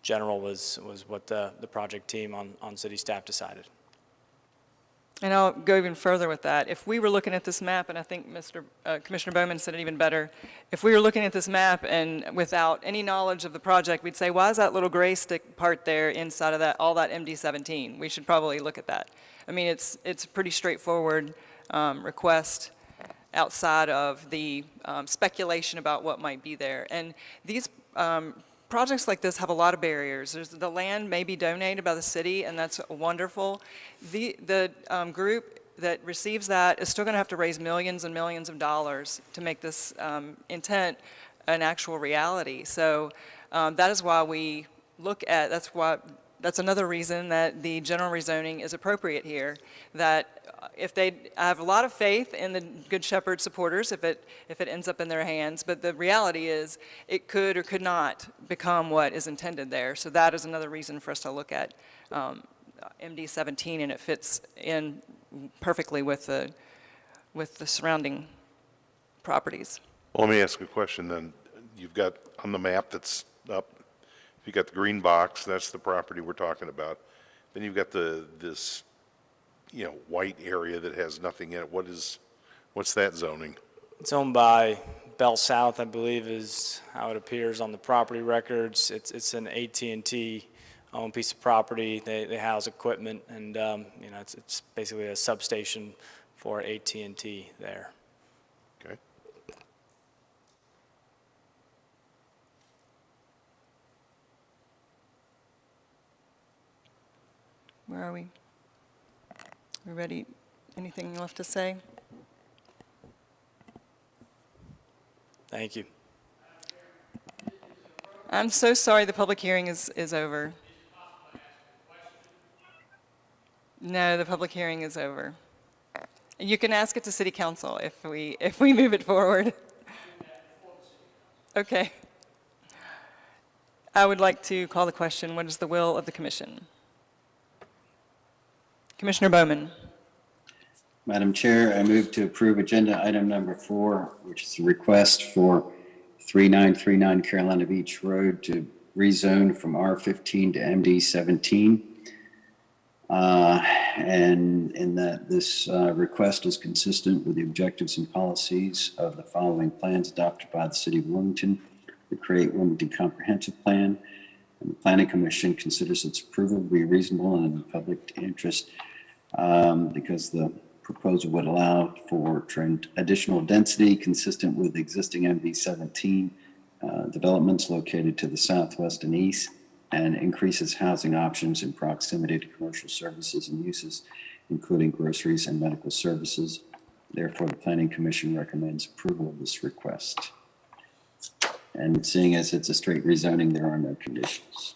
general was what the project team on city staff decided. And I'll go even further with that. If we were looking at this map, and I think Commissioner Bowman said it even better, if we were looking at this map and without any knowledge of the project, we'd say, why is that little gray stick part there inside of that, all that MD17? We should probably look at that. I mean, it's a pretty straightforward request outside of the speculation about what might be there. And these projects like this have a lot of barriers. The land may be donated by the city, and that's wonderful. The group that receives that is still going to have to raise millions and millions of dollars to make this intent an actual reality. So that is why we look at, that's another reason that the general rezoning is appropriate here, that I have a lot of faith in the Good Shepherd supporters if it ends up in their hands, but the reality is it could or could not become what is intended there. So that is another reason for us to look at MD17, and it fits in perfectly with the surrounding properties. Well, let me ask a question then. You've got on the map that's up, you've got the green box, that's the property we're talking about. Then you've got this white area that has nothing in it. What's that zoning? It's owned by Bell South, I believe, is how it appears on the property records. It's an AT&T owned piece of property. They house equipment, and it's basically a substation for AT&T there. Okay. Where are we? We ready? Anything left to say? Thank you. I'm so sorry the public hearing is over. No, the public hearing is over. You can ask it to City Council if we move it forward. Okay. I would like to call the question, what is the will of the commission? Commissioner Bowman. Madam Chair, I move to approve agenda item number 4, which is a request for 3939 Carolina Beach Road to rezone from R15 to MD17. And in that this request is consistent with the objectives and policies of the following plans adopted by the City of Wilmington, the Create Wilmington Comprehensive Plan. And the Planning Commission considers its approval to be reasonable and in the public interest because the proposal would allow for additional density consistent with existing MV17 developments located to the southwest and east, and increases housing options in proximity to commercial services and uses, including groceries and medical services. Therefore, the Planning Commission recommends approval of this request. And seeing as it's a straight rezoning, there are no conditions.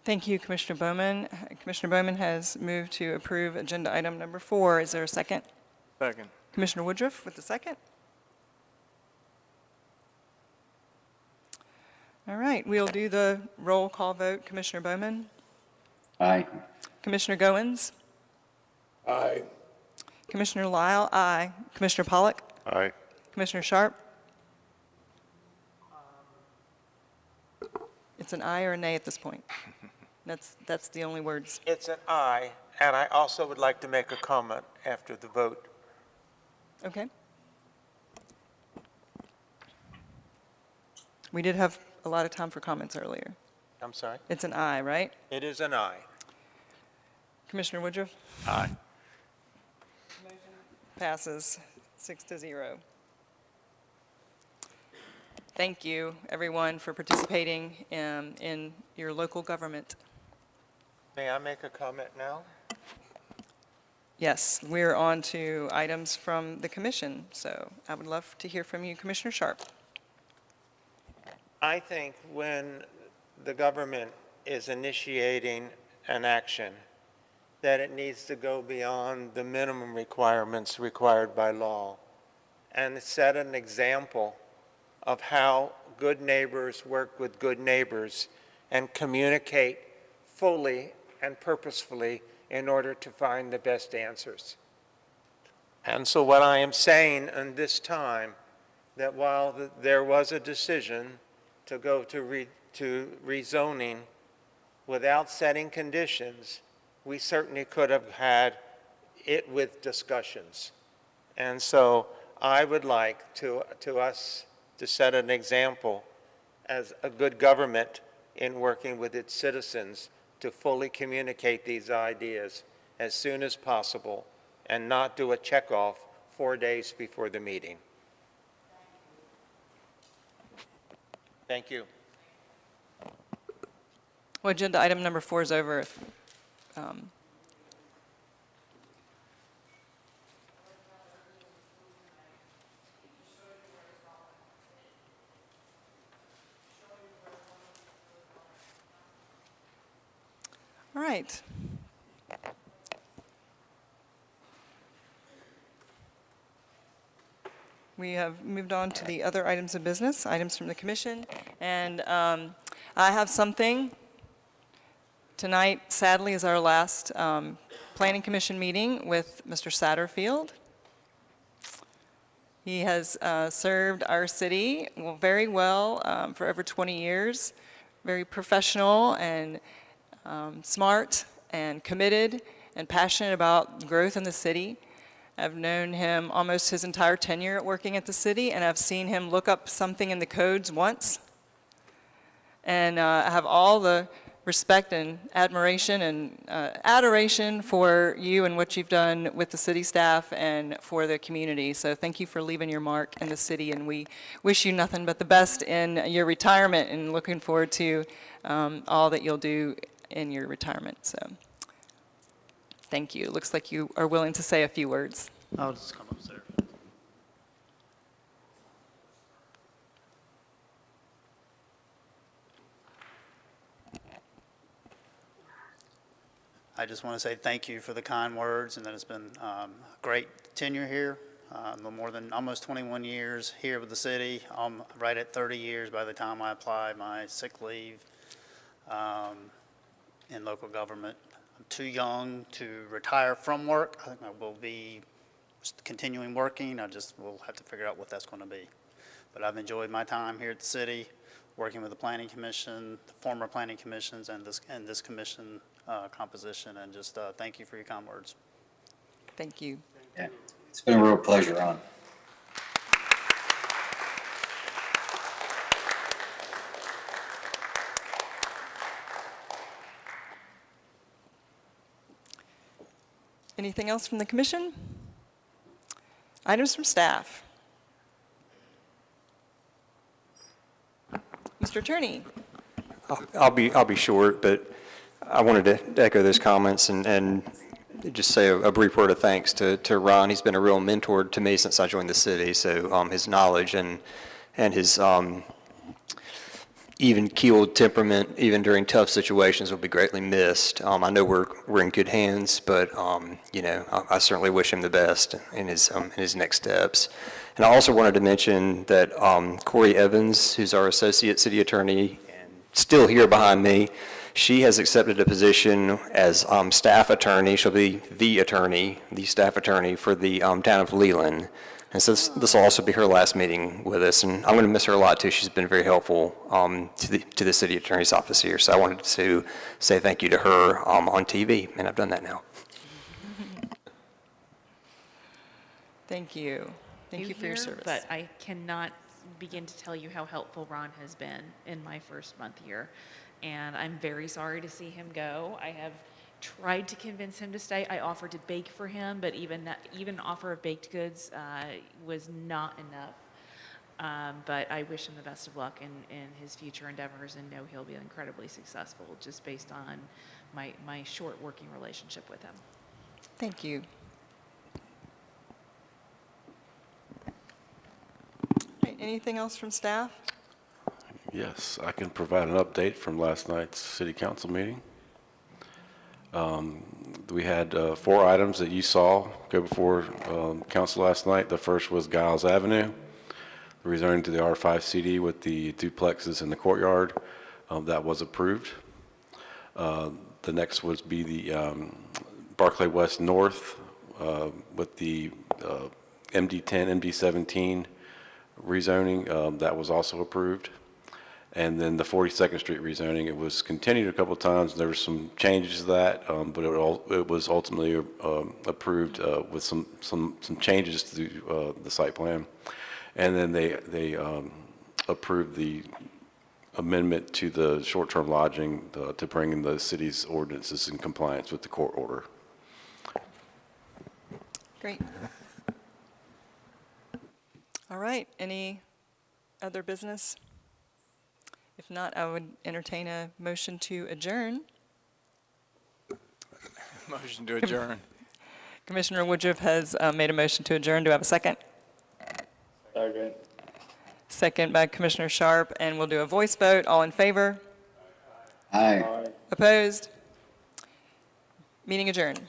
Thank you, Commissioner Bowman. Commissioner Bowman has moved to approve agenda item number 4. Is there a second? Second. Commissioner Woodruff with the second. All right, we'll do the roll call vote. Commissioner Bowman? Aye. Commissioner Goins? Aye. Commissioner Lyle? Aye. Commissioner Pollock? Aye. Commissioner Sharp? It's an aye or a nay at this point. That's the only words. It's an aye, and I also would like to make a comment after the vote. Okay. We did have a lot of time for comments earlier. I'm sorry? It's an aye, right? It is an aye. Commissioner Woodruff? Aye. Passes 6-0. Thank you, everyone, for participating in your local government. May I make a comment now? Yes, we're on to items from the commission, so I would love to hear from you, Commissioner Sharp. I think when the government is initiating an action, that it needs to go beyond the minimum requirements required by law and set an example of how good neighbors work with good neighbors and communicate fully and purposefully in order to find the best answers. And so what I am saying in this time, that while there was a decision to go to rezoning without setting conditions, we certainly could have had it with discussions. And so I would like to us to set an example as a good government in working with its citizens to fully communicate these ideas as soon as possible and not do a checkoff 4 days before the meeting. Thank you. Well, agenda item number 4 is over. If, all right. We have moved on to the other items of business, items from the commission, and I have something. Tonight, sadly, is our last Planning Commission meeting with Mr. Satterfield. He has served our city very well for over 20 years, very professional and smart and committed and passionate about growth in the city. I've known him almost his entire tenure working at the city, and I've seen him look up something in the codes once. And I have all the respect and admiration and adoration for you and what you've done with the city staff and for the community. So thank you for leaving your mark in the city, and we wish you nothing but the best in your retirement, and looking forward to all that you'll do in your retirement. So thank you. It looks like you are willing to say a few words. I'll just come up, sir. I just want to say thank you for the kind words, and that it's been a great tenure here. No more than almost 21 years here with the city. I'm right at 30 years by the time I apply my sick leave in local government. I'm too young to retire from work. I think I will be continuing working. I just will have to figure out what that's going to be. But I've enjoyed my time here at the city, working with the Planning Commission, the former Planning Commissions, and this commission composition, and just thank you for your kind words. Thank you. Yeah, it's been a real pleasure, Ron. Anything else from the commission? Items from staff. Mr. Attorney. I'll be short, but I wanted to echo those comments and just say a brief word of thanks to Ron. He's been a real mentor to me since I joined the city. So his knowledge and his even-keeled temperament, even during tough situations, will be greatly missed. I know we're in good hands, but you know, I certainly wish him the best in his next steps. And I also wanted to mention that Corey Evans, who's our associate city attorney, and still here behind me, she has accepted a position as staff attorney. She'll be the staff attorney for the town of Leland. And so this will also be her last meeting with us, and I'm going to miss her a lot too. She's been very helpful to the city attorney's office here. So I wanted to say thank you to her on TV, and I've done that now. Thank you. Thank you for your service. But I cannot begin to tell you how helpful Ron has been in my first month here. And I'm very sorry to see him go. I have tried to convince him to stay. I offered to bake for him, but even offer of baked goods was not enough. But I wish him the best of luck in his future endeavors, and know he'll be incredibly successful just based on my short working relationship with him. Thank you. Right, anything else from staff? Yes, I can provide an update from last night's city council meeting. We had 4 items that you saw go before council last night. The first was Giles Avenue, rezoning to the R5 CD with the duplexes in the courtyard. That was approved. The next would be the Barclay West North with the MD10, MD17 rezoning. That was also approved. And then the 42nd Street rezoning, it was continued a couple of times. There were some changes to that, but it was ultimately approved with some changes to the site plan. And then they approved the amendment to the short-term lodging to bring the city's ordinances in compliance with the court order. Great. All right, any other business? If not, I would entertain a motion to adjourn. Motion to adjourn. Commissioner Woodruff has made a motion to adjourn. Do I have a second? Second. Second by Commissioner Sharp, and we'll do a voice vote. All in favor? Aye. Opposed? Meeting adjourned.